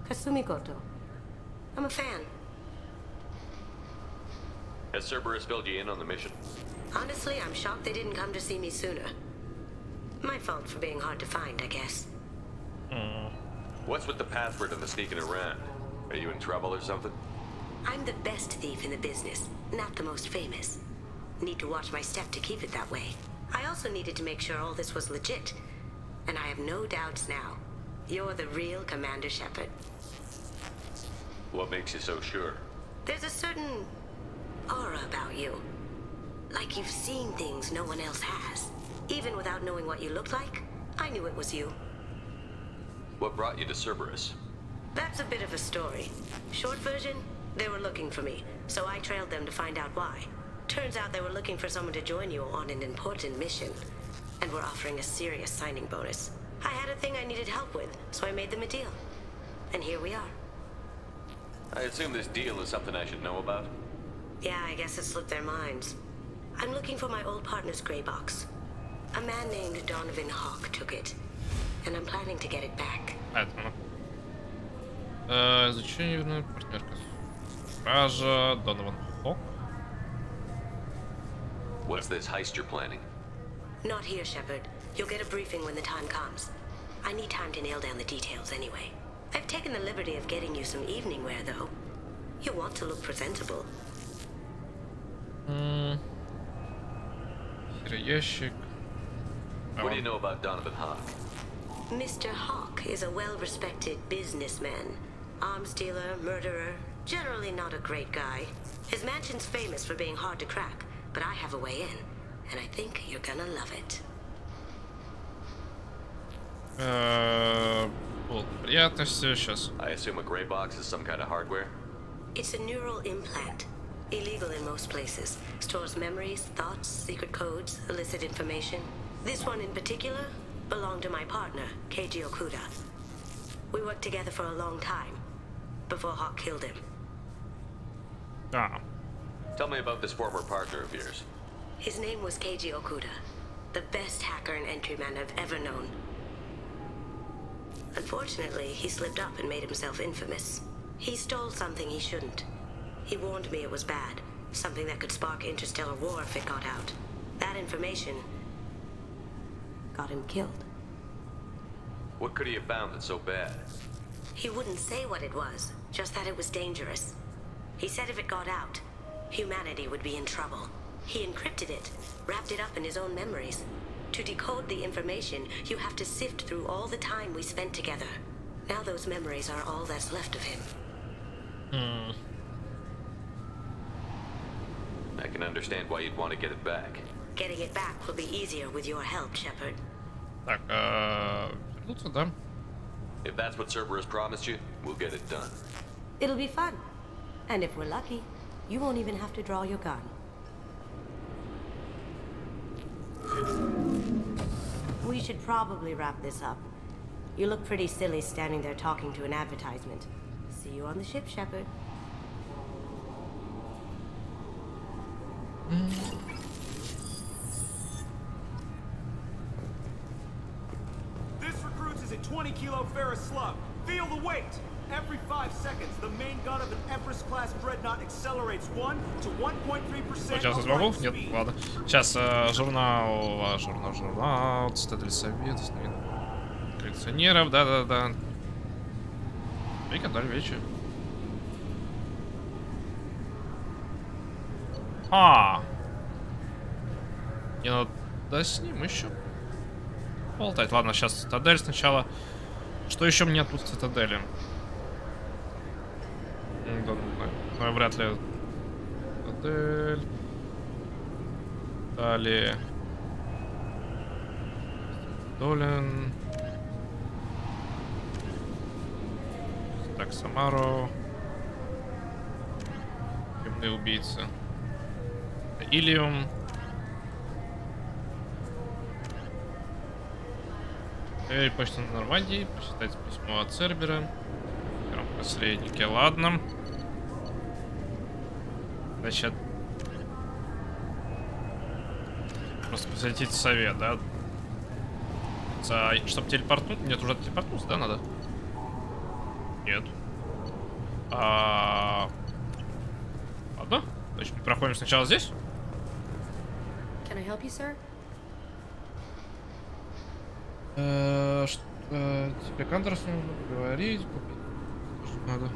Kasumi Goto. I'm a fan. Has Cerberus filled you in on the mission? Honestly, I'm shocked they didn't come to see me sooner. My fault for being hard to find, I guess. What's with the password and the sneaking around? Are you in trouble or something? I'm the best thief in the business, not the most famous. Need to watch my step to keep it that way. I also needed to make sure all this was legit. And I have no doubts now. You're the real Commander Shepard. What makes you so sure? There's a certain aura about you. Like you've seen things no one else has. Even without knowing what you looked like, I knew it was you. What brought you to Cerberus? That's a bit of a story. Short version, they were looking for me, so I trailed them to find out why. Turns out they were looking for someone to join you on an important mission, and were offering a serious signing bonus. I had a thing I needed help with, so I made them a deal. And here we are. I assume this deal is something I should know about? Yeah, I guess it slipped their minds. I'm looking for my old partner's gray box. A man named Donovan Hawk took it, and I'm planning to get it back. Изучение партнерка. Стража, Донован Хок. What's this heist you're planning? Not here, Shepard. You'll get a briefing when the time comes. I need time to nail down the details anyway. I've taken the liberty of getting you some evening wear, though. You want to look presentable. Ящик. What do you know about Donovan Hawk? Mr. Hawk is a well-respected businessman. Arms dealer, murderer, generally not a great guy. His mansion's famous for being hard to crack, but I have a way in, and I think you're gonna love it. Приятности сейчас. I assume a gray box is some kind of hardware? It's a neural implant. Illegal in most places. Stores memories, thoughts, secret codes, illicit information. This one in particular belonged to my partner, Keiji Okuda. We worked together for a long time, before Hawk killed him. Tell me about this former partner of yours. His name was Keiji Okuda, the best hacker and entryman I've ever known. Unfortunately, he slipped up and made himself infamous. He stole something he shouldn't. He warned me it was bad, something that could spark interstellar war if it got out. That information got him killed. What could he have found that's so bad? He wouldn't say what it was, just that it was dangerous. He said if it got out, humanity would be in trouble. He encrypted it, wrapped it up in his own memories. To decode the information, you have to sift through all the time we spent together. Now those memories are all that's left of him. I can understand why you'd want to get it back. Getting it back will be easier with your help, Shepard. Так, вернуться, да? If that's what Cerberus promised you, we'll get it done. It'll be fun. And if we're lucky, you won't even have to draw your gun. We should probably wrap this up. You look pretty silly standing there talking to an advertisement. See you on the ship, Shepard. This recruits is a 20-kilo ferrous slug. Feel the weight. Every 5 seconds, the main gun of an Empress-class dreadnought accelerates 1 to 1.3%. Сейчас я смогу? Нет, ладно. Сейчас журнал, цитадель совет, коллекционеров, да. Вика, даль вечер. Не надо, да с ним еще болтать. Ладно, сейчас цитадель сначала. Что еще мне тут в цитадели? Да, вряд ли. Цитадель. Далее. Долин. Так, Самаро. Темные убийцы. Илиум. Проверить почту на Нормандии. Почитать письмо от Цербера. Первом посреднике. Ладно. Значит. просто посетить совет, да? Чтобы телепортнуть? Нет, уже телепортнуться, да, надо? Нет. Ладно, значит, проходим сначала здесь. Can I help you, sir? Тебе Кандерс нужно поговорить, купить. Что надо?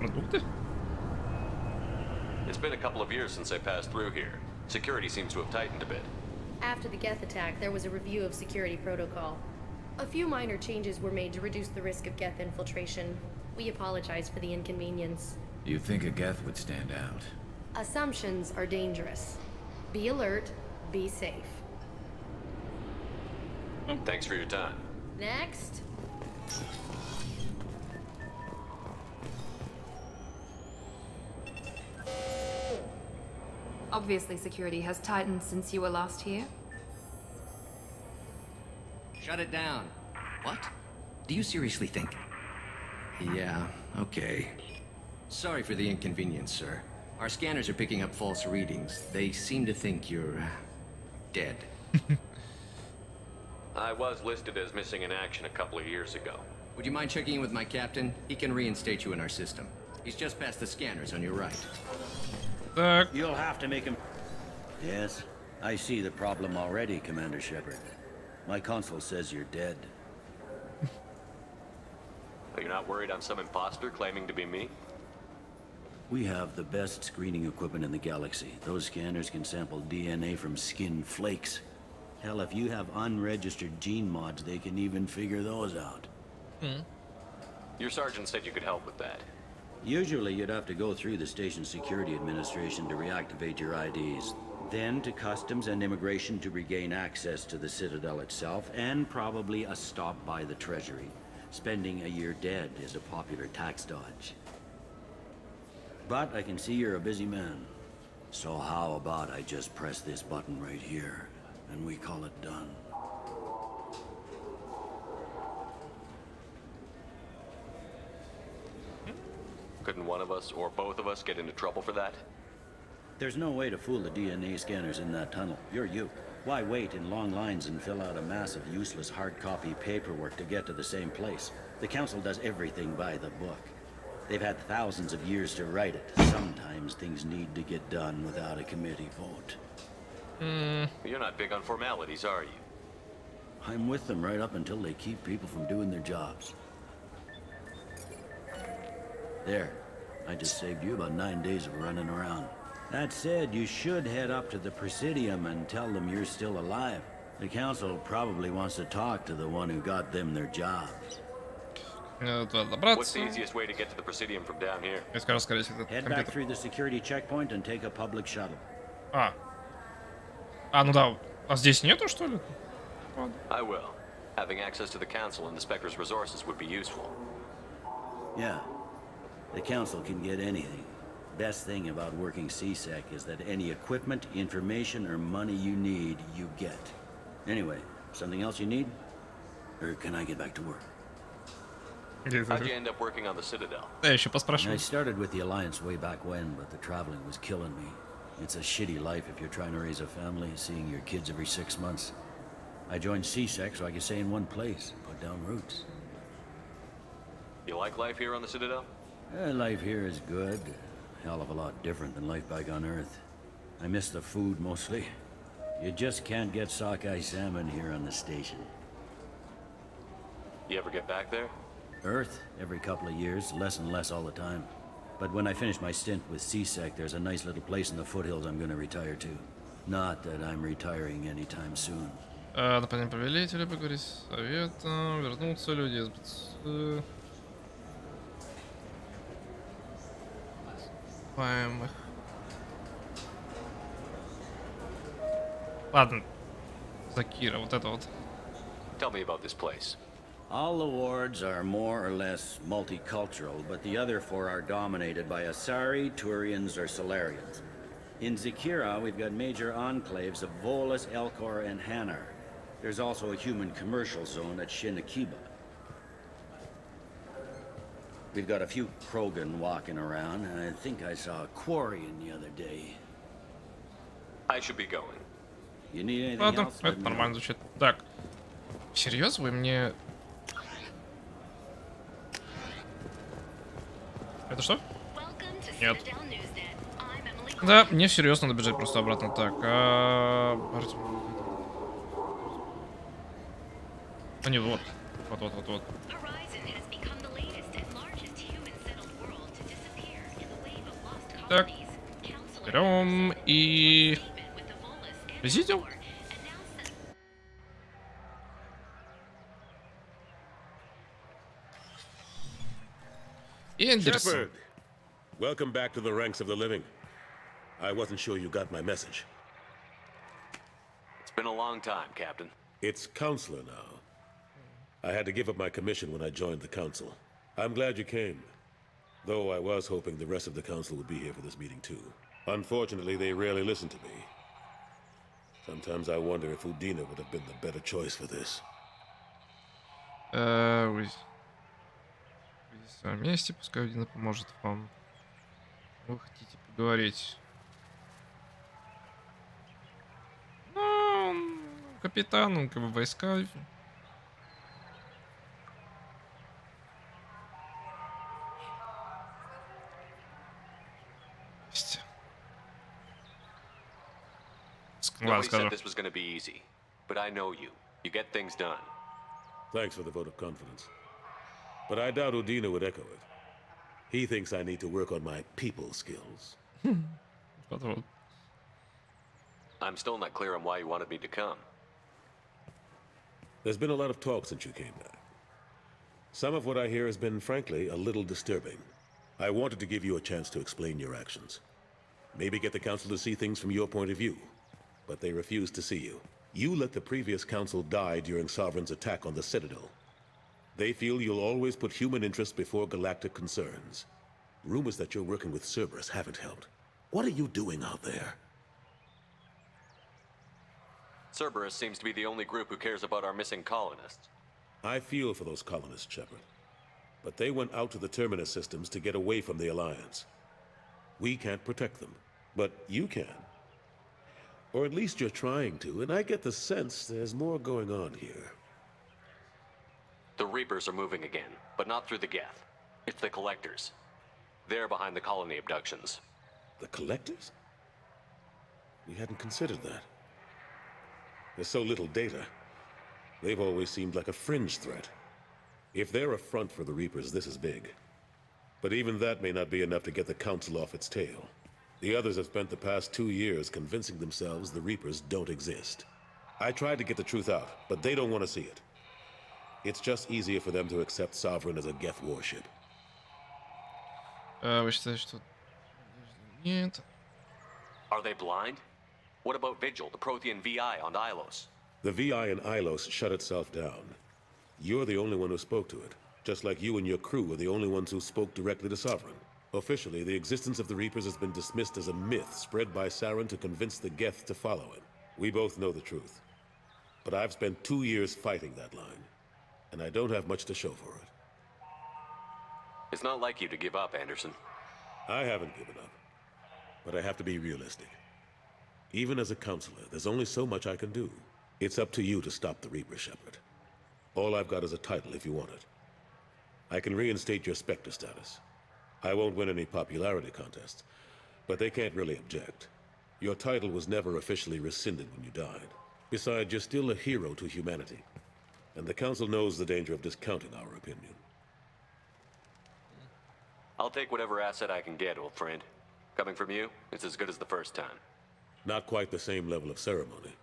Продукты? It's been a couple of years since I passed through here. Security seems to have tightened a bit. After the Geth attack, there was a review of security protocol. A few minor changes were made to reduce the risk of Geth infiltration. We apologize for the inconvenience. You think a Geth would stand out? Assumptions are dangerous. Be alert, be safe. Thanks for your time. Next. Obviously, security has tightened since you were last here. Shut it down. What? Do you seriously think? Yeah, okay. Sorry for the inconvenience, sir. Our scanners are picking up false readings. They seem to think you're dead. I was listed as missing in action a couple of years ago. Would you mind checking in with my captain? He can reinstate you in our system. He's just past the scanners on your right. You'll have to make him... Yes, I see the problem already, Commander Shepard. My console says you're dead. Are you not worried I'm some imposter claiming to be me? We have the best screening equipment in the galaxy. Those scanners can sample DNA from skin flakes. Hell, if you have unregistered gene mods, they can even figure those out. Your sergeant said you could help with that. Usually you'd have to go through the station security administration to reactivate your IDs. Then to customs and immigration to regain access to the Citadel itself, and probably a stop by the Treasury. Spending a year dead is a popular tax dodge. But I can see you're a busy man. So how about I just press this button right here, and we call it done. Couldn't one of us, or both of us, get into trouble for that? There's no way to fool the DNA scanners in that tunnel. You're you. Why wait in long lines and fill out a mass of useless hard copy paperwork to get to the same place? The Council does everything by the book. They've had thousands of years to write it. Sometimes things need to get done without a committee vote. You're not big on formalities, are you? I'm with them right up until they keep people from doing their jobs. There. I just saved you about 9 days of running around. That said, you should head up to the Presidium and tell them you're still alive. The Council probably wants to talk to the one who got them their jobs. What's the easiest way to get to the Presidium from down here? Head back through the security checkpoint and take a public shuttle. Ну да. А здесь нету, что ли? I will. Having access to the Council and the Spectre's resources would be useful. Yeah. The Council can get anything. Best thing about working CSEC is that any equipment, information, or money you need, you get. Anyway, something else you need? Or can I get back to work? How'd you end up working on the Citadel? I started with the Alliance way back when, but the traveling was killing me. It's a shitty life if you're trying to raise a family, seeing your kids every 6 months. I joined CSEC so I could stay in one place, put down roots. You like life here on the Citadel? Life here is good. Hell of a lot different than life back on Earth. I miss the food mostly. You just can't get sockeye salmon here on the station. You ever get back there? Earth, every couple of years, less and less all the time. But when I finish my stint with CSEC, there's a nice little place in the foothills I'm gonna retire to. Not that I'm retiring anytime soon. Нападение повелителя, поговорить с советом, вернуться, люди из БЦ. Ладно. Закира, вот это вот. Tell me about this place. All the wards are more or less multicultural, but the other 4 are dominated by Asari, Turians, or Solarians. In Zakira, we've got major enclaves of Volus, Elcor, and Hanar. There's also a human commercial zone at Shin Akiba. We've got a few Krogan walking around, and I think I saw a Quarian the other day. I should be going. You need anything Ладно, else? Let это me нормально звучит. Так. Всерьез вы мне... Это что? Нет. Да, мне серьезно надо бежать просто обратно. Так, а не, вот. Вот. Так. Берем и... Визитил? Эндерсон. Shepard, welcome back to the ranks of the living. I wasn't sure you got my message. It's been a long time, Captain. It's Counselor now. I had to give up my commission when I joined the Council. I'm glad you came. Though I was hoping the rest of the Council would be here for this meeting too. Unfortunately, they rarely listen to me. Sometimes I wonder if Udina would have been the better choice for this. Вы вместе, пускай Удина поможет вам. Вы хотите поговорить? Ну, капитан, он как бы войска. Nobody said this was going to be easy, but I know you. You get things done. Thanks for the vote of confidence. But I doubt Udina would echo it. He thinks I need to work on my people skills. I'm still not clear on why you wanted me to come. There's been a lot of talk since you came back. Some of what I hear has been, frankly, a little disturbing. I wanted to give you a chance to explain your actions. Maybe get the Council to see things from your point of view. But they refused to see you. You let the previous Council die during Sovereign's attack on the Citadel. They feel you'll always put human interests before galactic concerns. Rumors that you're working with Cerberus haven't helped. What are you doing out there? Cerberus seems to be the only group who cares about our missing colonists. I feel for those colonists, Shepard. But they went out to the Terminus systems to get away from the Alliance. We can't protect them, but you can. Or at least you're trying to, and I get the sense there's more going on here. The Reapers are moving again, but not through the Geth. It's the Collectors. They're behind the colony abductions. The Collectors? We hadn't considered that. There's so little data. They've always seemed like a fringe threat. If they're a front for the Reapers, this is big. But even that may not be enough to get the Council off its tail. The others have spent the past 2 years convincing themselves the Reapers don't exist. I tried to get the truth out, but they don't want to see it. It's just easier for them to accept Sovereign as a Geth warship. Вы считаете, что... Нет. Are they blind? What about Vigil, the Prothean VI on Ilos? The VI in Ilos shut itself down. You're the only one who spoke to it, just like you and your crew were the only ones who spoke directly to Sovereign. Officially, the existence of the Reapers has been dismissed as a myth spread by Saren to convince the Geth to follow him. We both know the truth. But I've spent 2 years fighting that line, and I don't have much to show for it. It's not like you to give up, Anderson. I haven't given up, but I have to be realistic. Even as a counselor, there's only so much I can do. It's up to you to stop the Reaper, Shepard. All I've got is a title if you want it. I can reinstate your Spectre status. I won't win any popularity contests, but they can't really object. Your title was never officially rescinded when you died. Besides, you're still a hero to humanity. And the Council knows the danger of discounting our opinion. I'll take whatever asset I can get, old friend. Coming from you, it's as good as the first time. Not quite the same level of ceremony.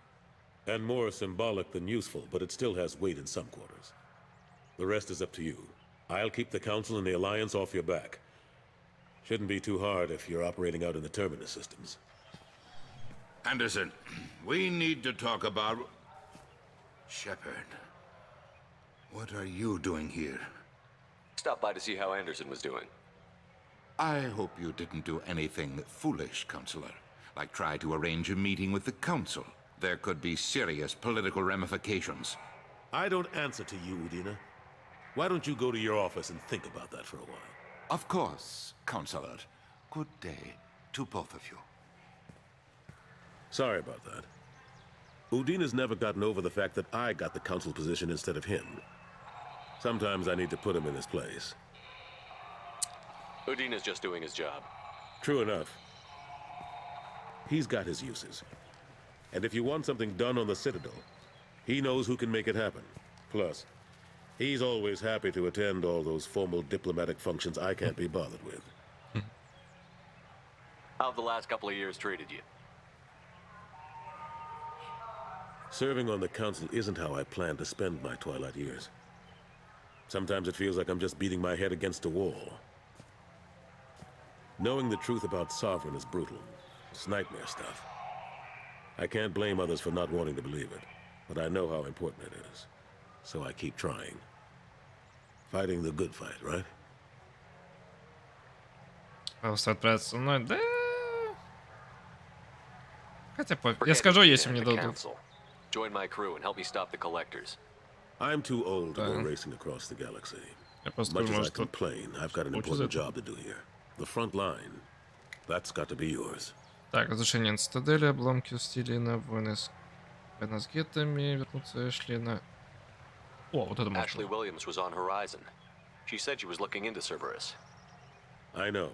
And more symbolic than useful, but it still has weight in some quarters. The rest is up to you. I'll keep the Council and the Alliance off your back. Shouldn't be too hard if you're operating out in the Terminus systems. Anderson, we need to talk about... Shepard, what are you doing here? Stop by to see how Anderson was doing. I hope you didn't do anything foolish, Counselor. Like try to arrange a meeting with the Council. There could be serious political ramifications. I don't answer to you, Udina. Why don't you go to your office and think about that for a while? Of course, Counselor. Good day to both of you. Sorry about that. Udina's never gotten over the fact that I got the council position instead of him. Sometimes I need to put him in his place. Udina's just doing his job. True enough. He's got his uses. And if you want something done on the Citadel, he knows who can make it happen. Plus, he's always happy to attend all those formal diplomatic functions I can't be bothered with. How have the last couple of years treated you? Serving on the council isn't how I plan to spend my twilight years. Sometimes it feels like I'm just beating my head against a wall. Knowing the truth about Sovereign is brutal. It's nightmare stuff. I can't blame others for not wanting to believe it, but I know how important it is. So I keep trying. Fighting the good fight, right? Просто отправиться со мной, да... Хотя, я скажу, если мне дадут. Join my crew and help me stop the collectors. I'm too old to go racing across the galaxy. Much as I complain, I've got an important job to do here. The front line. That's got to be yours. Так, разрушение цитадели, обломки Стилина, войны с гетами, вернуться Эшли на... О, вот это можно. Ashley Williams was on Horizon. She said she was looking into Cerberus. I know.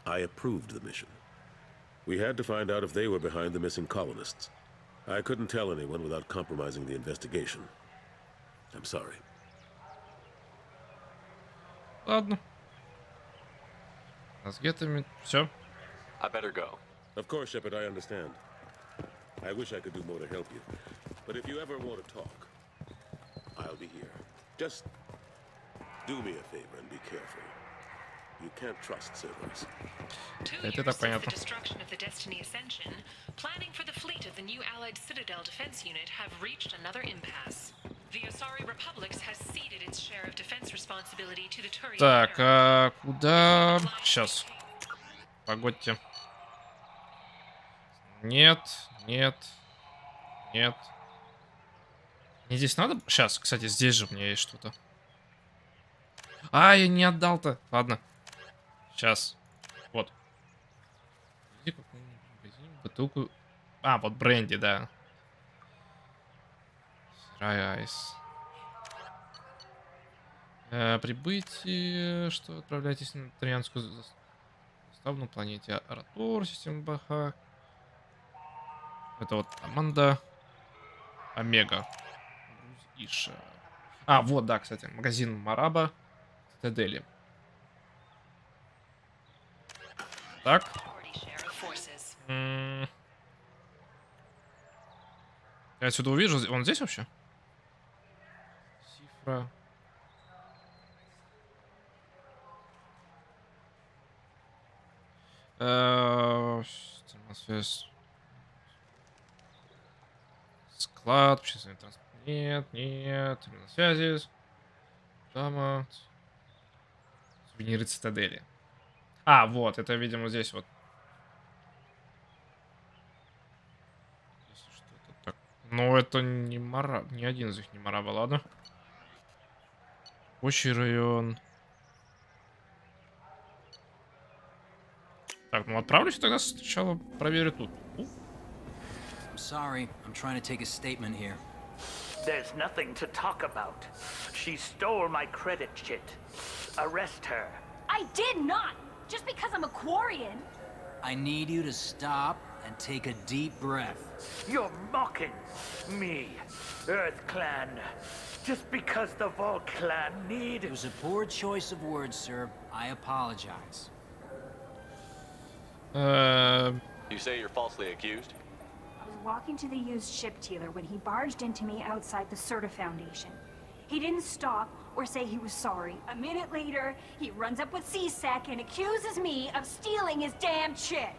I approved the mission. We had to find out if they were behind the missing colonists. I couldn't tell anyone without compromising the investigation. I'm sorry. Ладно. С гетами, все. I better go. Of course, Shepard, I understand. I wish I could do more to help you. But if you ever want to talk, I'll be here. Just do me a favor and be careful. You can't trust Cerberus. 2 years since the destruction of the Destiny Ascension, planning for the fleet of the new Allied Citadel Defense Unit have reached another impasse. The Asari Republics has ceded its share of defense responsibility to the Turian. Так, а куда? Сейчас. Погодьте. Нет, нет, нет. Мне здесь надо? Сейчас, кстати, здесь же у меня есть что-то. А, я не отдал-то. Ладно. Сейчас. Вот. Бутылку. А, вот бренди, да. Сырая айс. Прибытие. Что? Отправляйтесь на Трианскую заставу на планете Аратор, система Баха. Это вот команда Омега. Иша. А, вот, да, кстати. Магазин Мараба. Цитадели. Так. Я отсюда увижу. Он здесь вообще? Цифра. Связь. Склад. Общественный транспорт. Нет, нет. Терминал связи. Дама. Сувениры цитадели. А, вот, это, видимо, здесь вот. Здесь что-то так. Но это не Мараба. Ни один из них не Мараба, ладно. Рабочий район. Так, ну отправлюсь тогда сначала проверю тут. I'm sorry. I'm trying to take a statement here. There's nothing to talk about. She stole my credit chit. Arrest her. I did not! Just because I'm a Quarian. I need you to stop and take a deep breath. You're mocking me, Earth Clan. Just because the Vault Clan need... It was a poor choice of words, sir. I apologize. You say you're falsely accused? I was walking to the used ship dealer when he barged into me outside the Serta Foundation. He didn't stop or say he was sorry. A minute later, he runs up with C-Sec and accuses me of stealing his damn shit.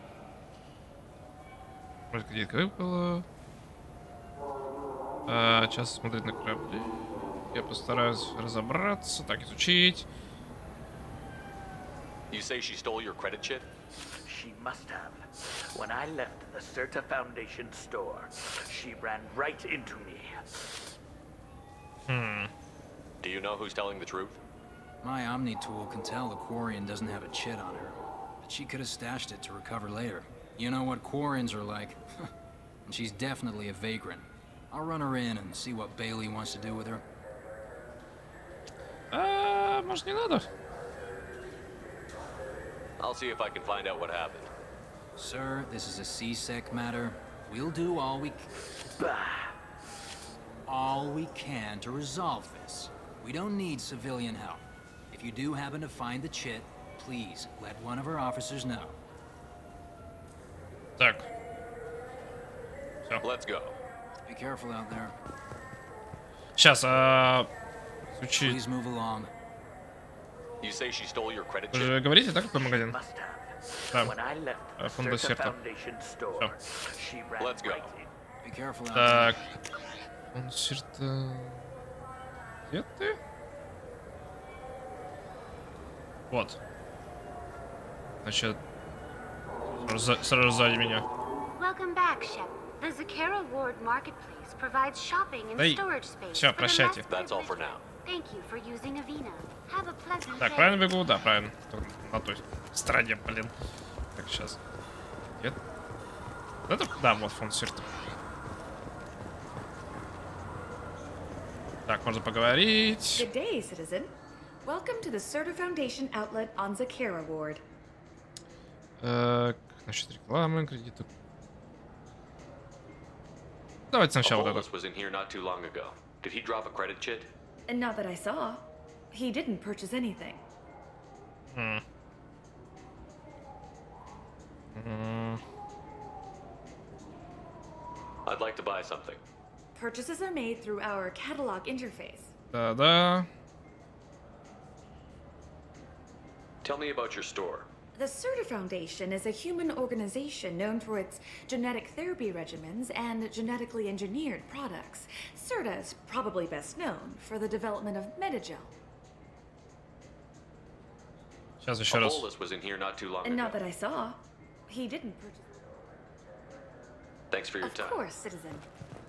Сейчас смотреть на корабли. Я постараюсь разобраться. Так, изучить. You say she stole your credit chit? She must have. When I left the Serta Foundation store, she ran right into me. Do you know who's telling the truth? My Omni tool can tell the Quarian doesn't have a chit on her, but she could have stashed it to recover later. You know what Quarians are like. and she's definitely a vagrant. I'll run her in and see what Bailey wants to do with her. Может, не надо? I'll see if I can find out what happened. Sir, this is a C-Sec matter. We'll do all we can to resolve this. We don't need civilian help. If you do happen to find the chit, please let one of our officers know. Так. Все. Let's go. Be careful out there. Сейчас, звучит. Please move along. You say she stole your credit Вы chip? же говорите, да, какой магазин? Да. Фонда Серта. Все. Let's go. Be careful out Так. Фонда Серта. Где ты? Вот. Значит, сразу сзади меня. Welcome back, Shep. The Zakara Ward Marketplace provides shopping and Эй, storage space. все, for the прощайте. less That's all for now. Thank you for using Avina. Have a pleasant Так, day. правильно бегу? Да, правильно. На той стороне, блин. Так, сейчас. Нет? Это? Да, вот фонд Серта. Так, можно поговорить. Good day, citizen. Welcome to the Serta Foundation outlet on Zakara Ward. Насчет рекламы, кредитов. Давайте сначала вот это. was in here not too long ago. Did he drop a credit chit? And not that I saw. He didn't purchase anything. I'd like to buy something. Purchases are made through our catalog interface. Да-да. Tell me about your store. The Serta Foundation is a human organization known for its genetic therapy regimens and genetically engineered products. Serta is probably best known for the development of Metagel. Сейчас еще раз. Bolus was in here not too long And ago. not that I saw. He didn't purchase. Thanks for your Of time. course, citizen.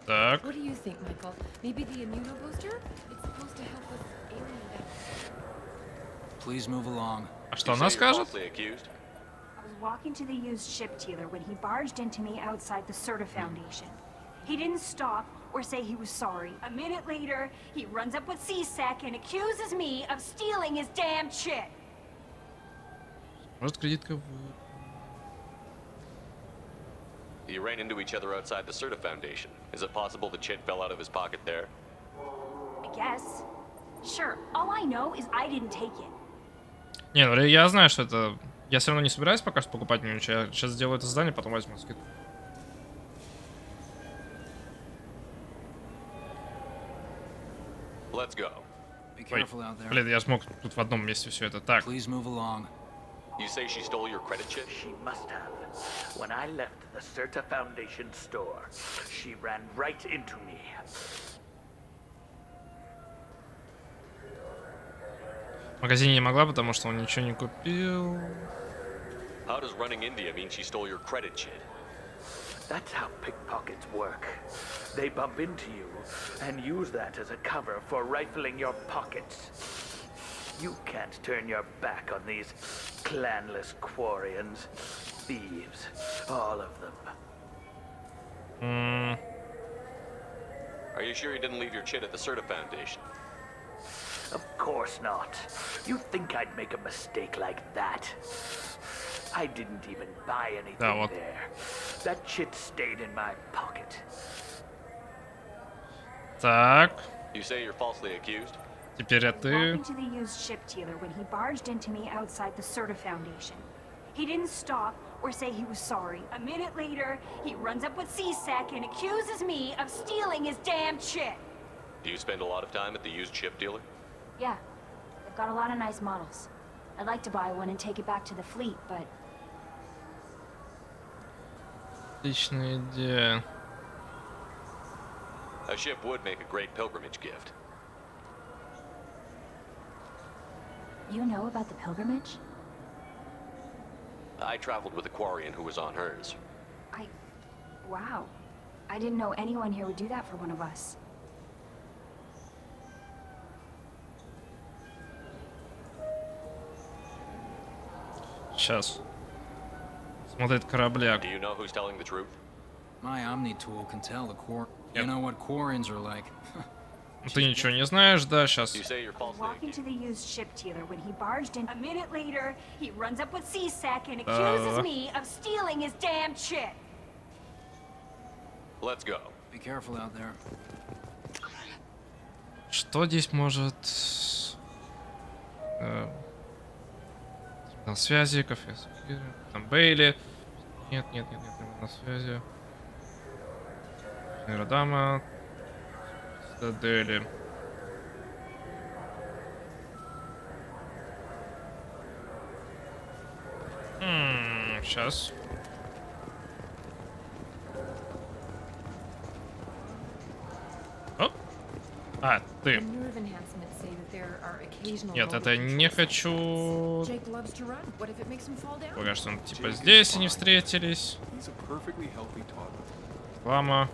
Так. What do you think, Michael? Maybe the immunobooster? It's supposed to help us alien that. Please move along. А что она скажет? Falsely accused? I was walking to the used ship dealer when he barged into me outside the Serta Foundation. He didn't stop or say he was sorry. A minute later, he runs up with C-Sec and accuses me of stealing his damn chip. Может, кредитка. You ran into each other outside the Serta Foundation. Is it possible the chit fell out of his pocket there? I guess. Sure, all I know is I didn't take it. Не, ну я знаю, что это... Я все равно не собираюсь пока что покупать ничего. Я сейчас сделаю это задание, потом возьму скидку. Let's go. Ой, блин, я смог тут в одном месте все это. Так. Please move along. You say she stole your credit chip? She must have. When I left the Serta Foundation store, she ran right into me. В магазине не могла, потому что он ничего не купил. How does running into you mean she stole your credit chit? That's how pickpockets work. They bump into you and use that as a cover for rifling your pockets. You can't turn your back on these clanless Quarians. Thieves. All of them. Are you sure you didn't leave your chit at the Serta Foundation? Of course not. You think I'd make a mistake like that? I didn't even buy anything there. That chit stayed in my pocket. Так. You say you're falsely accused? Теперь ты. Walking to the used ship dealer when he barged into me outside the Serta Foundation. He didn't stop or say he was sorry. A minute later, he runs up with C-Sec and accuses me of stealing his damn chip. Do you spend a lot of time at the used chip dealer? Yeah, they've got a lot of nice models. I'd like to buy one and take it back to the fleet, but Отличная идея. A ship would make a great pilgrimage gift. you know about the pilgrimage? I traveled with a Quarian who was on hers. Wow. I didn't know anyone here would do that for one of us. Сейчас. Смотрит корабляк. Do you know who's telling the truth? My Omni tool can tell the core. You know what Quarians are like. Ты ничего не знаешь, да, сейчас. Walking to the used ship dealer when he barged in. A minute later, he runs up with C-Sec and accuses me of stealing his damn shit. Let's go. Be careful out there. Что здесь может... на связи, кафе, там Бейли. Нет, на связи. Аэродама. Цитадели. Сейчас. Оп. А, ты. Нет, это не хочу. Пока что он типа здесь они встретились. Лама.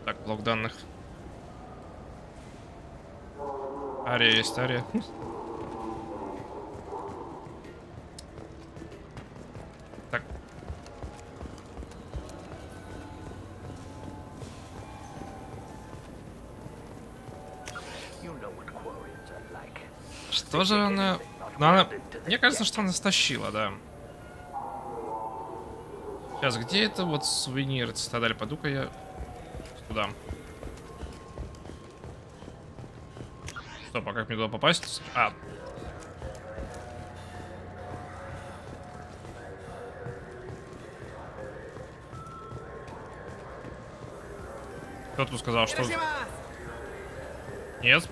Так, блок данных. Ария есть, Ария. Так. Что же она... Ну, она... Мне кажется, что она стащила, да. Сейчас, где это вот сувенир Цитадель? Пойду-ка я туда. Стоп, а как мне туда попасть? А. Кто тут сказал, что... Нет.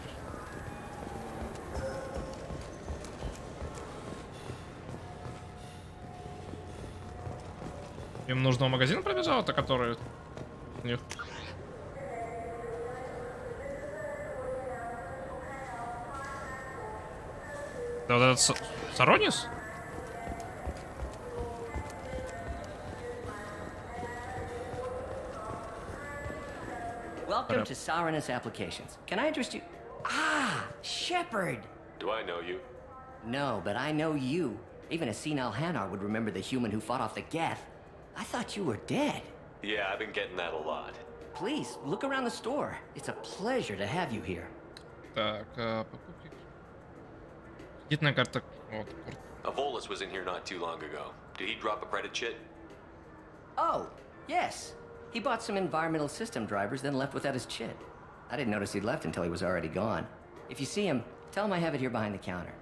Им нужного магазина пробежал-то, который... у них... Да вот этот Саронис? Welcome to Saranus Applications. Can I interest you? Ah, Shepard! Do I know you? No, but I know you. Even a senile Hanar would remember the human who fought off the Geth. I thought you were dead. Yeah, I've been getting that a lot. Please, look around the store. It's a pleasure to have you here. Так, покупки. Кредитная карта. Вот. Avolis was in here not too long ago. Did he drop a credit chit? Oh, yes. He bought some environmental system drivers, then left without his chit. I didn't notice he'd left until he was already gone. If you see him, tell him I have it here behind the counter.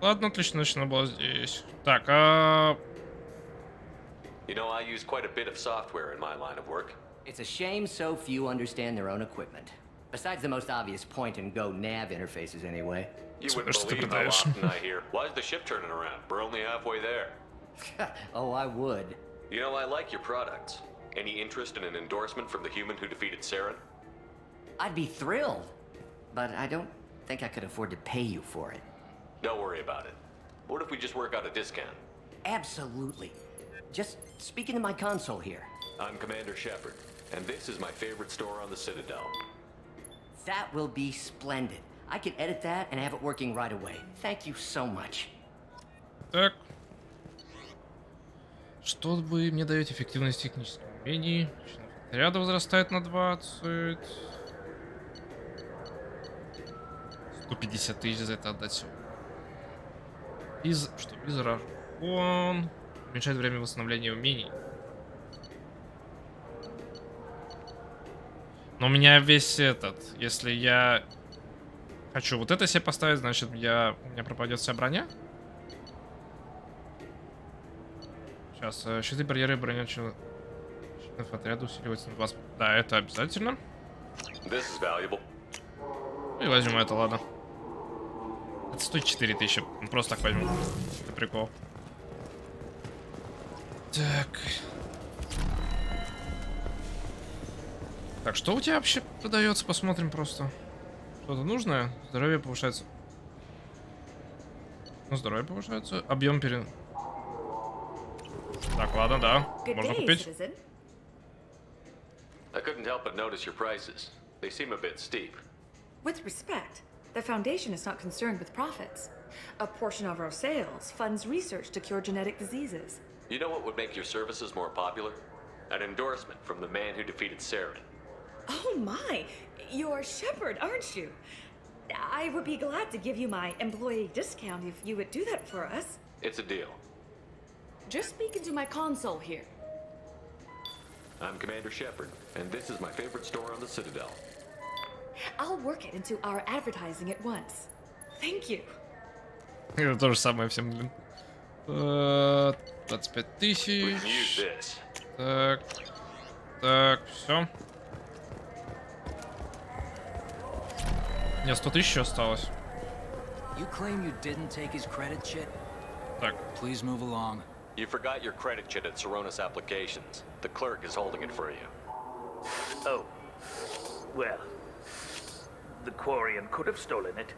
Ладно, отлично, начина была здесь. Так, You know, I use quite a bit of software in my line of work. It's a shame so few understand their own equipment. Besides the most obvious point-and-go nav interfaces, anyway. You wouldn't believe how often I hear, why's the ship turning around? We're only halfway there. Oh, I would. You know, I like your products. Any interest in an endorsement from the human who defeated Saren? I'd be thrilled. But I don't think I could afford to pay you for it. Don't worry about it. What if we just work out a discount? Absolutely. Just speak into my console here. I'm Commander Shepard, and this is my favorite store on the Citadel. That will be splendid. I can edit that and have it working right away. Thank you so much. Так. Что вы мне даете? Эффективность технических умений. Ряда возрастает на 20. 150 тысяч за это отдать все. Что? Изражен. Уменьшает время восстановления умений. Но у меня весь этот... Если я хочу вот это себе поставить, значит у меня пропадет вся броня. Сейчас. Щиты, барьеры, броня членов отряда усиливается на 20. Да, это обязательно. И возьмем это, ладно. Это стоит 4000. Просто так возьмем. Это прикол. Так. Так, что у тебя вообще продается? Посмотрим просто. Что-то нужное? Здоровье повышается. Ну, здоровье повышается. Объем пере... Так, ладно, да. Можно купить. I couldn't help but notice your prices. They seem a bit steep. With respect, the Foundation is not concerned with profits. A portion of our sales funds research to cure genetic diseases. You know what would make your services more popular? An endorsement from the man who defeated Saren. Oh my, you're Shepard, aren't you? I would be glad to give you my employee discount if you would do that for us. It's a deal. Just speak into my console here. I'm Commander Shepard, and this is my favorite store on the Citadel. I'll work it into our advertising at once. Thank you. Это то же самое всем, блин. 25 We can use тысяч. this. Так. Так, все. Мне 100 тысяч еще осталось. You claim you didn't take his credit chit? Так. Please move along. You forgot your credit chit at Saronis Applications. The clerk is holding it for you. Oh. Well, the Quarian could have stolen it.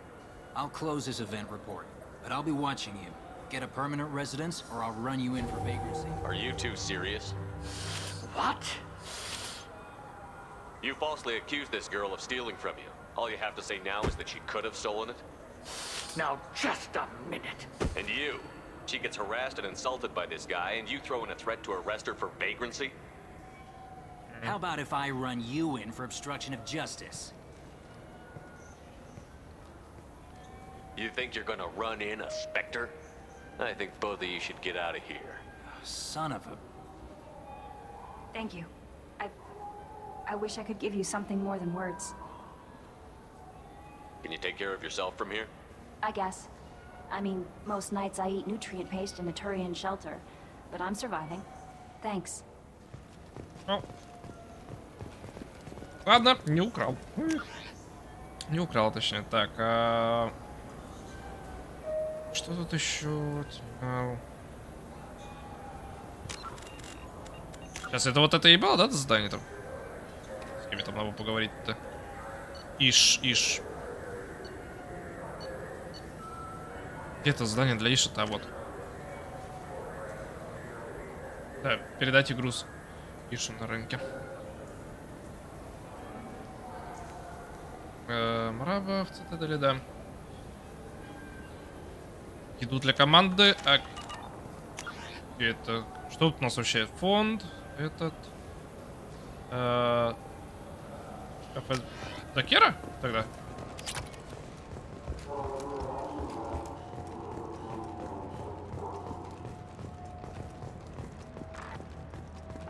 I'll close this event report, but I'll be watching you. Get a permanent residence, or I'll run you in for vagrancy. Are you two serious? What? You falsely accused this girl of stealing from you. All you have to say now is that she could have stolen it? Now, just a minute. And you? She gets harassed and insulted by this guy, and you throw in a threat to arrest her for vagrancy? How about if I run you in for obstruction of justice? You think you're gonna run in a Spectre? I think both of you should get out of here. Son of a... Thank you. I wish I could give you something more than words. Can you take care of yourself from here? I guess. I mean, most nights I eat nutrient paste in a Turian shelter, but I'm surviving. Thanks. Ну. Ладно, не украл. Не украл, точнее. Так, что тут еще? Сейчас это вот это ебало, да, это задание там? С кем там надо поговорить-то? Иш. Где это задание для Иша-то? Вот. Да, передайте груз Ишу на рынке. Мраба в цитадели, да. Еду для команды. А... Это... Что тут у нас вообще? Фонд. Этот... Кафе... Дакера? Тогда?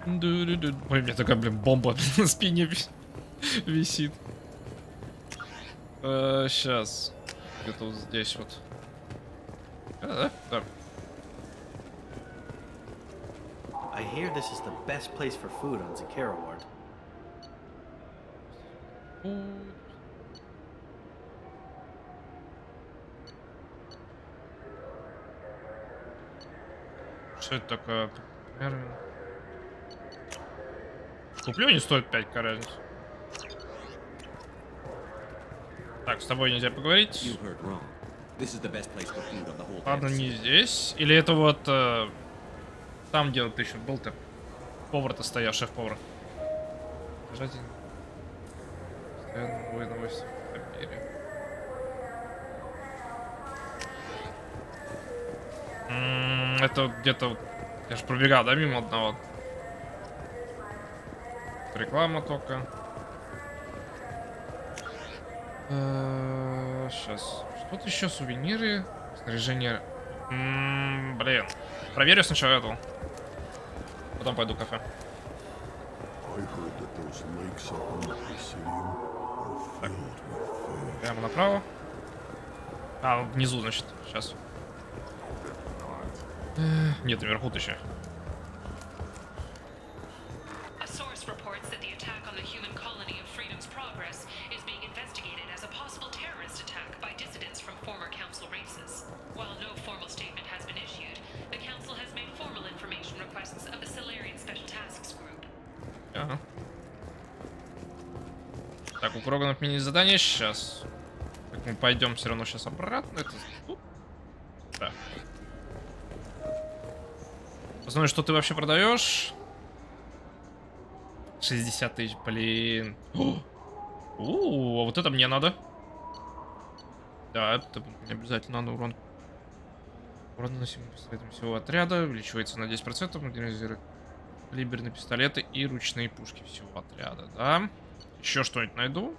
Ой, у меня такая, блин, бомба на спине висит. Сейчас. Где-то вот здесь вот. Да. I hear this is the best place for food on Zakera Ward. Что это такое? Куплю, не стоит 5 разницы. Так, с тобой нельзя поговорить. Ладно, не здесь. Или это вот там, где ты еще был-то. Повар-то стоял, шеф-повар. Держите. Новости. Это где-то... Я же пробегал, да, мимо одного? Реклама только. Сейчас. Что-то еще, сувениры. Снаряжение. Блин. Проверю сначала эту. Потом пойду в кафе. Так. Прямо направо. А, внизу, значит. Сейчас. Нет, наверху ты еще. Ага. Так, у Кроганов мини-задание сейчас. Так, мы пойдем все равно сейчас обратно. Это... Да. Посмотрим, что ты вообще продаешь. 60 тысяч, блин. А вот это мне надо. Да, это не обязательно надо урон Урон, наносимый пистолетом всего отряда, увеличивается на 10%, модернизирует калиберные пистолеты и ручные пушки всего отряда, да? Еще что-нибудь найду?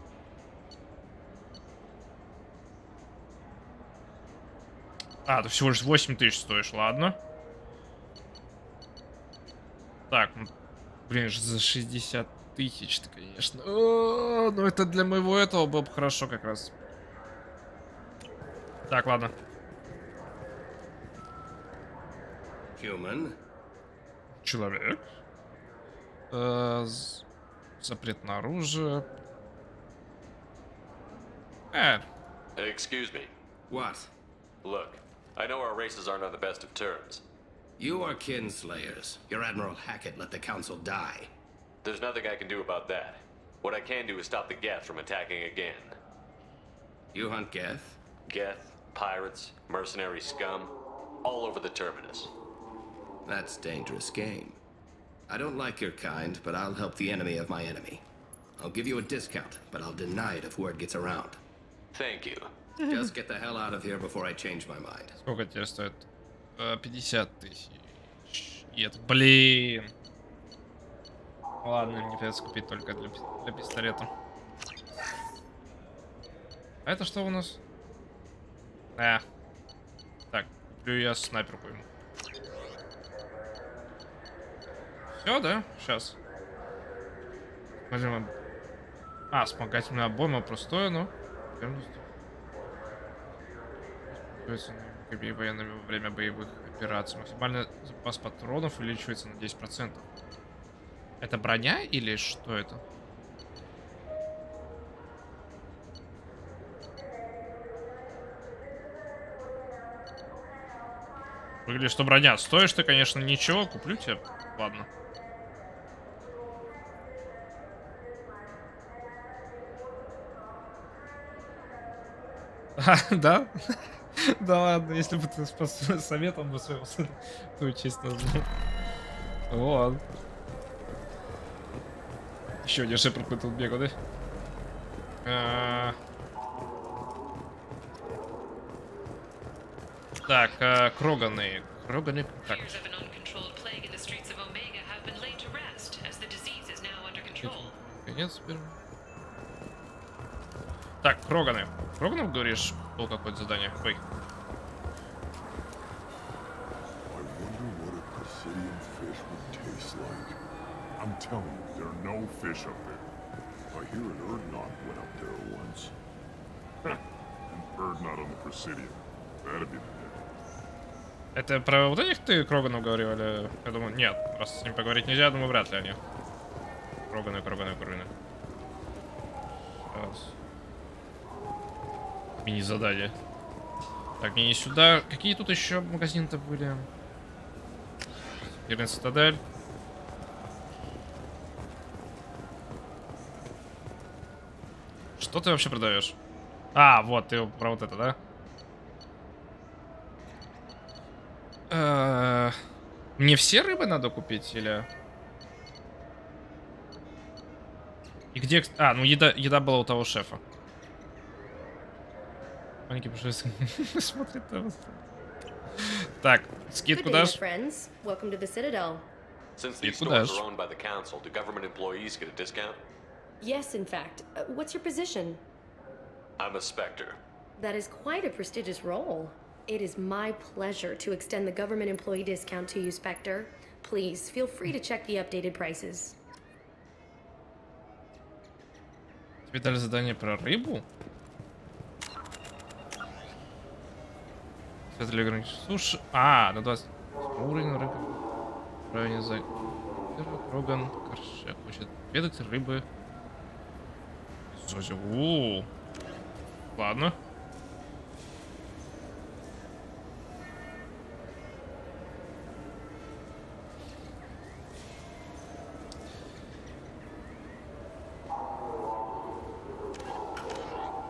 А, ты всего лишь 8000 стоишь, ладно. Так, ну, блин, за 60 тысяч-то, конечно. О, ну это для моего этого было бы хорошо как раз. Так, ладно. Human. Человек. Запрет на оружие. Excuse me. What? Look, I know our races aren't on the best of terms. You are kinslayers. Your Admiral Hackett let the Council die. There's nothing I can do about that. What I can do is stop the Geth from attacking again. You hunt Geth? Geth, pirates, mercenary scum, all over the terminus. That's dangerous game. I don't like your kind, but I'll help the enemy of my enemy. I'll give you a discount, but I'll deny it if word gets around. Thank you. Just get the hell out of here before I change my mind. Сколько теперь стоит? 50 тысяч. И это, блин. Ладно, мне придется купить только для пистолета. А это что у нас? Так, куплю я снайперку ему. Все, да? Сейчас. Смотрим. Вспомогательная обойма простое, но... Военными во время боевых операций. Максимальный запас патронов увеличивается на 10%. Это броня или что это? Выглядит, что броня. Стоишь ты, конечно, ничего. Куплю тебе. Ладно. Да? Да ладно, если бы ты с советом бы своего сына твою честь назвал. Вот. Еще один шепер какой-то бегал, да? Так, Кроганы. Кроганы. Так. Конец первый. Так, Кроганы. Кроганов, говоришь, было какое-то задание? Ой. I'm telling you, there are no fish up there. I hear an Erdnot went up there once. An Erdnot on the Presidium. That'd be the day. Это про вот этих ты Кроганов говорил, или... Я думаю, нет. Раз с ним поговорить нельзя, я думаю, вряд ли они. Кроганы. Сейчас. Мини-задание. Так, не сюда. Какие тут еще магазины-то были? Северный Цитадель. Что ты вообще продаешь? Вот, ты про вот это, да? Мне все рыбы надо купить, или... И где... ну еда была у того шефа. Маленький пушистый смотрит там. Так, скидку дашь? Since these stores are owned by the council, do government employees get a discount? Yes, in fact. What's your position? I'm a Spectre. That is quite a prestigious role. It is my pleasure to extend the government employee discount to you, Spectre. Please, feel free to check the updated prices. Тебе дали задание про рыбу? Суши. На 20 уровень рыбы. Правильно за... Роган, Коршек. Хочет ведать рыбы. Ладно.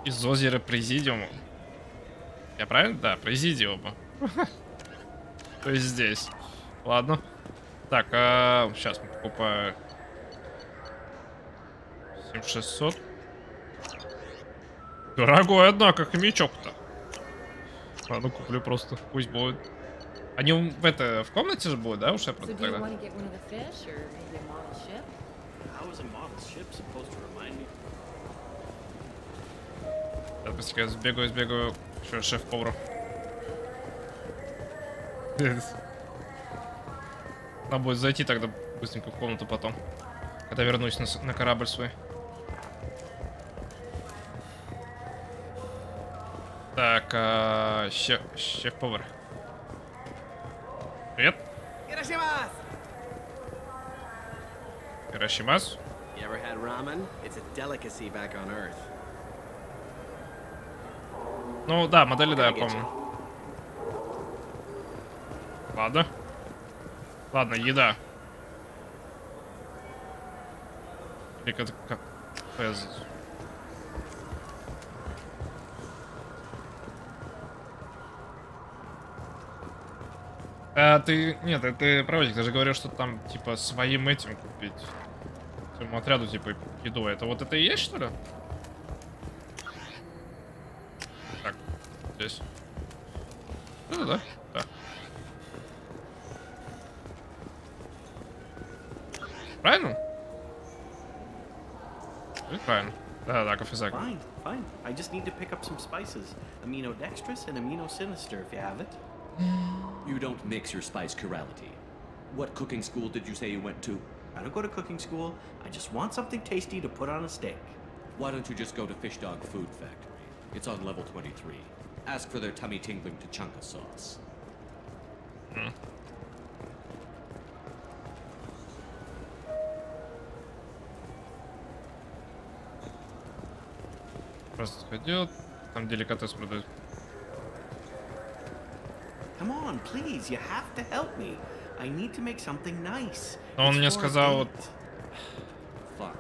Из озера Президиума. Я правильно? Да, Президиума. То есть здесь. Ладно. Так, сейчас мы покупаем 7600. Дорогой, однако, хомячок-то. Ладно, куплю просто. Пусть будет. Они в комнате же будут, да, у Шепарда So do you тогда? want to get one of the fish or maybe a model ship? How is a model ship supposed to remind me? Я быстренько сбегаю к шеф-повару. Надо будет зайти тогда быстренько в комнату потом, когда вернусь на корабль свой. Так, шеф-повар. Привет. Ирашимас. You ever had ramen? It's a delicacy back on Earth. Ну да, модели, да, я помню. Ладно. Ладно, еда. Или как... А ты... Нет, ты проводник, ты же говорил, что там, типа, своим этим купить. Своему отряду, типа, еду. Это вот это и есть, что ли? Так, здесь. Ну да, да. Правильно? Правильно. Да, кофезак. Fine, fine. I just need to pick up some spices. Aminodextrous and aminosinister, if you have it. You don't mix your spice chirality. What cooking school did you say you went to? I don't go to cooking school. I just want something tasty to put on a steak. Why don't you just go to Fish Dog Food Factory? It's on level 23. Ask for their tummy-tingling tachanka sauce. Просто сходил, там деликатес продают. Come on, please, you have to help me. I need to make something nice. Но он It's мне for a сказал вот... Fuck.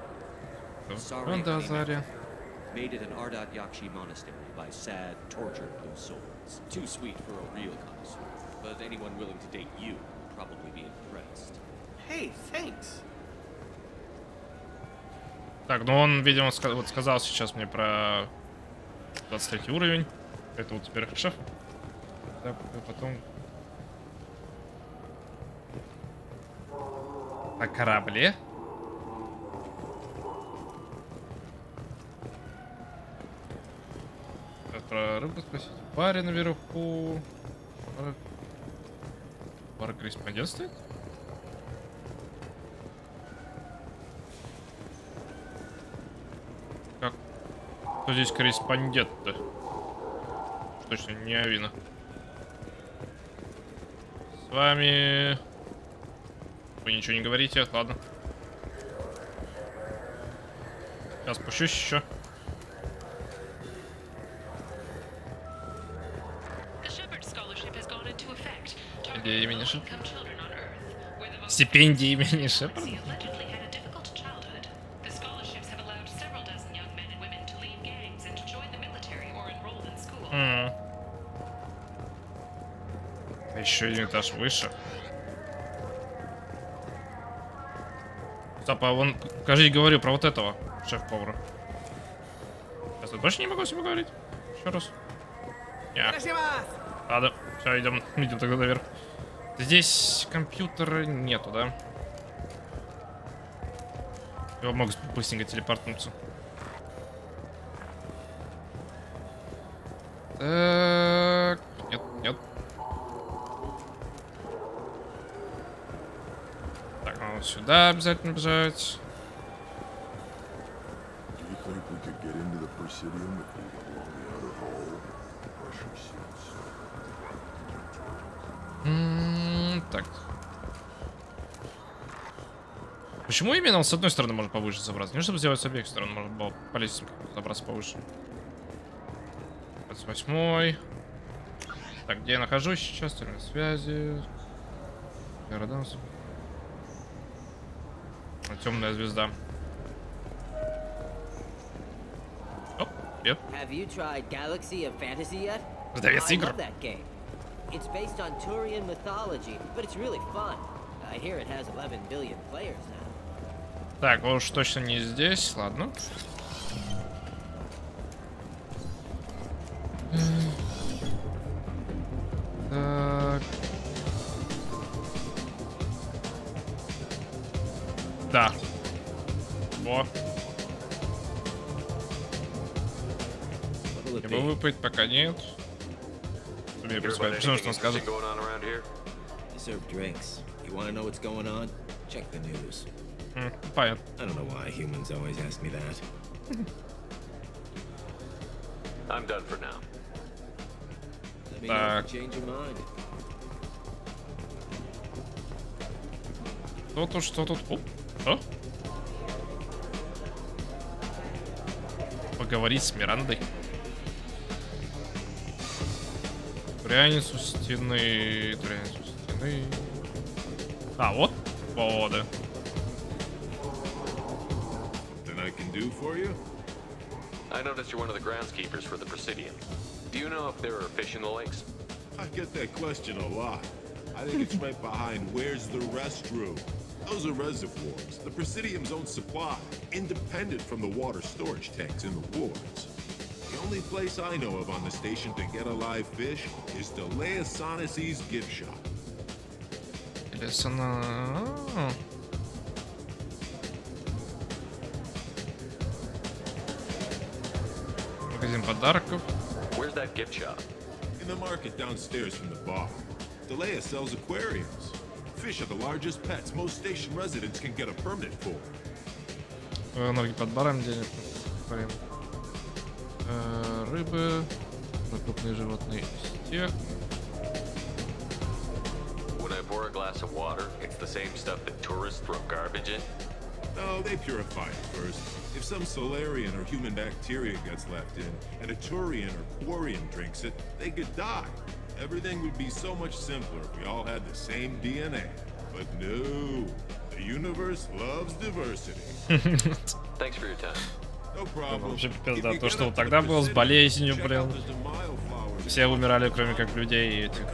Sorry, Он да, Honeyman. Заря. Made at an Ardat Yakshi monastery by sad, tortured blue souls. Too sweet for a real connoisseur. But anyone willing to date you would probably be impressed. Hey, thanks. Так, ну он, видимо, вот сказал сейчас мне про 23 уровень. Это вот теперь шеф. Так, и потом... На корабле? Сейчас про рыбу спросить. В баре наверху. Бар корреспондент стоит? Как? Кто здесь корреспондент-то? Точно не Авина. С вами... Вы ничего не говорите, ладно. Сейчас спущусь еще. Стипендия имени Шепарда. Стипендия имени Шепарда? Еще один этаж выше. Стоп, а вон, кажется, говорю про вот этого шеф-повара. Сейчас я точно не могу с ним говорить? Еще раз. Ладно, все, идем тогда наверх. Здесь компьютера нету, да? Его могу быстренько телепортнуться. Так, нет. Так, надо сюда обязательно бежать. Так. Почему именно он с одной стороны может повыше забраться? Не чтобы сделать с обеих сторон, может было по лестнице забраться повыше. 28-й. Так, где я нахожусь сейчас? Термин связи. Города. Темная звезда. Оп, нет. Продавец игр. It's based on Turian mythology, but it's really fun. I hear it has 11 billion players now. Так, уж точно не здесь, ладно. Так. Да. Во. Я бы выпить, пока нет. Мне происходит, что он скажет. They serve drinks. You want to know what's going on? Check the news. Понятно. I don't know why humans always ask me that. I'm done for now. Let me know if you change your mind. Что тут? Оп, что? Поговорить с Мирандой. Турянец у стены. Турянец у стены. А, вот. Вода. Something I can do for you? I noticed you're one of the groundskeepers for the Presidium. Do you know if there are fish in the lakes? I get that question a lot. I think it's right behind where's the restroom. Those are reservoirs, the Presidium's own supply, independent from the water storage tanks in the wards. The only place I know of on the station to get a live fish is Delea Sonesi's gift shop. Магазин подарков. Where's that gift shop? In the market downstairs from the bar. Delea sells aquariums. Fish are the largest pets most station residents can get a permit for. Ноги под баром, денег. Рыбы, крупные животные, стек. When I pour a glass of water, it's the same stuff that tourists throw garbage in? No, they purify it first. If some Solarian or human bacteria gets left in, and a Turian or Quarian drinks it, they could die. Everything would be so much simpler if we all had the same DNA. But no, the universe loves diversity. Thanks for your time. No problem. Вообще пипец, да, то, что тогда было с болезнью, блин. Все умирали, кроме как людей и этих,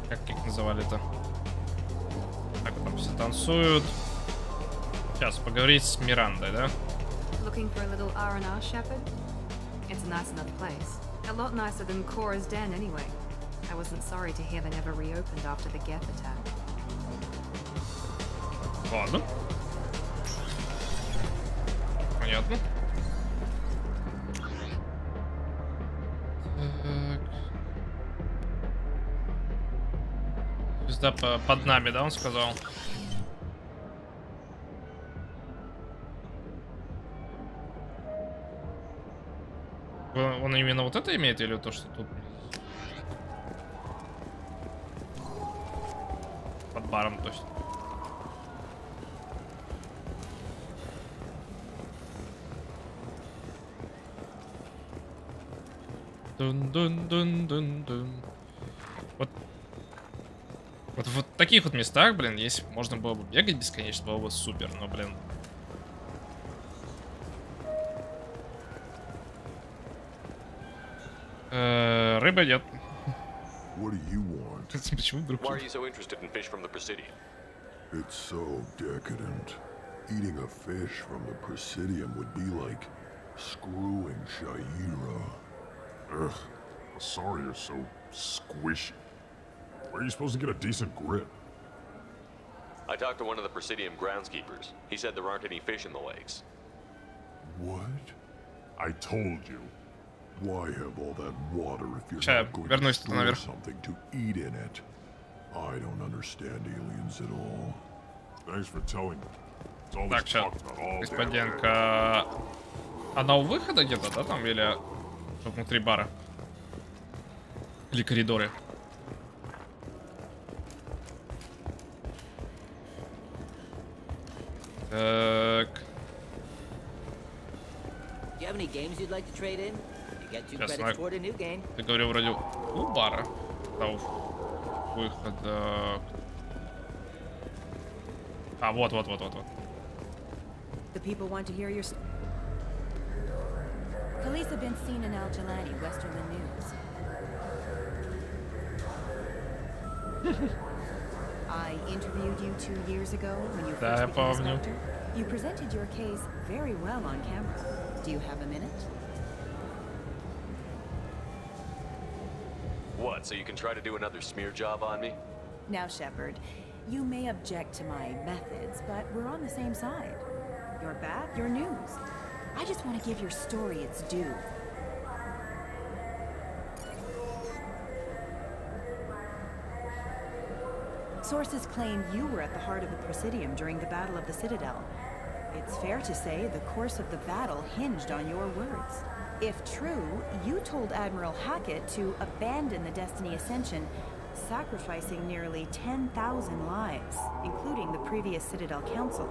как их называли-то. Так, там все танцуют. Сейчас поговорить с Мирандой, да? Looking for a little R&R, Shepard? It's a nice enough place. A lot nicer than Cora's den, anyway. I wasn't sorry to hear they never reopened after the Geth attack. Ладно. Понятно. Так. Звезда под нами, да, он сказал? Он именно вот это имеет или то, что тут? Под баром, то есть. Дун-дун-дун-дун-дун. Вот в таких вот местах, блин, если можно было бы бегать бесконечно, было бы супер, но, блин. Рыба нет. What do you want? Почему вдруг? Why are you so interested in fish from the Presidium? It's so decadent. Eating a fish from the Presidium would be like screwing Shaira. Ugh, sorry you're so squishy. Where are you supposed to get a decent grip? I talked to one of the Presidium groundskeepers. He said there aren't any fish in the lakes. What? I told you. Why have all that water if you're not going to store something to eat in it? I don't understand aliens at all. Thanks for telling me. It's all Так, сейчас, господинка. Она у выхода где-то, да, там, или внутри бара? Или коридоры? Так. Do you have any games you'd like to trade in? You get 2 Сейчас, credits toward a new game. Я говорю, вроде у бара. Да, у выхода. А, вот. The people want to hear your... Police have been seen in Al Jelani, Westerland News. I interviewed you 2 years ago when you first became a Spectre. You presented your case very well on camera. Do you have a minute? What, so you can try to do another smear job on me? Now, Shepard, You may object to my methods, but we're on the same side. You're bad, you're news. I just want to give your story its due. Sources claim you were at the heart of the Presidium during the Battle of the Citadel. It's fair to say the course of the battle hinged on your words. If true, you told Admiral Hackett to abandon the Destiny Ascension, sacrificing nearly 10,000 lives, including the previous Citadel Council.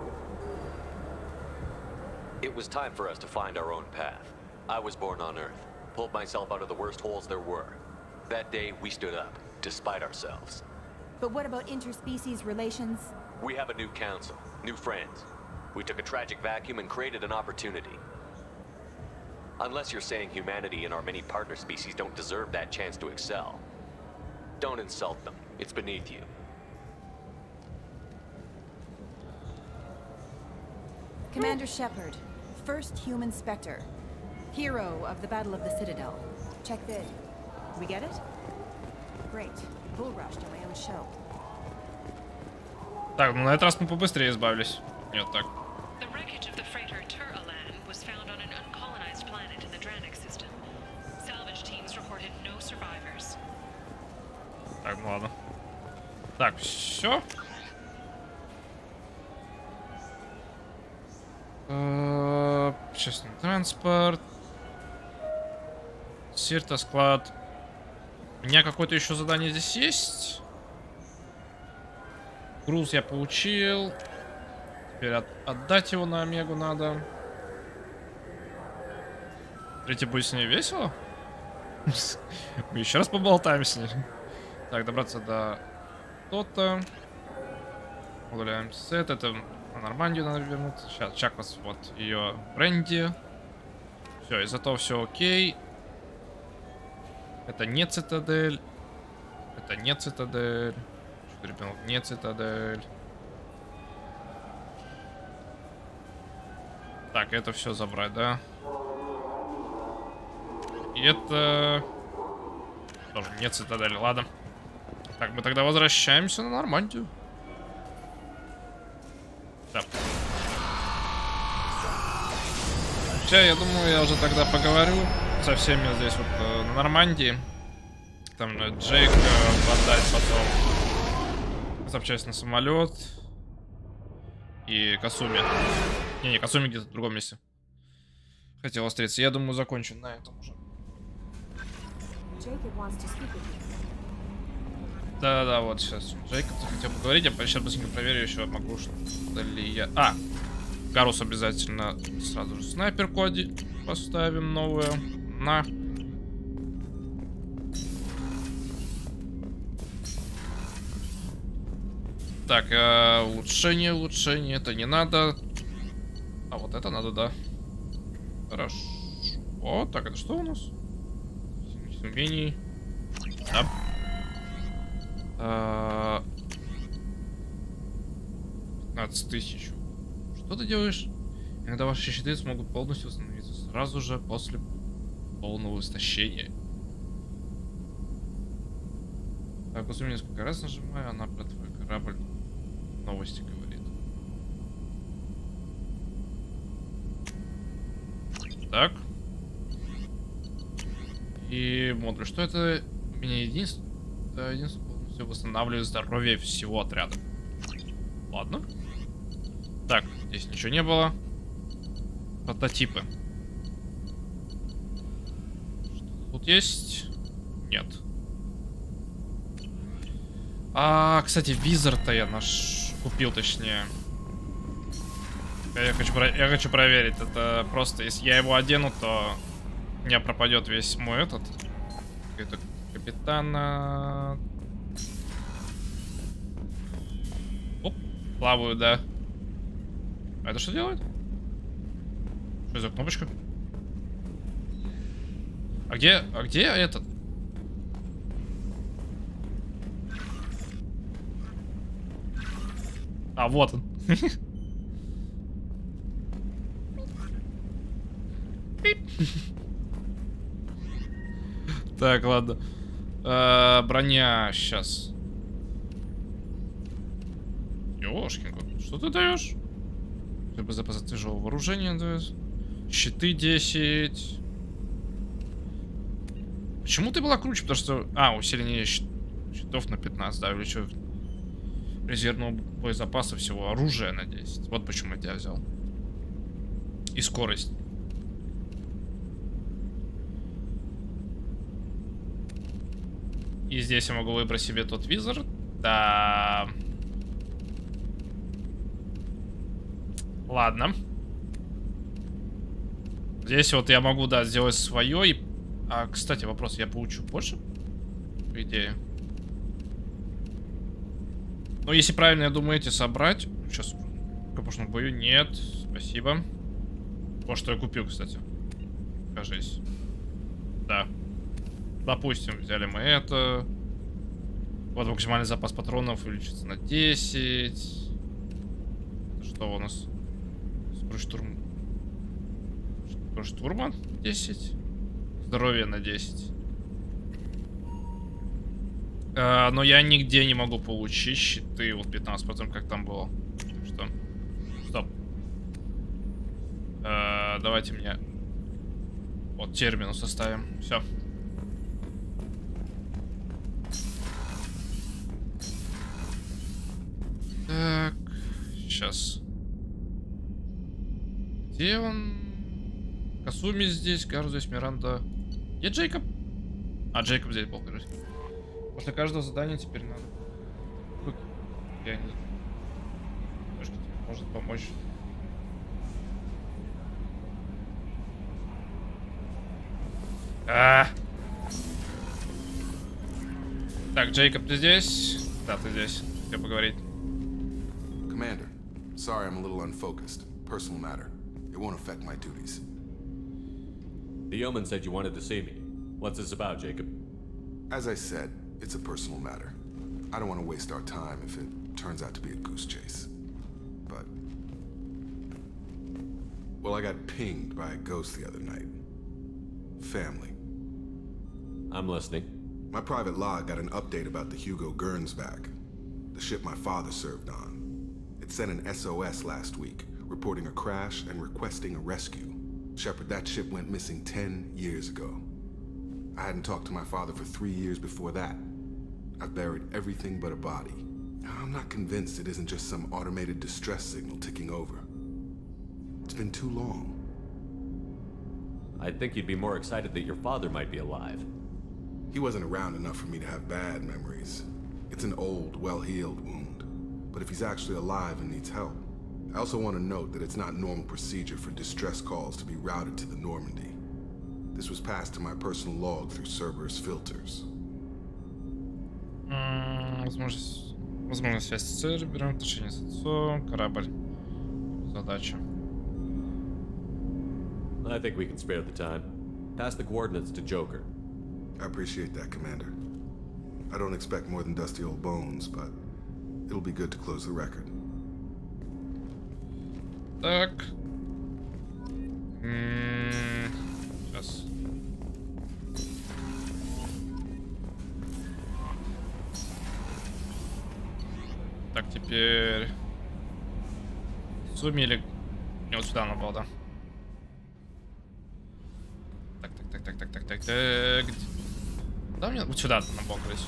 It was time for us to find our own path. I was born on Earth, pulled myself out of the worst holes there were. That day, we stood up, despite ourselves. But what about interspecies relations? We have a new council, new friends. We took a tragic vacuum and created an opportunity. Unless you're saying humanity and our many partner species don't deserve that chance to excel. Don't insult them. It's beneath you. Commander Shepard, first human Spectre. Hero of the Battle of the Citadel. Check vid. We get it? Great. Bull rushed on my own show. Так, ну на этот раз мы побыстрее избавились. Нет, так. The wreckage of the freighter Tur-Alan was found on an uncolonized planet in the Dranik system. Salvage teams reported no survivors. Так, ну ладно. Так, все. Общественный транспорт. Сирта, склад. У меня какое-то еще задание здесь есть. Груз я получил. Теперь отдать его на Омегу надо. Смотрите, будет с ней весело. Мы еще раз поболтаем с ней. Так, добраться до то-то. Удаляем сет. Это на Нормандию надо вернуться. Сейчас, Чаквас, вот ее бренди. Все, из-за того все окей. Это не цитадель. Это не цитадель. Ребенок, не цитадель. Так, это все забрать, да? И это тоже не цитадель, ладно. Так, мы тогда возвращаемся на Нормандию. Да. Сейчас, я думаю, я уже тогда поговорю со всеми здесь вот на Нормандии. Там Джейк отдать потом. Запчасть на самолет. И Касуми. Не, Касуми где-то в другом месте. Хотел встретиться. Я думаю, закончу на этом уже. Да-да-да, вот сейчас. Джейкоб хотел поговорить. Я сейчас быстренько проверю еще, могу что-то ли я... А! Гарус обязательно сразу же снайперку поставим новую. На. Так, улучшение, улучшение. Это не надо. А вот это надо, да. Хорошо. О, так, это что у нас? Умений. Да. 15 тысяч. Что ты делаешь? Иногда ваши щиты смогут полностью восстановиться сразу же после полного истощения. Так, Кузуми несколько раз нажимаю, она про твой корабль новости говорит. Так. И модуль. Что это? У меня единственное полностью восстанавливает здоровье всего отряда. Ладно. Так, здесь ничего не было. Прототипы. Что тут есть? Нет. Кстати, визор-то я купил, точнее. Я хочу проверить. Это просто, если я его одену, то у меня пропадет весь мой этот. Это капитана. Оп, плаваю, да. А это что делает? Что за кнопочка? А где этот? А, вот он. Так, ладно. Броня сейчас. Ёшкин кот, что ты даешь? Чтобы запас тяжелого вооружения дает. Щиты 10. Почему ты была круче? Потому что... А, усиление щитов на 15, да, увеличивает резервного боезапаса всего. Оружие на 10. Вот почему я тебя взял. И скорость. И здесь я могу выбрать себе тот визор. Да. Ладно. Здесь вот я могу, да, сделать свое. И... А, кстати, вопрос, я получу больше? По идее. Ну, если правильно, я думаю, эти собрать. Сейчас в капушном бою. Нет, спасибо. Вот что я купил, кстати. Кажись. Да. Допустим, взяли мы это. Вот максимальный запас патронов увеличится на 10. Это что у нас? Скорость штурма 10. Здоровье на 10. Но я нигде не могу получить щиты. Вот 15%, как там было. Что? Стоп. Давайте мне вот терминус составим. Все. Так, сейчас. Где он? Касуми здесь, Гару здесь, Миранда. Где Джейкоб? А, Джейкоб здесь был, короче. После каждого задания теперь надо. Я не... Немножко тебе может помочь. Так, Джейкоб, ты здесь? Да, ты здесь. Хотел поговорить. Commander, sorry I'm a little unfocused. Personal matter. It won't affect my duties. The yeoman said you wanted to see me. What's this about, Jacob? As I said, it's a personal matter. I don't want to waste our time if it turns out to be a goose chase. But... well, I got pinged by a ghost the other night. Family. I'm listening. My private log got an update about the Hugo Gernsback, the ship my father served on. It sent an SOS last week, reporting a crash and requesting a rescue. Shepard, that ship went missing 10 years ago. I hadn't talked to my father for 3 years before that. I've buried everything but a body. I'm not convinced it isn't just some automated distress signal ticking over. It's been too long. I'd think you'd be more excited that your father might be alive. He wasn't around enough for me to have bad memories. It's an old, well-healed wound. But if he's actually alive and needs help, I also want to note that it's not normal procedure for distress calls to be routed to the Normandy. This was passed to my personal log through Cerberus filters. Возможно, связь с Цербером, отношения с отцом, корабль. Задача. I think we can spare the time. Pass the coordinates to Joker. I appreciate that, Commander. I don't expect more than dusty old bones, but it'll be good to close the record. Так. Сейчас. Так, теперь... Суми или... Не, вот сюда надо было, да? Так. Да, мне... Вот сюда надо было, короче.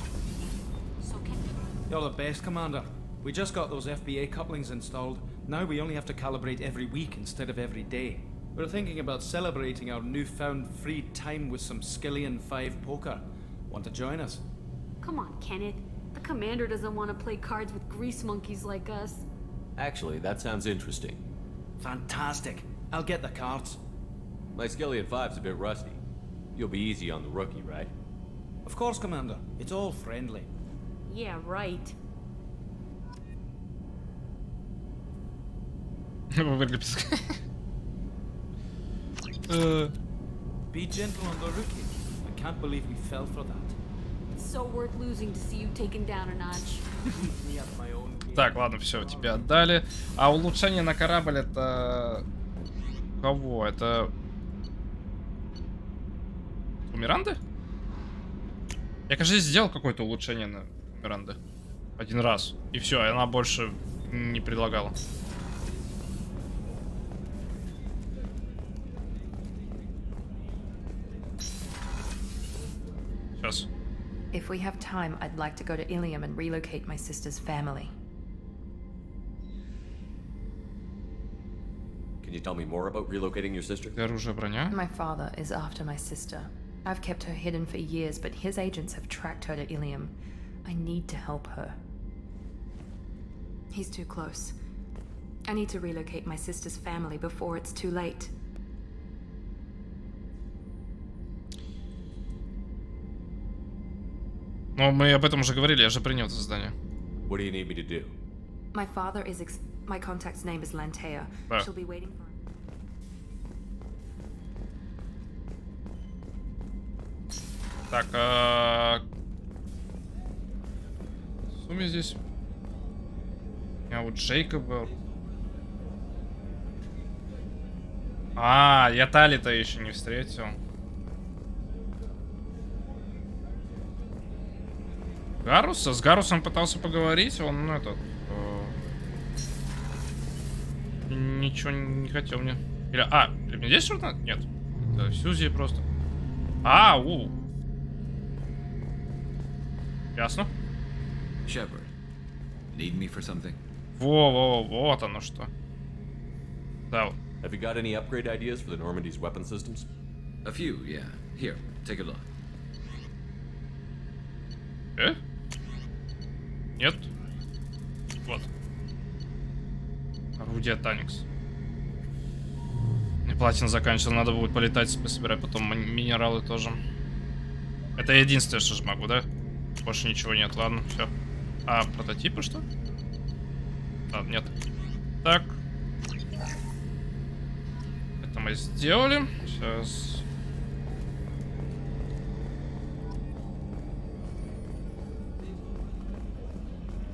You're the best, Commander. We just got those FBA couplings installed. Now we only have to calibrate every week instead of every day. We're thinking about celebrating our newfound free time with some Skillian 5 poker. Want to join us? Come on, Kenneth. The commander doesn't want to play cards with grease monkeys like us. Actually, that sounds interesting. Fantastic. I'll get the cards. My Skillian 5's a bit rusty. You'll be easy on the rookie, right? Of course, Commander. It's all friendly. Yeah, right. Be gentle on the rookie. I can't believe we fell for that. It's so worth losing to see you taken down a notch. Me at my own game. Так, ладно, все, тебе отдали. А улучшение на корабль это... Кого? Это... У Миранды? Я, кажется, сделал какое-то улучшение на Миранды. Один раз. И все, она больше не предлагала. Сейчас. If we have time, I'd like to go to Ilium and relocate my sister's family. Can you tell me more about relocating your sister? Оружие, броня. My father is after my sister. I've kept her hidden for years, but his agents have tracked her to Ilium. I need to help her. He's too close. I need to relocate my sister's family before it's too late. Но мы об этом уже говорили, я же принял это задание. What do you need me to do? My father is my contact's name is Lantea. Да. She'll be waiting for... Так, что у меня здесь? А вот Джейкоба. Я Тали-то еще не встретил. Гаруса? С Гарусом пытался поговорить, он ничего не хотел мне. Или мне здесь что-то надо? Нет. Это Сьюзи просто. Ясно. Shepard, need me for something? Вот оно что. Да. Have you got any upgrade ideas for the Normandy's weapon systems? A few, yeah. Here, take a look. Нет. Вот. Орудие Таникс. Мне платина заканчивается, надо будет полетать, собирать потом минералы тоже. Это единственное, что же могу, да? Больше ничего нет, ладно, все. Прототипы что? Ладно, нет. Так. Это мы сделали. Сейчас.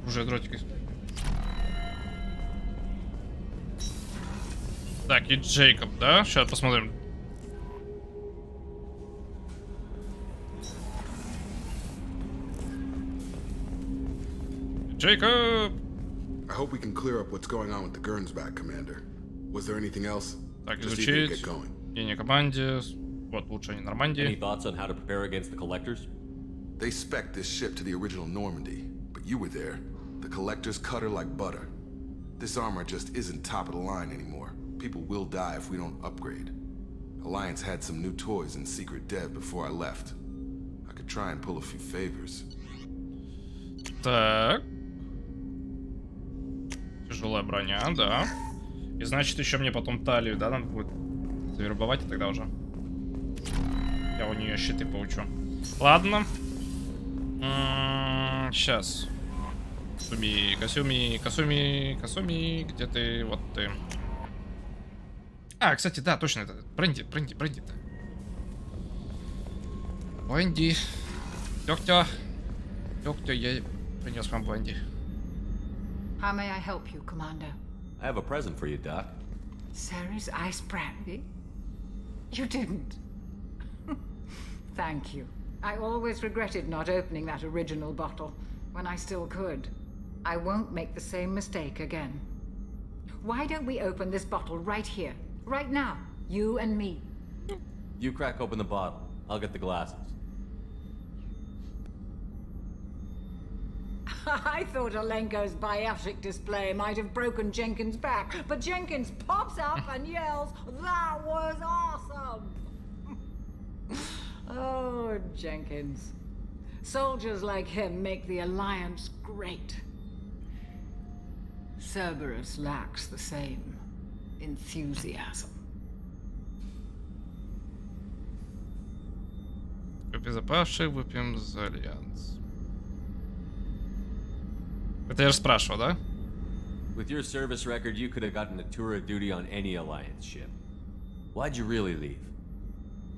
Уже дротик. Так, и Джейкоб, да? Сейчас посмотрим. Jacob! I hope we can clear up what's going on with the Gernsback, Commander. Was there anything else? Так, Just eager to изучить. get going. Гений команде. Вот улучшение Нормандии. Any thoughts on how to prepare against the collectors? They spec'd this ship to the original Normandy, but you were there. The collectors cut her like butter. This armor just isn't top of the line anymore. People will die if we don't upgrade. Alliance had some new toys in secret dev before I left. I could try and pull a few favors. Так. Тяжелая броня, да. И значит, еще мне потом талию, да, надо будет завербовать, и тогда уже я у нее щиты поучу. Ладно. Сейчас. Касуми, где ты? Вот ты. Кстати, да, точно, это Бренди-то. Бренди. Тёктя, я принес вам Бренди. How may I help you, Commander? I have a present for you, Doc. Sarah's ice brandy? You didn't. Thank you. I always regretted not opening that original bottle when I still could. I won't make the same mistake again. Why don't we open this bottle right here, right now, you and me? You crack open the bottle. I'll get the glasses. I thought Alenko's biotic display might have broken Jenkins' back, but Jenkins pops up and yells, "That was awesome!" Oh, Jenkins. Soldiers like him make the Alliance great. Cerberus lacks the same enthusiasm. Безопасший, выпьем за Альянс. Это я же спрашивал, да? With your service record, you could have gotten a tour of duty on any Alliance ship. Why'd you really leave?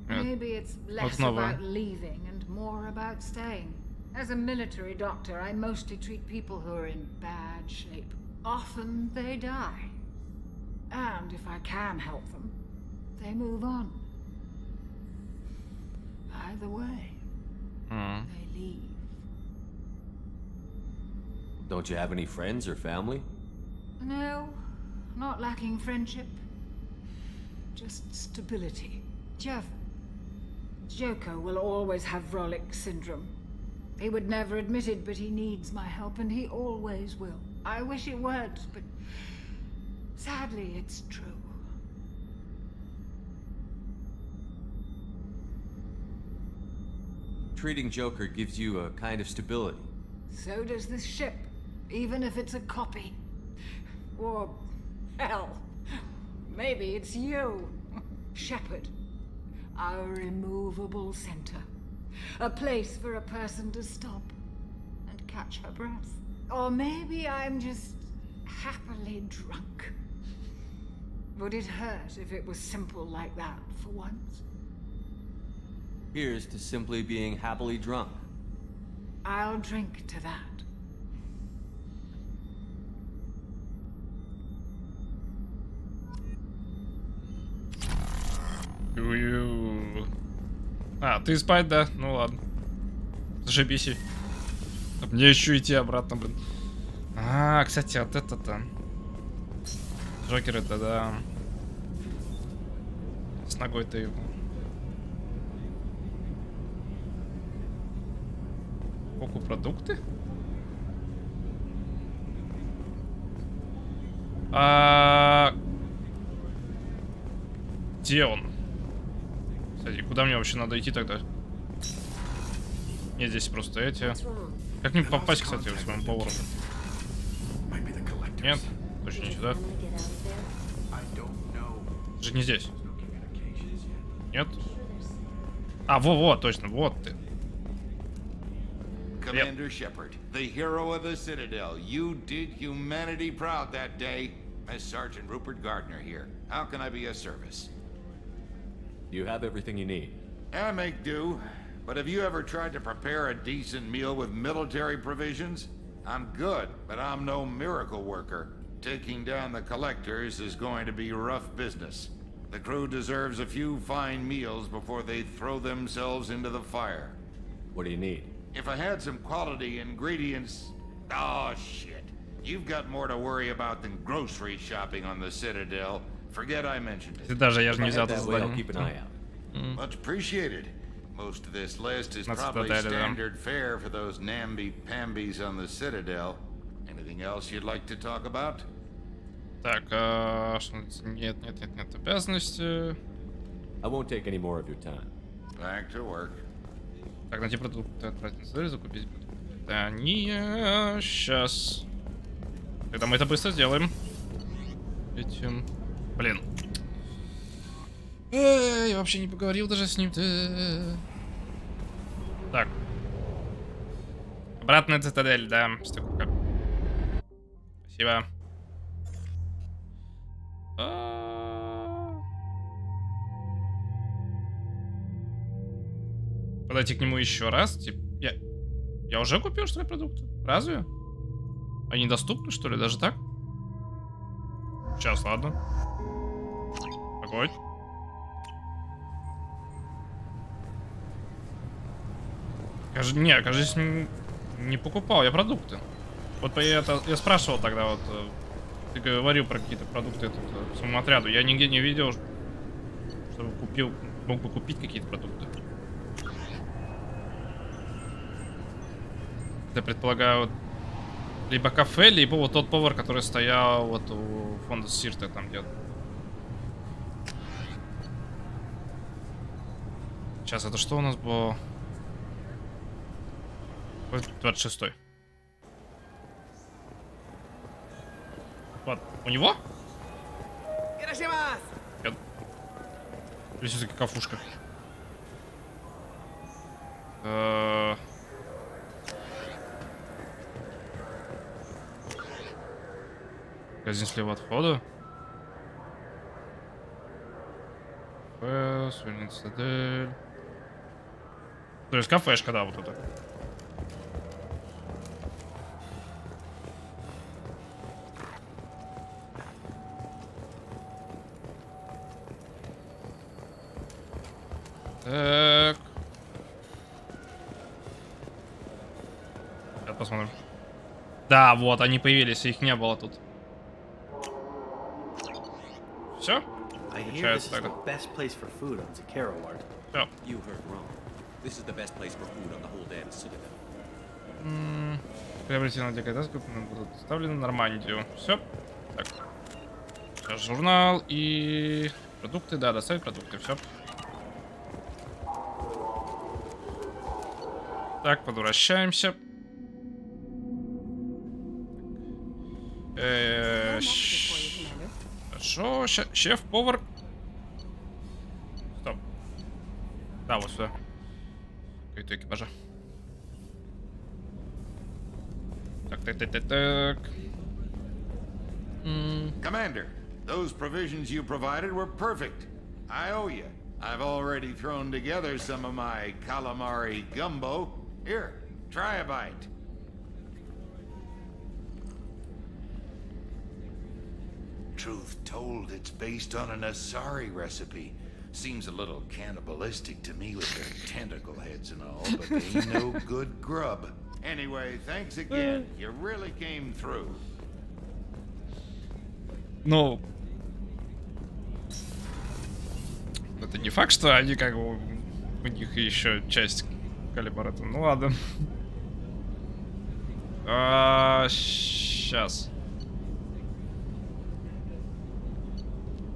Maybe it's less about leaving and more about staying. As a military doctor, I mostly treat people who are in bad shape. Often they die. And if I can help them, they move on. Either way, they leave. Don't you have any friends or family? No, not lacking friendship. Just stability. Jeff, Joko will always have Vrolic syndrome. He would never admit it, but he needs my help, and he always will. I wish it weren't, but sadly, it's true. Treating Joker gives you a kind of stability. So does this ship, even if it's a copy. Or, hell, maybe it's you, Shepard. Our immovable center. A place for a person to stop and catch her breath. Or maybe I'm just happily drunk. Would it hurt if it was simple like that for once? Here's to simply being happily drunk. I'll drink to that. А, ты спать, да? Ну ладно. Зашибись. Мне еще идти обратно, блин. А, кстати, вот это-то. Джокер это, да. С ногой-то его. Коку продукты? Где он? Кстати, куда мне вообще надо идти тогда? Нет, здесь просто эти. Как мне попасть, кстати, к своему повару? Нет, точно не сюда. Же не здесь. Нет? А, во-во, точно, вот ты. Commander Shepard, the hero of the Citadel. You did humanity proud that day. As Sergeant Rupert Gardner here. How can I be of service? You have everything you need. I make do. But have you ever tried to prepare a decent meal with military provisions? I'm good, but I'm no miracle worker. Taking down the collectors is going to be rough business. The crew deserves a few fine meals before they throw themselves into the fire. What do you need? If I had some quality ingredients... Oh, shit. You've got more to worry about than grocery shopping on the Citadel. Forget I mentioned it. Даже я же не взял I'll keep an eye out. Much appreciated. Most of this list is probably standard fare for those namby-pambies on the Citadel. Anything else you'd like to talk about? Так, нет, обязанности. I won't take any more of your time. Back to work. Так, найти продукты, отправить на цель, закупить. Да, не, сейчас. Тогда мы это быстро сделаем. Этим, блин. Я вообще не поговорил даже с ним-то. Так. Обратная цитадель, да, стекука. Спасибо. Подойти к нему еще раз. Типа, я уже купил, что ли, продукты? Разве? Они доступны, что ли, даже так? Сейчас, ладно. Огонь. Кажется, не покупал я продукты. Вот я спрашивал тогда, вот, ты говорил про какие-то продукты тут, самому отряду. Я нигде не видел, чтобы мог бы купить какие-то продукты. Я предполагаю, либо кафе, либо вот тот повар, который стоял вот у фонда Сирта там где-то. Сейчас, это что у нас было? 26-й. Вот, у него? Здесь все-таки кафушка. Магазин слева от входа. Кафе, Свинин Цитадель. То есть кафешка, да, вот это. Так. Сейчас посмотрим. Да, вот, они появились, их не было тут. Все? I hear this is the best place for food on Zakara Ward. Все. You heard wrong. This is the best place for food on the whole damn Citadel. Приобретены декадас, будут доставлены в Нормандию. Все. Так. Сейчас журнал и продукты, да, доставить продукты, все. Так, возвращаемся. Хорошо, шеф-повар. Стоп. Да, вот сюда. Какой-то экипажа. Так. Commander, those provisions you provided were perfect. I owe you. I've already thrown together some of my calamari gumbo. Here, try a bite. Truth told, it's based on an Asari recipe. Seems a little cannibalistic to me with their tentacle heads and all, but they ain't no good grub. Anyway, thanks again. You really came through. Ну, это не факт, что они как бы у них еще часть калибрата. Ну ладно. Сейчас.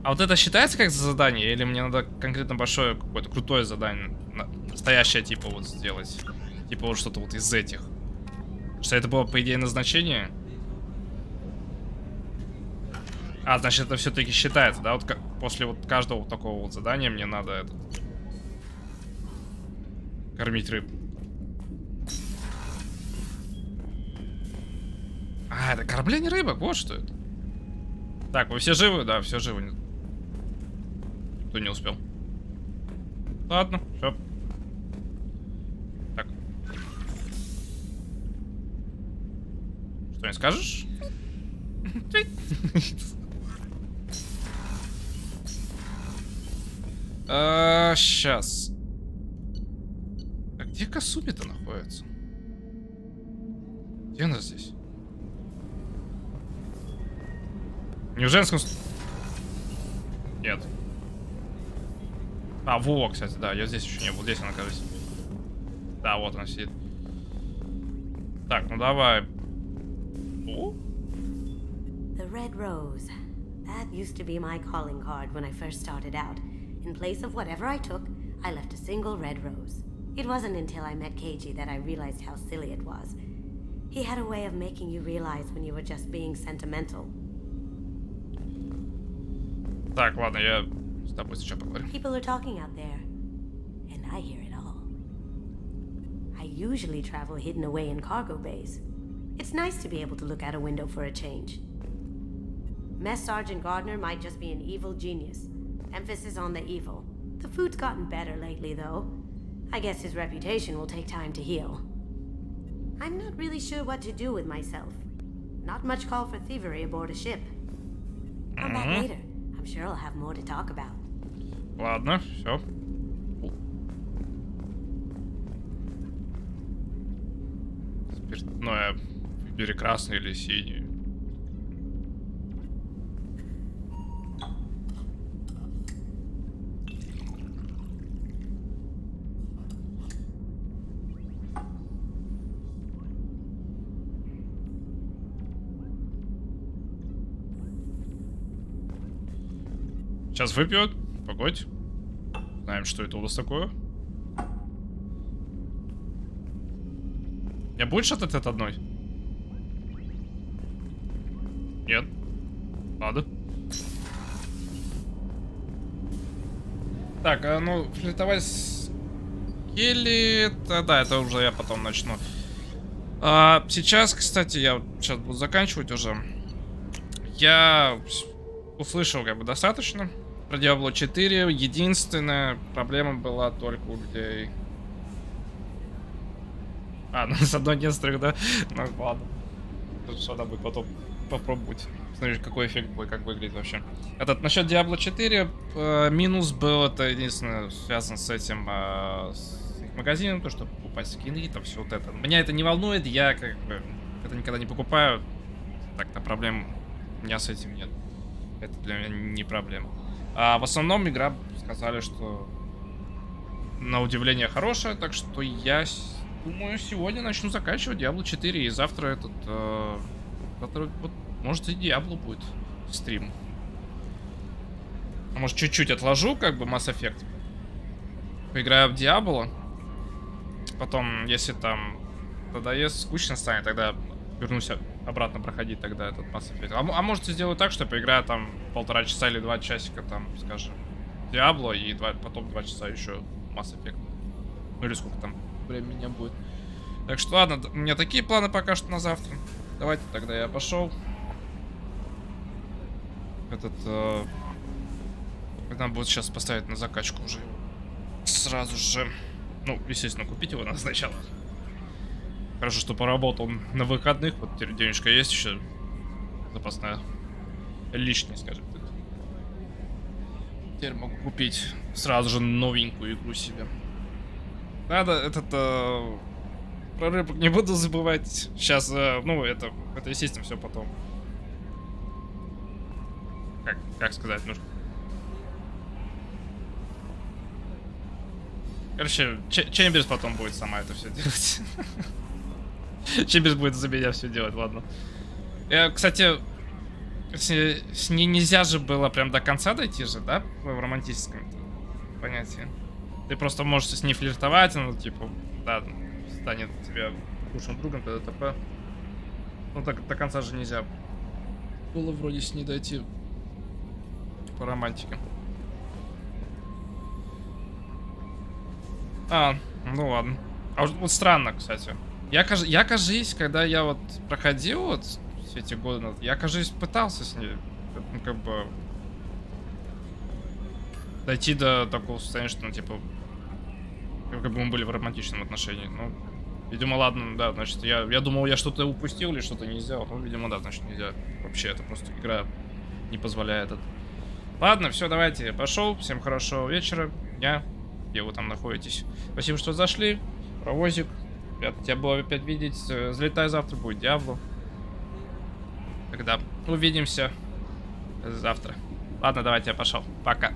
А вот это считается как задание, или мне надо конкретно большое какое-то крутое задание, настоящее типа вот сделать, типа вот что-то вот из этих, что это было по идее назначение? А, значит, это все-таки считается, да? Вот после вот каждого вот такого вот задания мне надо кормить рыб. А, это кормление рыбок, вот что это. Так, вы все живы? Да, все живы. Никто не успел. Ладно, все. Так. Что не скажешь? Сейчас. А где Касуми-то находится? Где она здесь? Не в женском... Нет. А, во, кстати, да, я здесь еще не был. Здесь она, кажется. Да, вот она сидит. Так, ну давай. О? The Red Rose. That used to be my calling card when I first started out. In place of whatever I took, I left a single red rose. It wasn't until I met Keiji that I realized how silly it was. He had a way of making you realize when you were just being sentimental. Так, ладно, я с тобой сейчас поговорю. People are talking out there, and I hear it all. I usually travel hidden away in cargo bays. It's nice to be able to look out a window for a change. Mess Sergeant Gardner might just be an evil genius. Emphasis on the evil. The food's gotten better lately, though. I guess his reputation will take time to heal. I'm not really sure what to do with myself. Not much call for thievery aboard a ship. Come back later. I'm sure I'll have more to talk about. Ладно, все. Спиртное. Выбери красный или синий. Сейчас выпьет. Погодь. Знаем, что это у нас такое. Я будет что-то от одной? Нет. Ладно. Так, ну, флиртовать с Келли... Да, это уже я потом начну. Сейчас, кстати, я сейчас буду заканчивать уже. Я услышал как бы достаточно про Diablo 4. Единственная проблема была только у людей. Ну с одной нет с трех, да? Ну ладно. Что надо будет потом попробовать. Смотрите, какой эффект будет, как выглядит вообще. Насчет Diablo 4 минус был, это единственное связано с этим с их магазином, то что покупать скины, там все вот это. Меня это не волнует, я как бы это никогда не покупаю. Так-то проблем у меня с этим нет. Это для меня не проблема. А в основном игра сказали, что на удивление хорошая, так что я думаю, сегодня начну заканчивать Diablo 4, и завтра этот... завтра, вот, может, и Diablo будет стрим. А может, чуть-чуть отложу, как бы, Mass Effect. Поиграю в Diablo. Потом, если там надоест, скучно станет, тогда вернусь обратно проходить тогда этот Mass Effect. А может, сделаю так, что поиграю там 1,5 часа или 2 часика, там, скажем, Diablo, и потом 2 часа еще Mass Effect. Ну или сколько там времени у меня будет. Так что ладно, у меня такие планы пока что на завтра. Давайте тогда я пошел. Надо будет сейчас поставить на закачку уже. Сразу же. Ну, естественно, купить его надо сначала. Хорошо, что поработал на выходных. Вот теперь денежка есть еще. Запасная. Лишняя, скажем так. Теперь могу купить сразу же новенькую игру себе. Надо про рыбок не буду забывать. Сейчас, ну, это естественно, все потом. Как сказать, нужно. Короче, Чемберс потом будет сама это все делать. Чемберс будет за меня все делать, ладно. Кстати, с ней нельзя же было прям до конца дойти же, да? В романтическом понятии. Ты просто можешь с ней флиртовать, ну, типа, да, станет тебе лучшим другом, когда ТП. Ну, так до конца же нельзя было вроде с ней дойти по романтике. Ну ладно. А вот странно, кстати. Я, кажись, когда я вот проходил вот все эти годы назад, я, кажись, пытался с ней, ну, как бы, дойти до такого состояния, что, ну, типа, как бы мы были в романтичном отношении. Ну, видимо, ладно, да, значит, я думал, я что-то упустил или что-то не сделал. Ну, видимо, да, значит, нельзя. Вообще, это просто игра не позволяет это. Ладно, все, давайте, я пошел. Всем хорошего вечера, дня, где вы там находитесь. Спасибо, что зашли. Провозик. Ребята, тебя было опять видеть. Залетай завтра, будет Диабло. Тогда увидимся завтра. Ладно, давайте, я пошел. Пока.